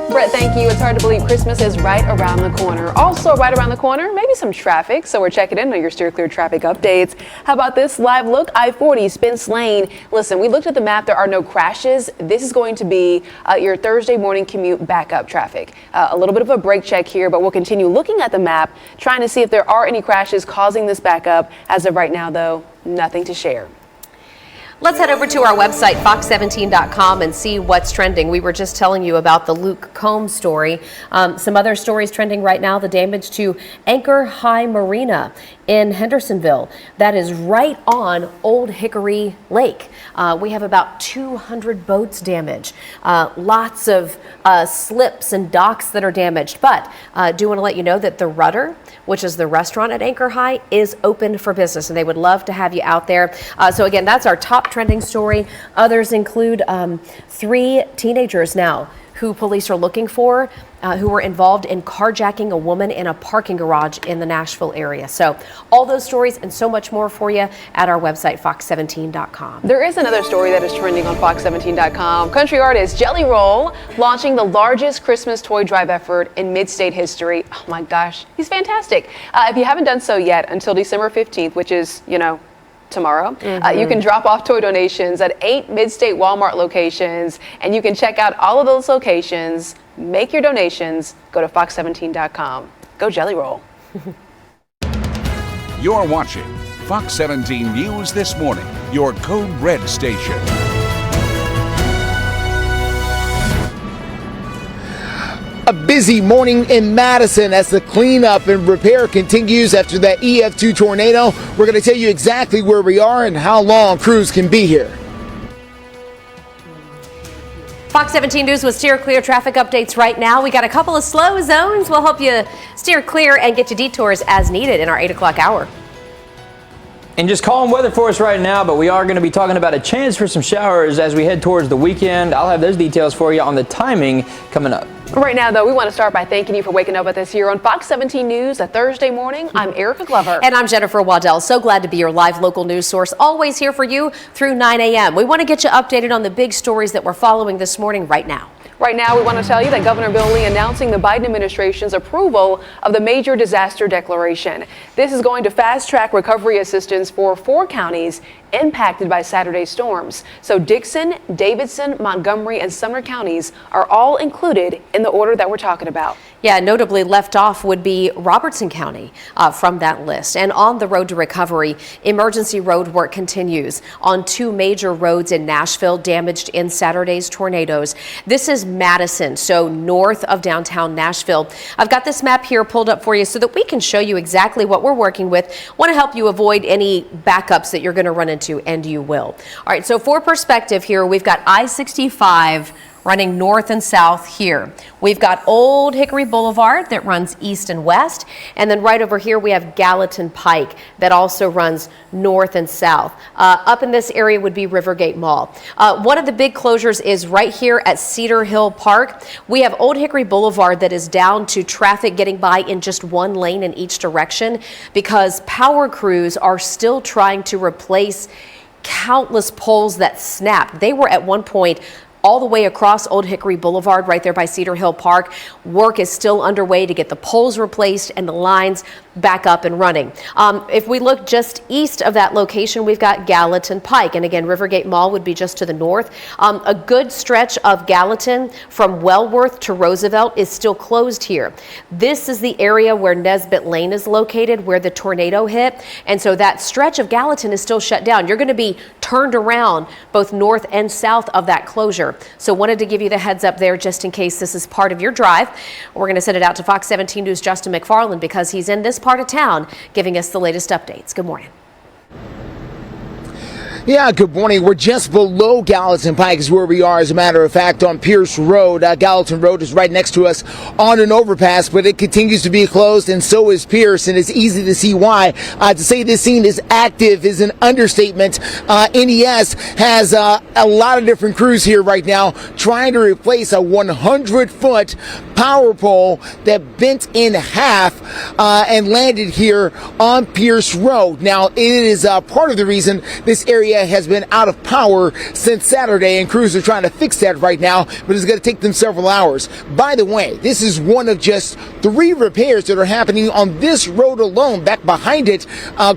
Brett, thank you. It's hard to believe Christmas is right around the corner. Also right around the corner, maybe some traffic. So we're checking in on your Steer Clear traffic updates. How about this live look? I-40 Spence Lane. Listen, we looked at the map. There are no crashes. This is going to be your Thursday morning commute backup traffic. A little bit of a brake check here, but we'll continue looking at the map, trying to see if there are any crashes causing this backup. As of right now, though, nothing to share. Let's head over to our website, fox17.com, and see what's trending. We were just telling you about the Luke Combs story. Some other stories trending right now, the damage to Anchor High Marina in Hendersonville. That is right on Old Hickory Lake. We have about 200 boats damaged. Lots of slips and docks that are damaged. But I do want to let you know that the Rudder, which is the restaurant at Anchor High, is open for business, and they would love to have you out there. So again, that's our top trending story. Others include 3 teenagers now who police are looking for, who were involved in carjacking a woman in a parking garage in the Nashville area. So all those stories and so much more for you at our website, fox17.com. There is another story that is trending on fox17.com. Country artist Jelly Roll launching the largest Christmas toy drive effort in mid-state history. Oh my gosh, he's fantastic. If you haven't done so yet, until December 15th, which is, tomorrow, you can drop off toy donations at 8 mid-state Walmart locations, and you can check out all of those locations, make your donations, go to fox17.com. Go Jelly Roll. You're watching Fox 17 News This Morning, your Code Red station. A busy morning in Madison as the cleanup and repair continues after that EF2 tornado. We're going to tell you exactly where we are and how long crews can be here. Fox 17 News with Steer Clear traffic updates right now. We got a couple of slow zones. We'll help you steer clear and get you detours as needed in our 8 o'clock hour. And just calm weather for us right now, but we are going to be talking about a chance for some showers as we head towards the weekend. I'll have those details for you on the timing coming up. Right now, though, we want to start by thanking you for waking up with us here on Fox 17 News, a Thursday morning. I'm Erica Glover. And I'm Jennifer Waddell. So glad to be your live local news source, always here for you through 9 a.m. We want to get you updated on the big stories that we're following this morning right now. Right now, we want to tell you that Governor Bill Lee announcing the Biden administration's approval of the major disaster declaration. This is going to fast-track recovery assistance for 4 counties impacted by Saturday's storms. So Dickson, Davidson, Montgomery, and Sumner counties are all included in the order that we're talking about. Yeah, notably left off would be Robertson County from that list. And on the road to recovery, emergency road work continues on 2 major roads in Nashville damaged in Saturday's tornadoes. This is Madison, so north of downtown Nashville. I've got this map here pulled up for you so that we can show you exactly what we're working with. Want to help you avoid any backups that you're going to run into, and you will. All right, so for perspective here, we've got I-65 running north and south here. We've got Old Hickory Boulevard that runs east and west. And then right over here, we have Gallatin Pike that also runs north and south. Up in this area would be Rivergate Mall. One of the big closures is right here at Cedar Hill Park. We have Old Hickory Boulevard that is down to traffic getting by in just 1 lane in each direction because power crews are still trying to replace countless poles that snapped. They were at one point all the way across Old Hickory Boulevard right there by Cedar Hill Park. Work is still underway to get the poles replaced and the lines back up and running. If we look just east of that location, we've got Gallatin Pike. And again, Rivergate Mall would be just to the north. A good stretch of Gallatin from Wellworth to Roosevelt is still closed here. This is the area where Nesbitt Lane is located, where the tornado hit. And so that stretch of Gallatin is still shut down. You're going to be turned around both north and south of that closure. So wanted to give you the heads up there just in case this is part of your drive. We're going to send it out to Fox 17 News' Justin McFarland because he's in this part of town giving us the latest updates. Good morning. Yeah, good morning. We're just below Gallatin Pike is where we are, as a matter of fact, on Pierce Road. Gallatin Road is right next to us on an overpass, but it continues to be closed, and so is Pierce, and it's easy to see why. To say this scene is active is an understatement. NES has a lot of different crews here right now trying to replace a 100-foot power pole that bent in half and landed here on Pierce Road. Now, it is part of the reason this area has been out of power since Saturday, and crews are trying to fix that right now, but it's going to take them several hours. By the way, this is one of just 3 repairs that are happening on this road alone. Back behind it,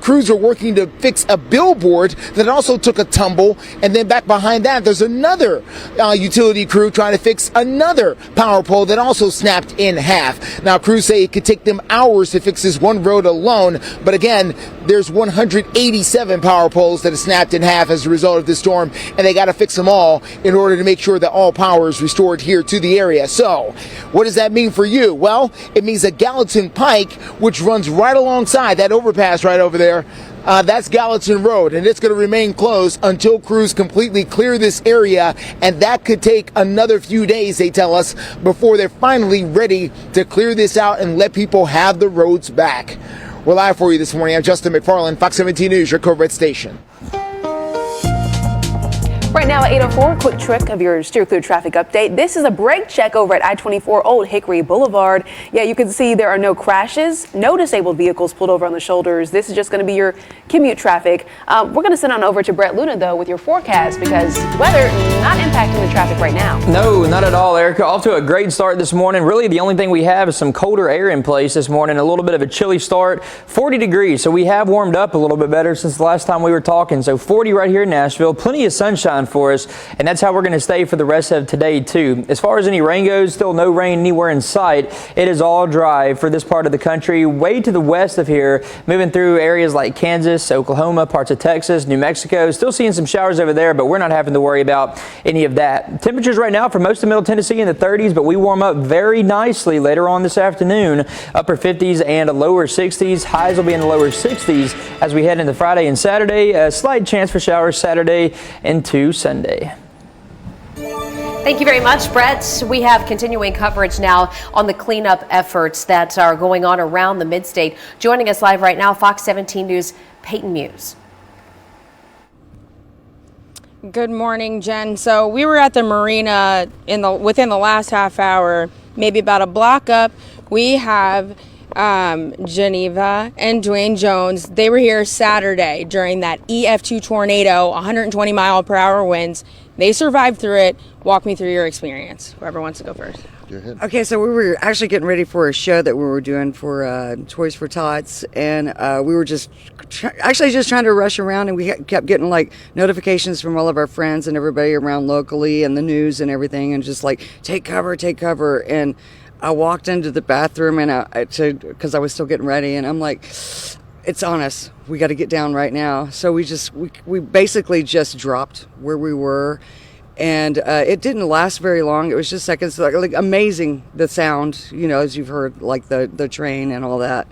crews are working to fix a billboard that also took a tumble, and then back behind that, there's another utility crew trying to fix another power pole that also snapped in half. Now, crews say it could take them hours to fix this one road alone, but again, there's 187 power poles that have snapped in half as a result of this storm, and they got to fix them all in order to make sure that all power is restored here to the area. So, what does that mean for you? Well, it means that Gallatin Pike, which runs right alongside that overpass right over there, that's Gallatin Road, and it's going to remain closed until crews completely clear this area, and that could take another few days, they tell us, before they're finally ready to clear this out and let people have the roads back. We're live for you this morning. I'm Justin McFarland, Fox 17 News, your Code Red station. Right now at 8:04, quick trick of your Steer Clear traffic update. This is a brake check over at I-24 Old Hickory Boulevard. Yeah, you can see there are no crashes, no disabled vehicles pulled over on the shoulders. This is just going to be your commute traffic. We're going to send on over to Brett Luna, though, with your forecast because weather not impacting the traffic right now. No, not at all, Erica. Off to a great start this morning. Really, the only thing we have is some colder air in place this morning. A little bit of a chilly start, 40 degrees. So we have warmed up a little bit better since the last time we were talking. So 40 right here in Nashville, plenty of sunshine for us, and that's how we're going to stay for the rest of today too. As far as any rain goes, still no rain anywhere in sight. It is all dry for this part of the country. Way to the west of here, moving through areas like Kansas, Oklahoma, parts of Texas, New Mexico. Still seeing some showers over there, but we're not having to worry about any of that. Temperatures right now for most of Middle Tennessee in the 30s, but we warm up very nicely later on this afternoon. Upper 50s and lower 60s. Highs will be in the lower 60s as we head into Friday and Saturday. A slight chance for showers Saturday into Sunday. Thank you very much, Brett. We have continuing coverage now on the cleanup efforts that are going on around the mid-state. Joining us live right now, Fox 17 News, Peyton Muse. Good morning, Jen. So we were at the marina within the last half hour, maybe about a block up. We have Geneva and Dwayne Jones. They were here Saturday during that EF2 tornado, 120 mile per hour winds. They survived through it. Walk me through your experience. Whoever wants to go first. Go ahead. Okay, so we were actually getting ready for a show that we were doing for Toys for Tots, and we were just trying to rush around, and we kept getting like notifications from all of our friends and everybody around locally and the news and everything, and just like take cover, and I walked into the bathroom and because I was still getting ready, and I'm like, it's on us. We got to get down right now. So we basically just dropped where we were, and it didn't last very long. It was just seconds. Like amazing, the sound, as you've heard, like the train and all that.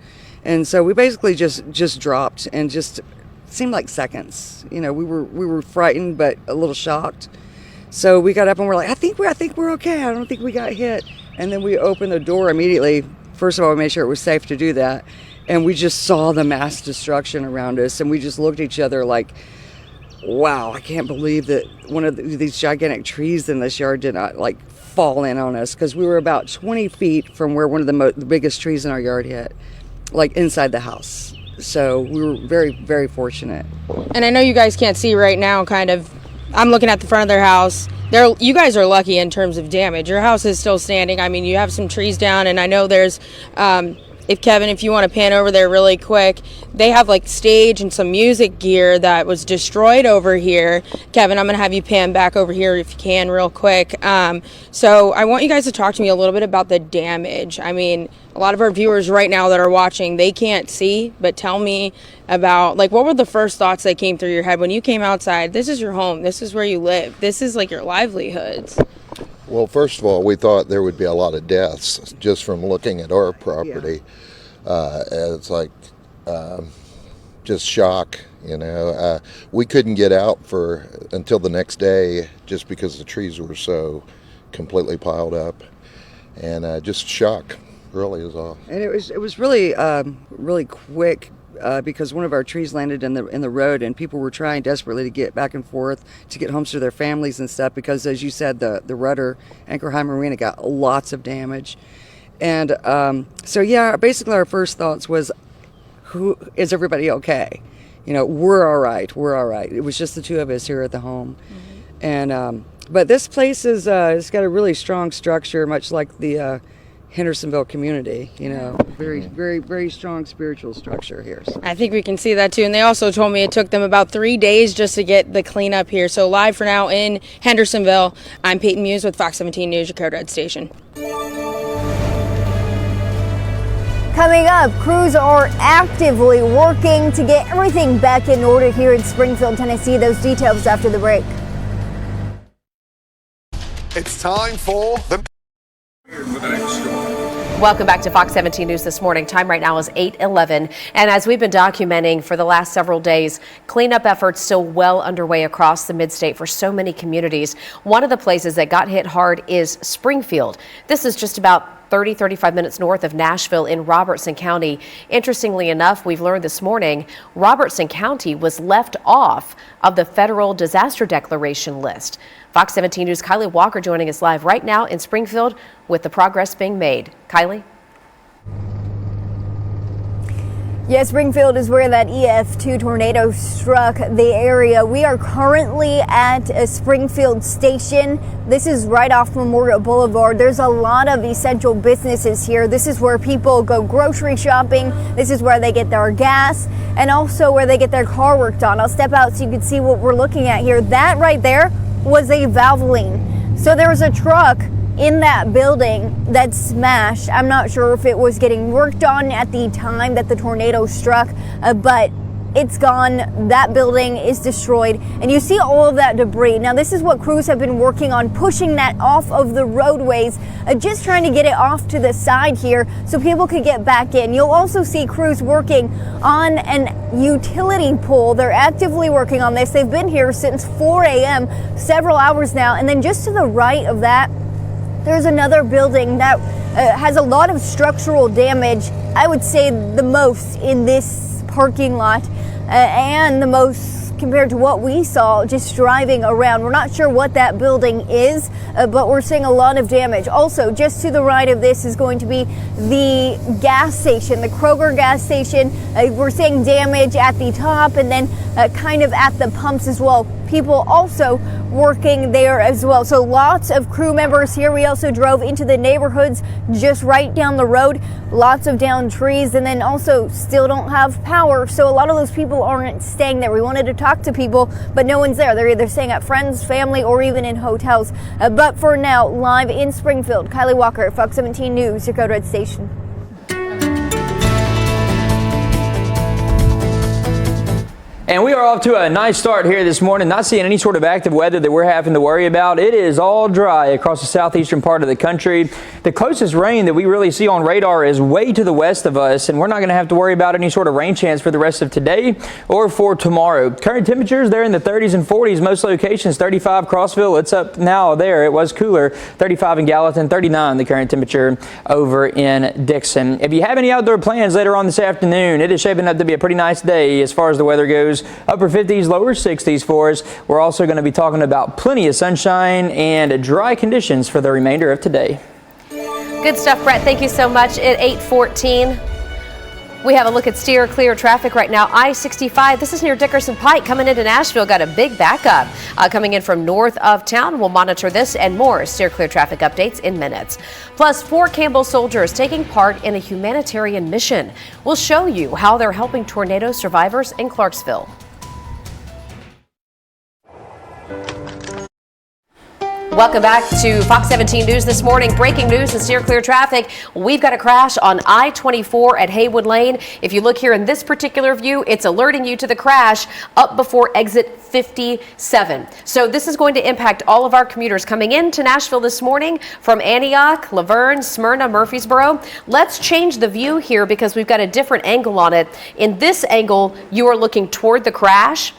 And so we basically just dropped, and just seemed like seconds. We were frightened but a little shocked. So we got up and we're like, I think we're okay. I don't think we got hit. And then we opened the door immediately. First of all, we made sure it was safe to do that. And we just saw the mass destruction around us. And we just looked at each other like, wow, I can't believe that one of these gigantic trees in this yard did not fall in on us. Because we were about 20 feet from where one of the biggest trees in our yard hit, inside the house. So we were very, very fortunate. And I know you guys can't see right now kind of I'm looking at the front of their house. You guys are lucky in terms of damage. Your house is still standing. I mean, you have some trees down, and I know there's, if you want to pan over there really quick, they have like stage and some music gear that was destroyed over here. Kevin, I'm going to have you pan back over here if you can real quick. So I want you guys to talk to me a little bit about the damage. I mean, a lot of our viewers right now that are watching, they can't see, but tell me about, like, what were the first thoughts that came through your head when you came outside? This is your home. This is where you live. This is like your livelihoods. Well, first of all, we thought there would be a lot of deaths just from looking at our property. Yeah. It's like just shock, you know. We couldn't get out until the next day just because the trees were so completely piled up, and just shock, really, is all. And it was really really quick. Because one of our trees landed in the road, and people were trying desperately to get back and forth to get homes to their families and stuff. Because, as you said, the rudder, Anchor Marina, got lots of damage, and so yeah, basically our first thoughts was, is everybody okay? You know, we're all right. We're all right. It was just the two of us here at the home, and but this place is it's got a really strong structure, much like the Hendersonville community, you know, very, very, very strong spiritual structure here. I think we can see that too. And they also told me it took them about 3 days just to get the cleanup here. So live for now in Hendersonville, I'm Peyton Muse with Fox 17 News, your Code Red station. Coming up, crews are actively working to get everything back in order here in Springfield, Tennessee. Those details after the break. It's time for the Welcome back to Fox 17 News this morning. Time right now is 8:11. And as we've been documenting for the last several days, cleanup efforts still well underway across the mid-state for so many communities. One of the places that got hit hard is Springfield. This is just about 35 minutes north of Nashville in Robertson County. Interestingly enough, we've learned this morning, Robertson County was left off of the federal disaster declaration list. Fox 17 News' Kylie Walker joining us live right now in Springfield with the progress being made. Kylie? Yes, Springfield is where that EF2 tornado struck the area. We are currently at a Springfield station. This is right off Memorial Boulevard. There's a lot of essential businesses here. This is where people go grocery shopping. This is where they get their gas and also where they get their car worked on. I'll step out so you can see what we're looking at here. That right there was a Valvoline. So there was a truck in that building that smashed. I'm not sure if it was getting worked on at the time that the tornado struck, but it's gone. That building is destroyed, and you see all of that debris. Now, this is what crews have been working on, pushing that off of the roadways, just trying to get it off to the side here so people could get back in. You'll also see crews working on an utility pole. They're actively working on this. They've been here since 4 a.m., several hours now, and then just to the right of that, there's another building that has a lot of structural damage. I would say the most in this parking lot and the most compared to what we saw just driving around. We're not sure what that building is, but we're seeing a lot of damage. Also, just to the right of this is going to be the gas station, the Kroger gas station. We're seeing damage at the top and then kind of at the pumps as well. People also working there as well. So lots of crew members here. We also drove into the neighborhoods just right down the road. Lots of downed trees, and then also still don't have power. So a lot of those people aren't staying there. We wanted to talk to people, but no one's there. They're either staying at friends, family, or even in hotels. But for now, live in Springfield, Kylie Walker, Fox 17 News, your Code Red station. And we are off to a nice start here this morning, not seeing any sort of active weather that we're having to worry about. It is all dry across the southeastern part of the country. The closest rain that we really see on radar is way to the west of us, and we're not going to have to worry about any sort of rain chance for the rest of today or for tomorrow. Current temperatures, they're in the 30s and 40s. Most locations, 35 Crossville. It's up now there. It was cooler. 35 in Gallatin, 39 the current temperature over in Dickson. If you have any outdoor plans later on this afternoon, it is shaping up to be a pretty nice day as far as the weather goes. Upper 50s, lower 60s for us. We're also going to be talking about plenty of sunshine and dry conditions for the remainder of today. Good stuff, Brett. Thank you so much. At 8:14, We have a look at steer clear traffic right now. I-65, this is near Dickerson Pike, coming into Nashville. Got a big backup coming in from north of town. We'll monitor this and more steer clear traffic updates in minutes. Plus, 4 Campbell soldiers taking part in a humanitarian mission. We'll show you how they're helping tornado survivors in Clarksville. Welcome back to Fox 17 News this morning. Breaking news and steer clear traffic. We've got a crash on I-24 at Haywood Lane. If you look here in this particular view, it's alerting you to the crash up before exit 57. So this is going to impact all of our commuters coming into Nashville this morning from Antioch, Laverne, Smyrna, Murfreesboro. Let's change the view here because we've got a different angle on it. In this angle, you are looking toward the crash.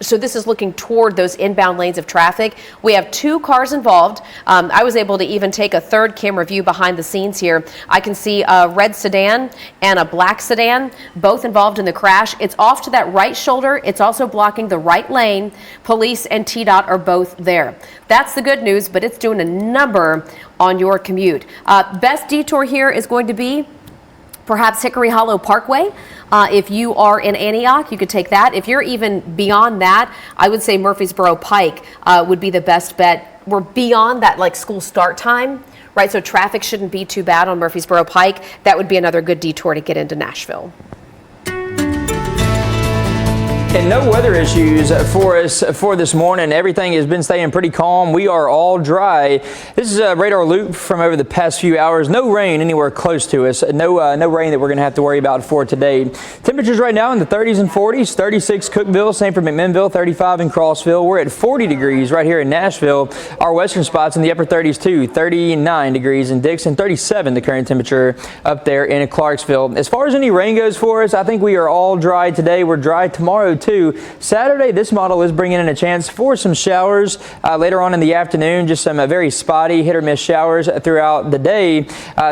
So this is looking toward those inbound lanes of traffic. We have 2 cars involved. I was able to even take a third camera view behind the scenes here. I can see a red sedan and a black sedan, both involved in the crash. It's off to that right shoulder. It's also blocking the right lane. Police and TDOT are both there. That's the good news, but it's doing a number on your commute. Best detour here is going to be perhaps Hickory Hollow Parkway. If you are in Antioch, you could take that. If you're even beyond that, I would say Murfreesboro Pike would be the best bet. We're beyond that like school start time, right? So traffic shouldn't be too bad on Murfreesboro Pike. That would be another good detour to get into Nashville. And no weather issues for us for this morning. Everything has been staying pretty calm. We are all dry. This is a radar loop from over the past few hours. No rain anywhere close to us. No rain that we're going to have to worry about for today. Temperatures right now in the 30s and 40s. 36 Cookeville, same for McMinnville, 35 in Crossville. We're at 40 degrees right here in Nashville. Our western spots in the upper 30s too. 39 degrees in Dickson, 37 the current temperature up there in Clarksville. As far as any rain goes for us, I think we are all dry today. We're dry tomorrow too. Saturday, this model is bringing in a chance for some showers later on in the afternoon, just some very spotty hit or miss showers throughout the day.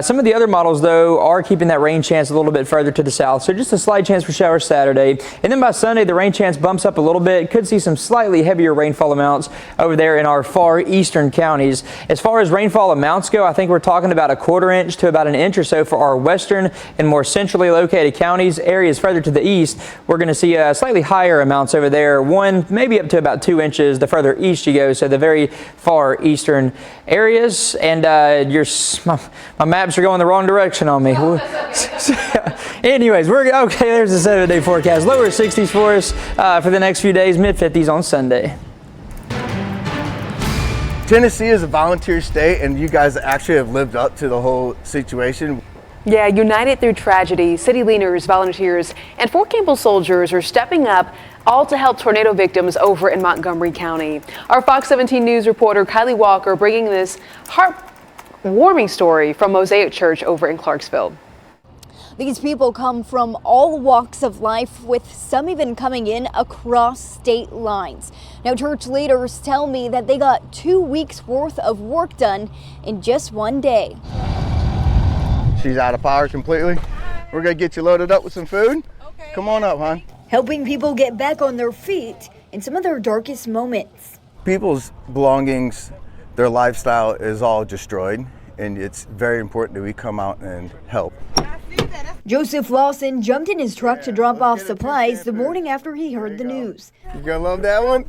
Some of the other models, though, are keeping that rain chance a little bit further to the south, so just a slight chance for showers Saturday. And then by Sunday, the rain chance bumps up a little bit. Could see some slightly heavier rainfall amounts over there in our far eastern counties. As far as rainfall amounts go, I think we're talking about a 1/4 inch to about 1 inch or so for our western and more centrally located counties. Areas further to the east, we're going to see a slightly higher amounts over there, 1 maybe up to about 2 inches the further east you go, so the very far eastern areas. And my maps are going the wrong direction on me. Anyways, we're okay. There's a 7-day forecast. Lower 60s for us for the next few days, mid 50s on Sunday. Tennessee is a volunteer state, and you guys actually have lived up to the whole situation. Yeah, united through tragedy, city leaders, volunteers, and 4 Campbell soldiers are stepping up, all to help tornado victims over in Montgomery County. Our Fox 17 News reporter Kylie Walker bringing this heartwarming story from Mosaic Church over in Clarksville. These people come from all walks of life, with some even coming in across state lines. Now, church leaders tell me that they got 2 weeks worth of work done in just one day. She's out of power completely. We're gonna get you loaded up with some food. Okay. Come on up, hon. Helping people get back on their feet in some of their darkest moments. People's belongings, their lifestyle is all destroyed, and it's very important that we come out and help. Joseph Lawson jumped in his truck to drop off supplies the morning after he heard the news. You gonna love that one?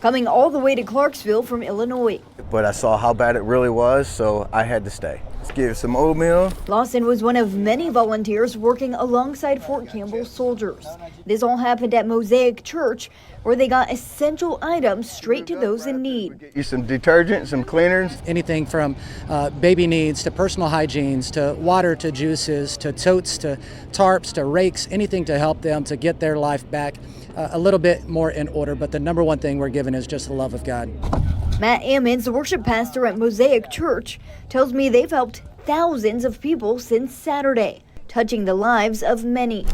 Coming all the way to Clarksville from Illinois. But I saw how bad it really was, so I had to stay. Let's give some oatmeal. Lawson was one of many volunteers working alongside Fort Campbell soldiers. This all happened at Mosaic Church, where they got essential items straight to those in need. Get you some detergent, some cleaners. Anything from baby needs to personal hygienes to water to juices to totes to tarps to rakes, anything to help them to get their life back a little bit more in order. But the number one thing we're given is just the love of God. Matt Ammons, the worship pastor at Mosaic Church, tells me they've helped thousands of people since Saturday, touching the lives of many.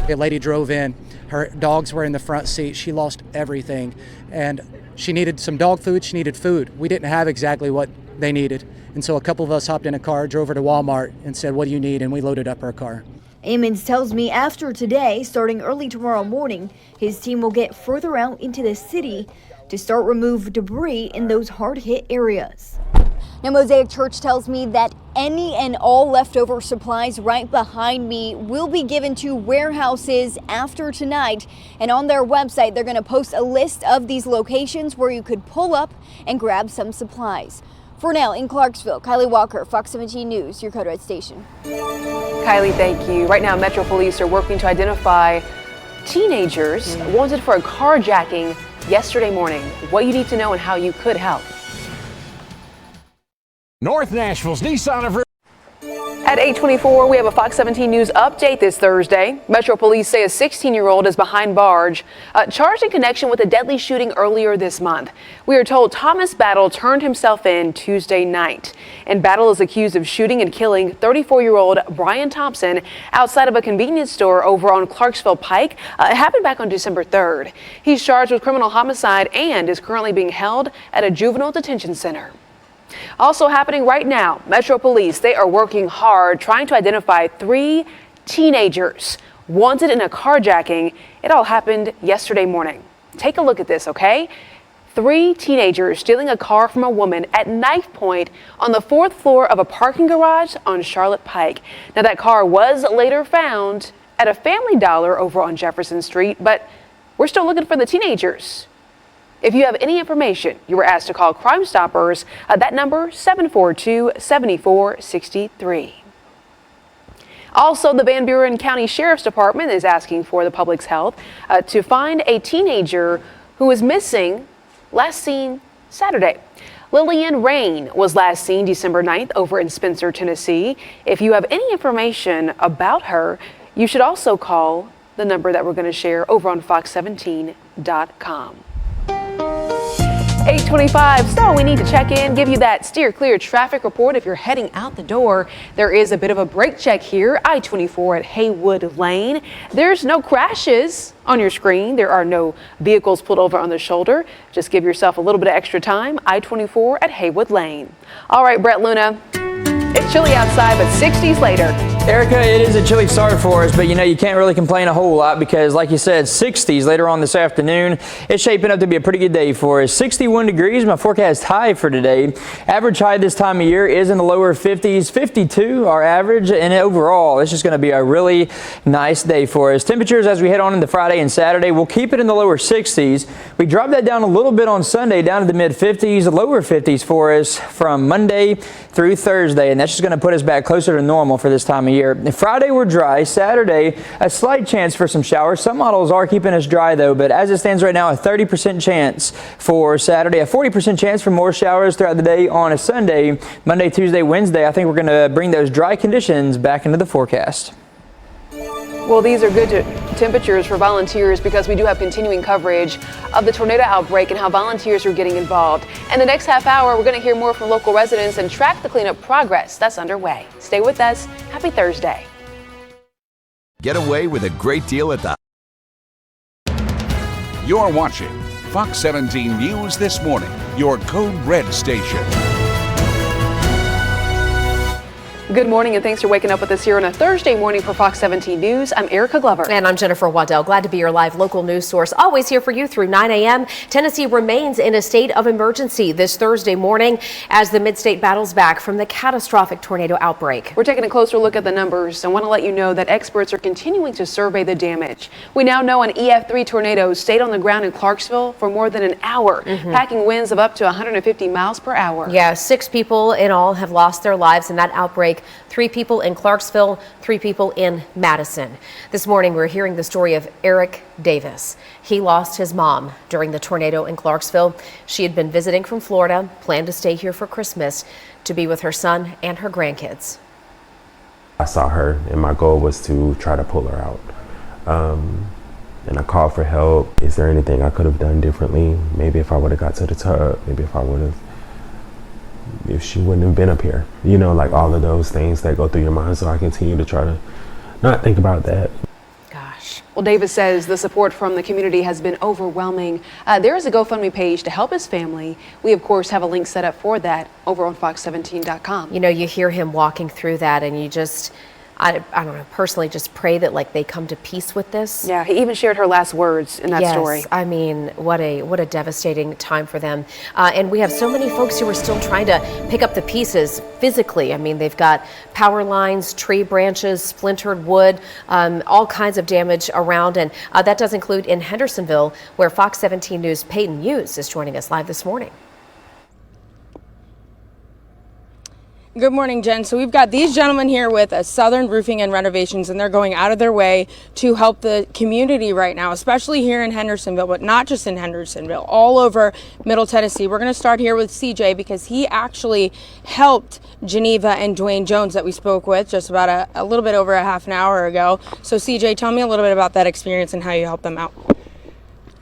A lady drove in, her dogs were in the front seat, she lost everything, and she needed some dog food, she needed food. We didn't have exactly what they needed, and so a couple of us hopped in a car, drove her to Walmart, and said, "What do you need?" and we loaded up her car. Ammons tells me after today, starting early tomorrow morning, his team will get further out into the city to start remove debris in those hard-hit areas. Now, Mosaic Church tells me that any and all leftover supplies right behind me will be given to warehouses after tonight. And on their website, they're going to post a list of these locations where you could pull up and grab some supplies. For now, in Clarksville, Kylie Walker, Fox 17 News, your Code Red station. Kylie, thank you. Right now, Metro Police are working to identify teenagers wanted for a carjacking yesterday morning. What you need to know and how you could help. North Nashville's Nissan of At 8:24, we have a Fox 17 News update this Thursday. Metro Police say a 16-year-old is behind bars, charged in connection with a deadly shooting earlier this month. We are told Thomas Battle turned himself in Tuesday night. And Battle is accused of shooting and killing 34-year-old Brian Thompson outside of a convenience store over on Clarksville Pike. It happened back on December 3rd. He's charged with criminal homicide and is currently being held at a juvenile detention center. Also happening right now, Metro Police, they are working hard trying to identify 3 teenagers wanted in a carjacking. It all happened yesterday morning. Take a look at this, okay? 3 teenagers stealing a car from a woman at knife point on the 4th floor of a parking garage on Charlotte Pike. Now, that car was later found at a Family Dollar over on Jefferson Street, but we're still looking for the teenagers. If you have any information, you were asked to call Crime Stoppers. That number, 742-7463. Also, the Van Buren County Sheriff's Department is asking for the public's help to find a teenager who was missing, last seen Saturday. Lillian Rain was last seen December 9th over in Spencer, Tennessee. If you have any information about her, you should also call the number that we're going to share over on fox17.com. 8:25, so we need to check in, give you that steer clear traffic report if you're heading out the door. There is a bit of a brake check here, I-24 at Haywood Lane. There's no crashes on your screen. There are no vehicles pulled over on the shoulder. Just give yourself a little bit of extra time, I-24 at Haywood Lane. All right, Brett Luna, it's chilly outside, but 60s later. Erica, it is a chilly start for us, but you know, you can't really complain a whole lot because, like you said, 60s later on this afternoon. It's shaping up to be a pretty good day for us. 61 degrees, my forecast high for today. Average high this time of year is in the lower 50s, 52 our average, and overall, it's just going to be a really nice day for us. Temperatures as we head on into Friday and Saturday, we'll keep it in the lower 60s. We drop that down a little bit on Sunday, down to the mid 50s, lower 50s for us from Monday through Thursday, and that's just going to put us back closer to normal for this time of year. Friday we're dry. Saturday a slight chance for some showers. Some models are keeping us dry though, but as it stands right now, a 30% chance for Saturday, a 40% chance for more showers throughout the day on a Sunday. Monday, Tuesday, Wednesday, I think we're going to bring those dry conditions back into the forecast. Well, these are good temperatures for volunteers because we do have continuing coverage of the tornado outbreak and how volunteers are getting involved. And the next half hour, we're going to hear more from local residents and track the cleanup progress that's underway. Stay with us. Happy Thursday. Get away with a great deal at the... You're watching Fox 17 News This Morning, your Code Red station. Good morning and thanks for waking up with us here on a Thursday morning for Fox 17 News. I'm Erica Glover. And I'm Jennifer Waddell. Glad to be your live local news source. Always here for you through 9 a.m. Tennessee remains in a state of emergency this Thursday morning as the mid-state battles back from the catastrophic tornado outbreak. We're taking a closer look at the numbers and want to let you know that experts are continuing to survey the damage. We now know an EF3 tornado stayed on the ground in Clarksville for more than an hour, packing winds of up to 150 miles per hour. Yeah, 6 people in all have lost their lives in that outbreak. 3 people in Clarksville, 3 people in Madison. This morning, we're hearing the story of Eric Davis. He lost his mom during the tornado in Clarksville. She had been visiting from Florida, planned to stay here for Christmas to be with her son and her grandkids. I saw her, and my goal was to try to pull her out. And I called for help. Is there anything I could have done differently? Maybe if I would have got to the tub, maybe if she wouldn't have been up here, you know, like all of those things that go through your mind. So I continue to try to not think about that. Gosh. Well, Davis says the support from the community has been overwhelming. There is a GoFundMe page to help his family. We, of course, have a link set up for that over on fox17.com. You know, you hear him walking through that and you just I don't know, personally just pray that like they come to peace with this. Yeah, he even shared her last words in that story. I mean, what a devastating time for them. And we have so many folks who are still trying to pick up the pieces physically. I mean, they've got power lines, tree branches, splintered wood, all kinds of damage around. And that does include in Hendersonville, where Fox 17 News' Peyton Hughes is joining us live this morning. Good morning, Jen. So we've got these gentlemen here with Southern Roofing and Renovations, and they're going out of their way to help the community right now, especially here in Hendersonville, but not just in Hendersonville, all over Middle Tennessee. We're going to start here with CJ because he actually helped Geneva and Dwayne Jones that we spoke with just about a little bit over a half an hour ago. So CJ, tell me a little bit about that experience and how you helped them out.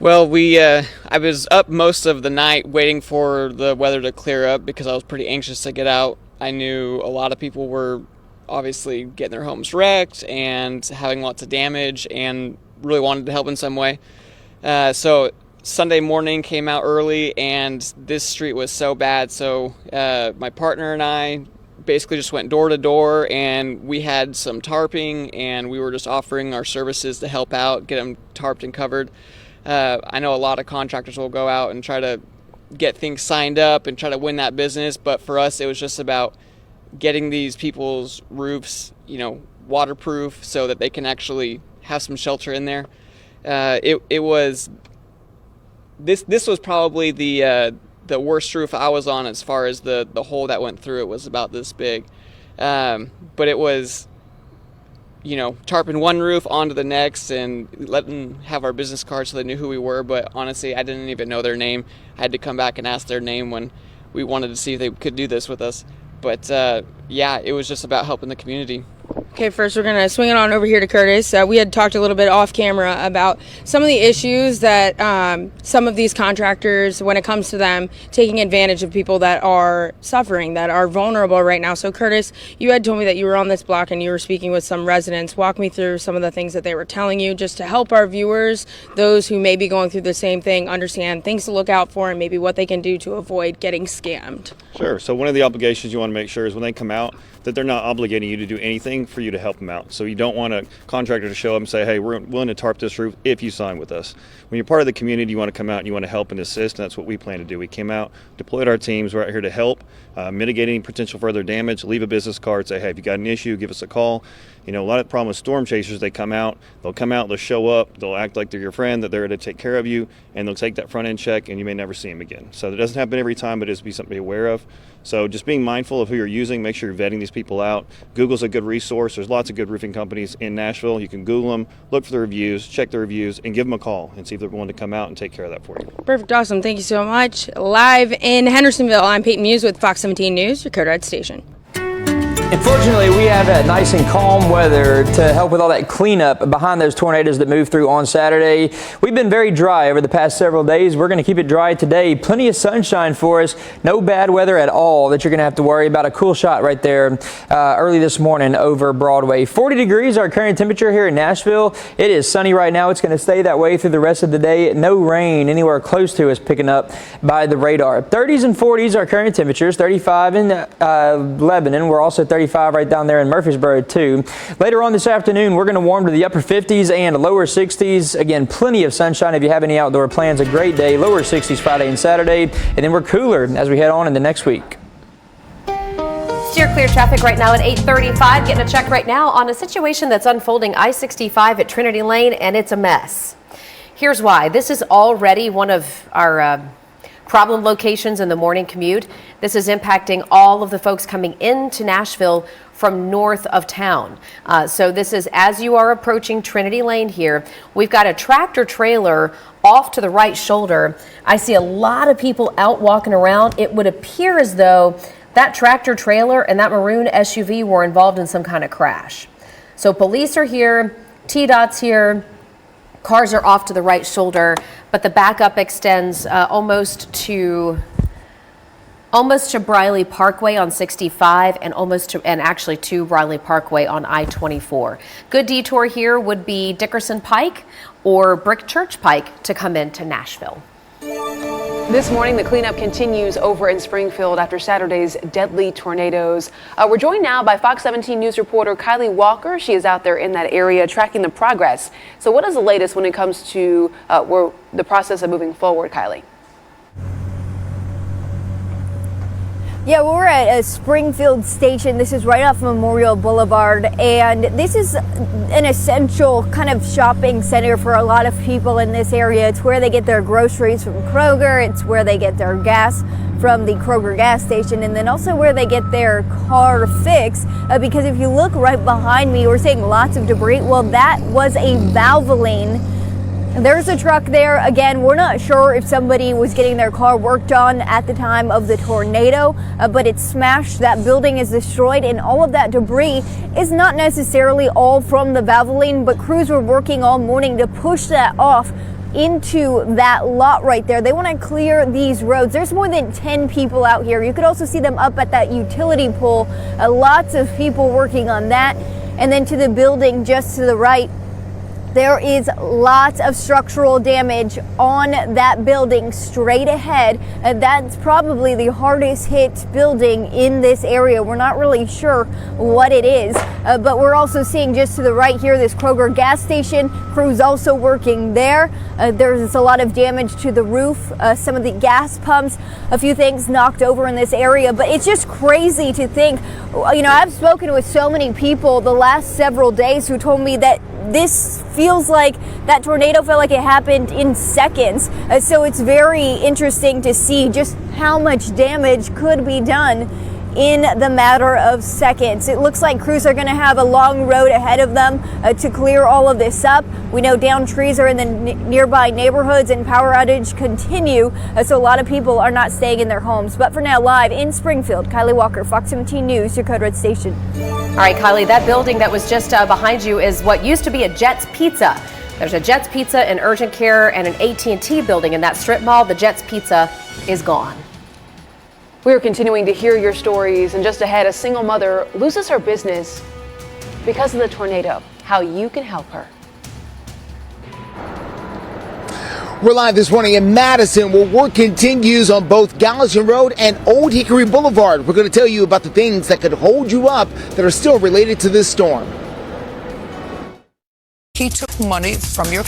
Well, I was up most of the night waiting for the weather to clear up because I was pretty anxious to get out. I knew a lot of people were obviously getting their homes wrecked and having lots of damage and really wanted to help in some way. So Sunday morning came out early and this street was so bad. So my partner and I basically just went door to door and we had some tarping and we were just offering our services to help out, get them tarped and covered. I know a lot of contractors will go out and try to get things signed up and try to win that business, but for us it was just about getting these people's roofs, waterproof so that they can actually have some shelter in there. This was probably the worst roof I was on as far as the hole that went through it was about this big, but it was tarping one roof onto the next and letting them have our business cards so they knew who we were. But honestly, I didn't even know their name. I had to come back and ask their name when we wanted to see if they could do this with us. But yeah, it was just about helping the community. Okay, first we're going to swing it on over here to Curtis. We had talked a little bit off camera about some of the issues that some of these contractors, when it comes to them, taking advantage of people that are suffering, that are vulnerable right now. So Curtis, you had told me that you were on this block and you were speaking with some residents. Walk me through some of the things that they were telling you just to help our viewers, those who may be going through the same thing, understand things to look out for and maybe what they can do to avoid getting scammed. Sure. So one of the obligations you want to make sure is when they come out that they're not obligating you to do anything for you to help them out. So you don't want a contractor to show up and say, hey, we're willing to tarp this roof if you sign with us. When you're part of the community, you want to come out and you want to help and assist, and that's what we plan to do. We came out, deployed our teams, we're out here to help, mitigate any potential further damage, leave a business card, say, hey, if you got an issue, give us a call. A lot of the problem with storm chasers, they'll come out, they'll show up, they'll act like they're your friend, that they're to take care of you, and they'll take that front end check and you may never see them again. So that doesn't happen every time, but it's be something to be aware of. So just being mindful of who you're using, make sure you're vetting these people out. Google's a good resource. There's lots of good roofing companies in Nashville. You can Google them, look for the reviews, check the reviews, and give them a call and see if they're willing to come out and take care of that for you. Perfect. Awesome. Thank you so much. Live in Hendersonville, I'm Peyton Hughes with Fox 17 News, your Code Red station. Unfortunately, we have that nice and calm weather to help with all that cleanup behind those tornadoes that moved through on Saturday. We've been very dry over the past several days. We're going to keep it dry today. Plenty of sunshine for us. No bad weather at all that you're going to have to worry about. A cool shot right there early this morning over Broadway. 40 degrees our current temperature here in Nashville. It is sunny right now. It's going to stay that way through the rest of the day. No rain anywhere close to us picking up by the radar. 30s and 40s our current temperatures. 35 in Lebanon. We're also 35 right down there in Murfreesboro too. Later on this afternoon, we're going to warm to the upper 50s and lower 60s. Again, plenty of sunshine if you have any outdoor plans. A great day. Lower 60s Friday and Saturday. And then we're cooler as we head on into next week. Steer clear traffic right now at 8:35. Getting a check right now on a situation that's unfolding I-65 at Trinity Lane, and it's a mess. Here's why. This is already one of our problem locations in the morning commute. This is impacting all of the folks coming into Nashville from north of town. So this is as you are approaching Trinity Lane here. We've got a tractor trailer off to the right shoulder. I see a lot of people out walking around. It would appear as though that tractor trailer and that maroon SUV were involved in some kind of crash. So police are here, TDOT's here, cars are off to the right shoulder, but the backup extends almost to Briley Parkway on 65 and actually to Briley Parkway on I-24. Good detour here would be Dickerson Pike or Brick Church Pike to come into Nashville. This morning, the cleanup continues over in Springfield after Saturday's deadly tornadoes. We're joined now by Fox 17 News reporter Kylie Walker. She is out there in that area tracking the progress. So what is the latest when it comes to the process of moving forward, Kylie? Yeah, we're at a Springfield station. This is right off Memorial Boulevard, and this is an essential kind of shopping center for a lot of people in this area. It's where they get their groceries from Kroger. It's where they get their gas from the Kroger gas station, and then also where they get their car fixed. Because if you look right behind me, we're seeing lots of debris. Well, that was a Valvoline. There's a truck there. Again, we're not sure if somebody was getting their car worked on at the time of the tornado, but it's smashed. That building is destroyed, and all of that debris is not necessarily all from the Valvoline, but crews were working all morning to push that off into that lot right there. They want to clear these roads. There's more than 10 people out here. You could also see them up at that utility pole. Lots of people working on that. And then to the building just to the right, there is lots of structural damage on that building straight ahead. That's probably the hardest hit building in this area. We're not really sure what it is, but we're also seeing just to the right here, this Kroger gas station. Crews also working there. There's a lot of damage to the roof, some of the gas pumps, a few things knocked over in this area, but it's just crazy to think. You know, I've spoken with so many people the last several days who told me that this feels like that tornado felt like it happened in seconds. So it's very interesting to see just how much damage could be done in the matter of seconds. It looks like crews are going to have a long road ahead of them to clear all of this up. We know downed trees are in the nearby neighborhoods and power outage continue, so a lot of people are not staying in their homes. But for now, live in Springfield, Kylie Walker, Fox 17 News, your Code Red station. All right, Kylie, that building that was just behind you is what used to be a Jets Pizza. There's a Jets Pizza, an urgent care, and an AT&T building in that strip mall. The Jets Pizza is gone. We're continuing to hear your stories, and just ahead, a single mother loses her business because of the tornado. How you can help her. We're live this morning in Madison, where work continues on both Gallatin Road and Old Hickory Boulevard. We're going to tell you about the things that could hold you up that are still related to this storm. He took money from your...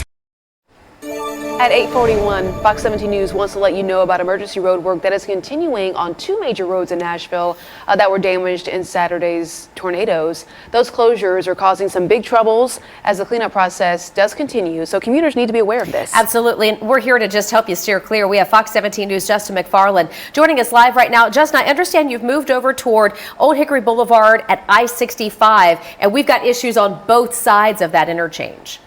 At 8:41, Fox 17 News wants to let you know about emergency road work that is continuing on two major roads in Nashville that were damaged in Saturday's tornadoes. Those closures are causing some big troubles as the cleanup process does continue, so commuters need to be aware of this. Absolutely, and we're here to just help you steer clear. We have Fox 17 News' Justin McFarland joining us live right now. Justin, I understand you've moved over toward Old Hickory Boulevard at I-65, and we've got issues on both sides of that interchange.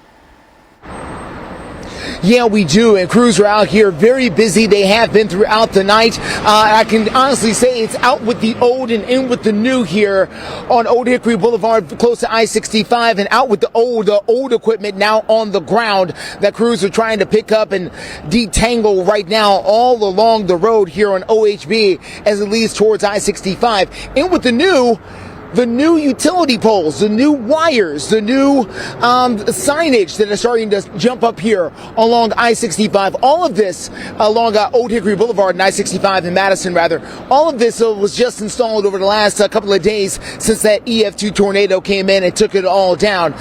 Yeah, we do, and crews are out here very busy. They have been throughout the night. I can honestly say it's out with the old and in with the new here on Old Hickory Boulevard, close to I-65, and out with the old equipment now on the ground that crews are trying to pick up and detangle right now all along the road here on OHB as it leads towards I-65. In with the new utility poles, the new wires, the new signage that are starting to jump up here along I-65. All of this along Old Hickory Boulevard and I-65 in Madison, rather. All of this was just installed over the last couple of days since that EF2 tornado came in and took it all down.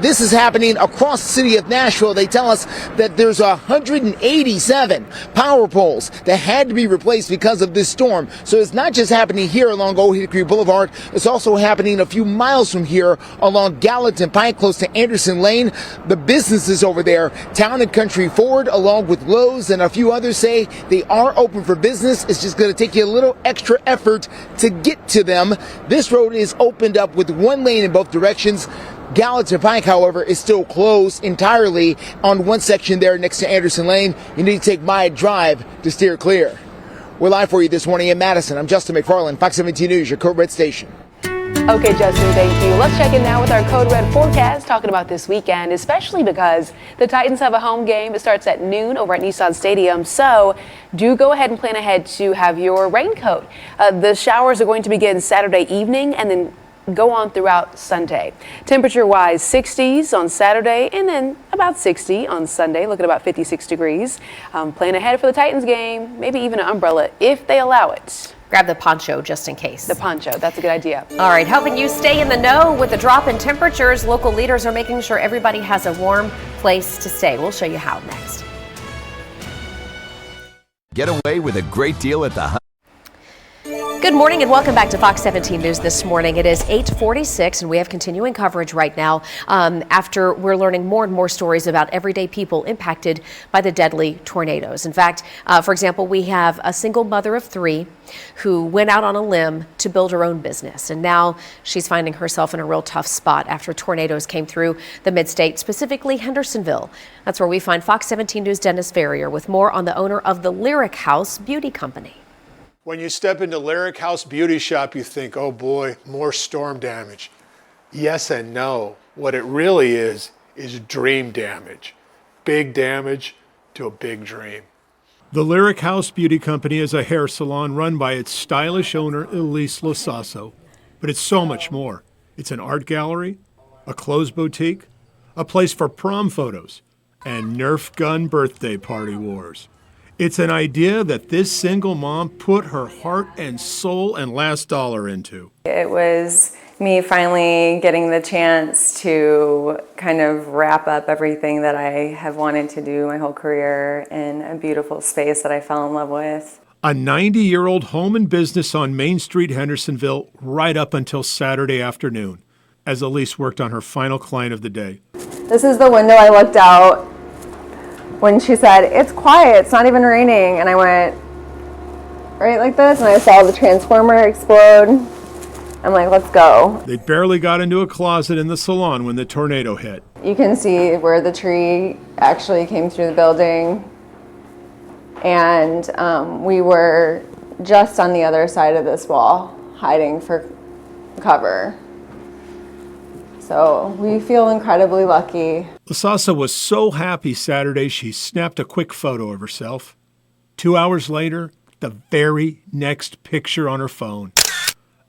This is happening across the city of Nashville. They tell us that there's 187 power poles that had to be replaced because of this storm. So it's not just happening here along Old Hickory Boulevard. It's also happening a few miles from here along Gallatin Pike, close to Anderson Lane. The businesses over there, Town and Country Ford, along with Lowe's and a few others, say they are open for business. It's just going to take you a little extra effort to get to them. This road is opened up with one lane in both directions. Gallatin Pike, however, is still closed entirely on one section there next to Anderson Lane. You need to take my drive to steer clear. We're live for you this morning in Madison. I'm Justin McFarland, Fox 17 News, your Code Red station. Okay, Justin, thank you. Let's check in now with our Code Red forecast, talking about this weekend, especially because the Titans have a home game. It starts at noon over at Nissan Stadium, so do go ahead and plan ahead to have your raincoat. The showers are going to begin Saturday evening and then go on throughout Sunday. Temperature-wise, 60s on Saturday and then about 60 on Sunday. Look at about 56 degrees. Plan ahead for the Titans game, maybe even an umbrella if they allow it. Grab the poncho just in case. The poncho, that's a good idea. All right, helping you stay in the know with the drop in temperatures, local leaders are making sure everybody has a warm place to stay. We'll show you how next. Get away with a great deal at the Good morning and welcome back to Fox 17 News this morning. It is 8:46 and we have continuing coverage right now after we're learning more and more stories about everyday people impacted by the deadly tornadoes. In fact, for example, we have a single mother of 3 who went out on a limb to build her own business. And now she's finding herself in a real tough spot after tornadoes came through the mid-state, specifically Hendersonville. That's where we find Fox 17 News' Dennis Ferrier with more on the owner of the Lyric House Beauty Company. When you step into Lyric House Beauty Shop, you think, oh boy, more storm damage. Yes and no. What it really is dream damage. Big damage to a big dream. The Lyric House Beauty Company is a hair salon run by its stylish owner, Elise Lasasso. But it's so much more. It's an art gallery, a clothes boutique, a place for prom photos, and Nerf gun birthday party wars. It's an idea that this single mom put her heart and soul and last dollar into. It was me finally getting the chance to kind of wrap up everything that I have wanted to do my whole career in a beautiful space that I fell in love with. A 90-year-old home and business on Main Street, Hendersonville, right up until Saturday afternoon, as Elise worked on her final client of the day. This is the window I looked out when she said, "It's quiet, it's not even raining," and I went right like this, and I saw the transformer explode. I'm like, let's go. They barely got into a closet in the salon when the tornado hit. You can see where the tree actually came through the building, and we were just on the other side of this wall, hiding for cover. So we feel incredibly lucky. Lasasso was so happy Saturday she snapped a quick photo of herself. 2 hours later, the very next picture on her phone.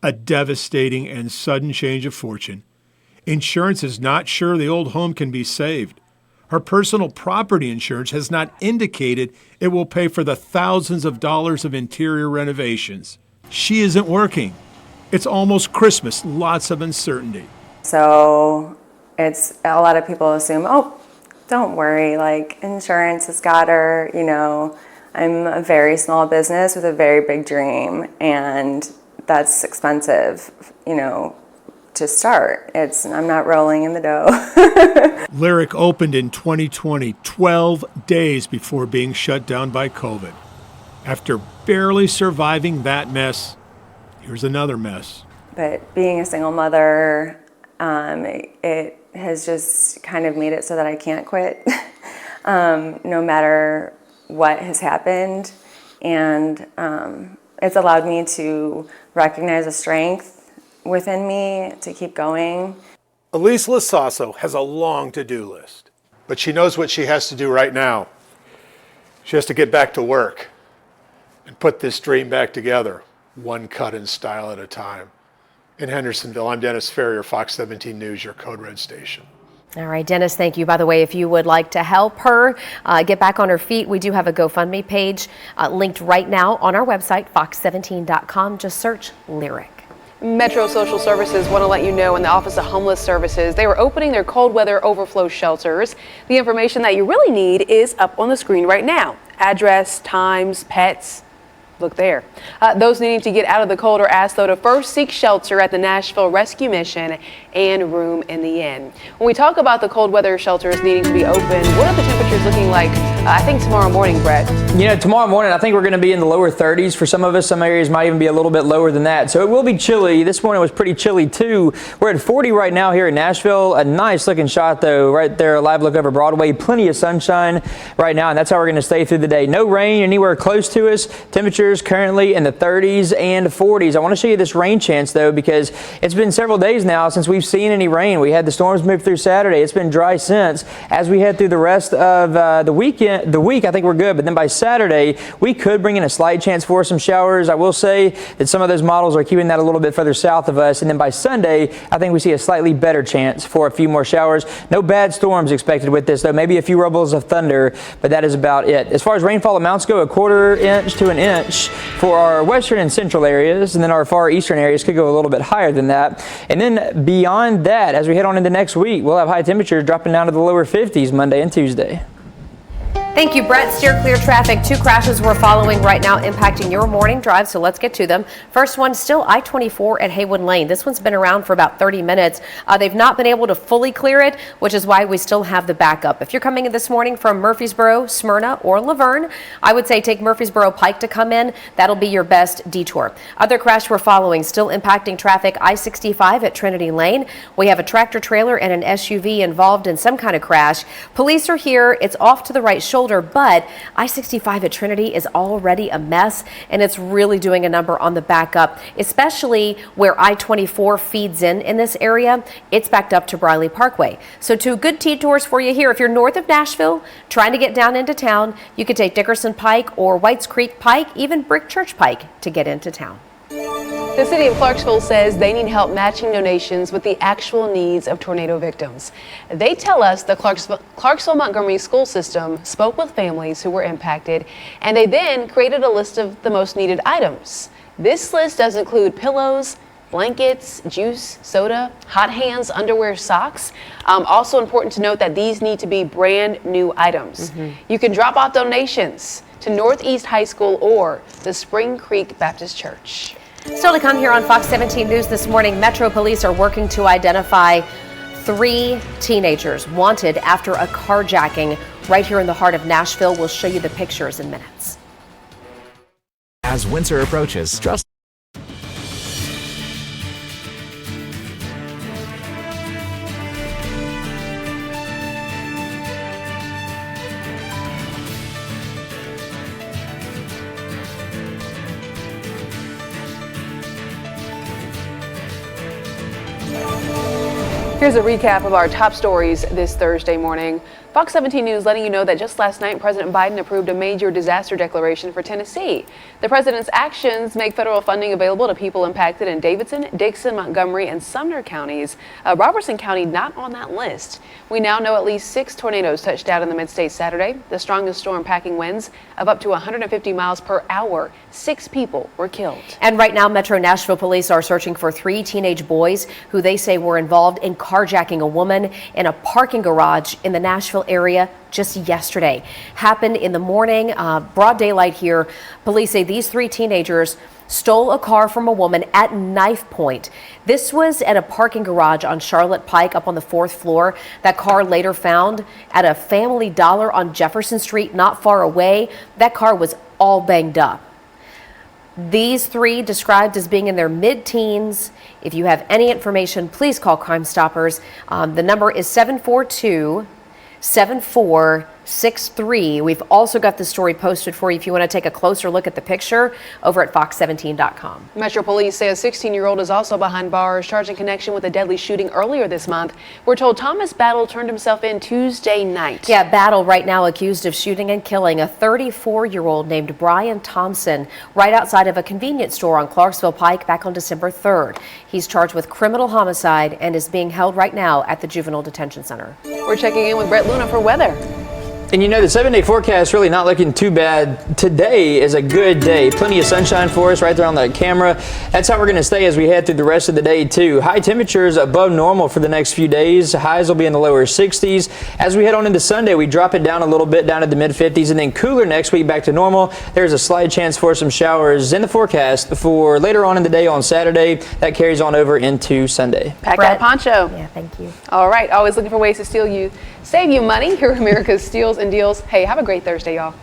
A devastating and sudden change of fortune. Insurance is not sure the old home can be saved. Her personal property insurance has not indicated it will pay for the thousands of dollars of interior renovations. She isn't working. It's almost Christmas, lots of uncertainty. So it's a lot of people assume, oh, don't worry, like insurance has got her, you know. I'm a very small business with a very big dream, and that's expensive, you know, to start. I'm not rolling in the dough. Lyric opened in 2020, 12 days before being shut down by COVID. After barely surviving that mess, here's another mess. But being a single mother, it has just kind of made it so that I can't quit, no matter what has happened. And it's allowed me to recognize a strength within me to keep going. Elise Lasasso has a long to-do list, but she knows what she has to do right now. She has to get back to work and put this dream back together, one cut and style at a time. In Hendersonville, I'm Dennis Ferrier, Fox 17 News, your Code Red station. All right, Dennis, thank you. By the way, if you would like to help her get back on her feet, we do have a GoFundMe page linked right now on our website, fox17.com. Just search Lyric. Metro Social Services want to let you know in the Office of Homeless Services, they are opening their cold weather overflow shelters. The information that you really need is up on the screen right now. Address, times, pets. Look there. Those needing to get out of the cold are asked, though, to first seek shelter at the Nashville Rescue Mission and room in the inn. When we talk about the cold weather shelters needing to be open, what are the temperatures looking like? I think tomorrow morning, Brett. You know, tomorrow morning, I think we're going to be in the lower 30s for some of us. Some areas might even be a little bit lower than that. So it will be chilly. This morning was pretty chilly, too. We're at 40 right now here in Nashville. A nice looking shot, though, right there, a live look over Broadway. Plenty of sunshine right now, and that's how we're going to stay through the day. No rain anywhere close to us. Temperatures currently in the 30s and 40s. I want to show you this rain chance, though, because it's been several days now since we've seen any rain. We had the storms move through Saturday. It's been dry since. As we head through the rest of the weekend, the week, I think we're good. But then by Saturday, we could bring in a slight chance for some showers. I will say that some of those models are keeping that a little bit further south of us. And then by Sunday, I think we see a slightly better chance for a few more showers. No bad storms expected with this, though. Maybe a few rumbles of thunder, but that is about it. As far as rainfall amounts go, 1/4 inch to an inch for our western and central areas, and then our far eastern areas could go a little bit higher than that. And then beyond that, as we head on into next week, we'll have high temperatures dropping down to the lower 50s Monday and Tuesday. Thank you, Brett. Steer clear traffic. 2 crashes we're following right now impacting your morning drive, so let's get to them. First one, still I-24 at Haywood Lane. This one's been around for about 30 minutes. They've not been able to fully clear it, which is why we still have the backup. If you're coming in this morning from Murfreesboro, Smyrna, or Laverne, I would say take Murfreesboro Pike to come in. That'll be your best detour. Other crash we're following, still impacting traffic, I-65 at Trinity Lane. We have a tractor trailer and an SUV involved in some kind of crash. Police are here. It's off to the right shoulder, but I-65 at Trinity is already a mess, and it's really doing a number on the backup, especially where I-24 feeds in this area. It's backed up to Briley Parkway. So 2 good detours for you here. If you're north of Nashville, trying to get down into town, you could take Dickerson Pike or Whites Creek Pike, even Brick Church Pike to get into town. The city of Clarksville says they need help matching donations with the actual needs of tornado victims. They tell us the Clarksville Montgomery school system spoke with families who were impacted, and they then created a list of the most needed items. This list does include pillows, blankets, juice, soda, hot hands, underwear, socks. Also important to note that these need to be brand new items. You can drop off donations to Northeast High School or the Spring Creek Baptist Church. Still to come here on Fox 17 News this morning, Metro Police are working to identify 3 teenagers wanted after a carjacking right here in the heart of Nashville. We'll show you the pictures in minutes. As winter approaches, trust. Here's a recap of our top stories this Thursday morning. Fox 17 News letting you know that just last night, President Biden approved a major disaster declaration for Tennessee. The president's actions make federal funding available to people impacted in Davidson, Dickson, Montgomery, and Sumner counties. Robertson County not on that list. We now know at least 6 tornadoes touched down in the mid-state Saturday. The strongest storm packing winds of up to 150 miles per hour. 6 people were killed. And right now, Metro Nashville police are searching for 3 teenage boys who they say were involved in carjacking a woman in a parking garage in the Nashville area just yesterday. Happened in the morning, broad daylight here. Police say these 3 teenagers stole a car from a woman at knife point. This was at a parking garage on Charlotte Pike up on the 4th floor. That car later found at a Family Dollar on Jefferson Street not far away. That car was all banged up. These 3 described as being in their mid-teens. If you have any information, please call Crime Stoppers. The number is 742-7463. We've also got the story posted for you if you want to take a closer look at the picture over at fox17.com. Metro Police say a 16-year-old is also behind bars, charged in connection with a deadly shooting earlier this month. We're told Thomas Battle turned himself in Tuesday night. Yeah, Battle right now accused of shooting and killing a 34-year-old named Brian Thompson right outside of a convenience store on Clarksville Pike back on December 3rd. He's charged with criminal homicide and is being held right now at the Juvenile Detention Center. We're checking in with Brett Luna for weather. And you know, the 7-day forecast really not looking too bad. Today is a good day. Plenty of sunshine for us right there on the camera. That's how we're going to stay as we head through the rest of the day, too. High temperatures above normal for the next few days. Highs will be in the lower 60s. As we head on into Sunday, we drop it down a little bit, down to the mid-50s, and then cooler next week, back to normal. There's a slight chance for some showers in the forecast for later on in the day on Saturday. That carries on over into Sunday. Pack out a poncho. Yeah, thank you. All right, always looking for ways to save you money. Here are America's Steals and Deals. Hey, have a great Thursday, y'all.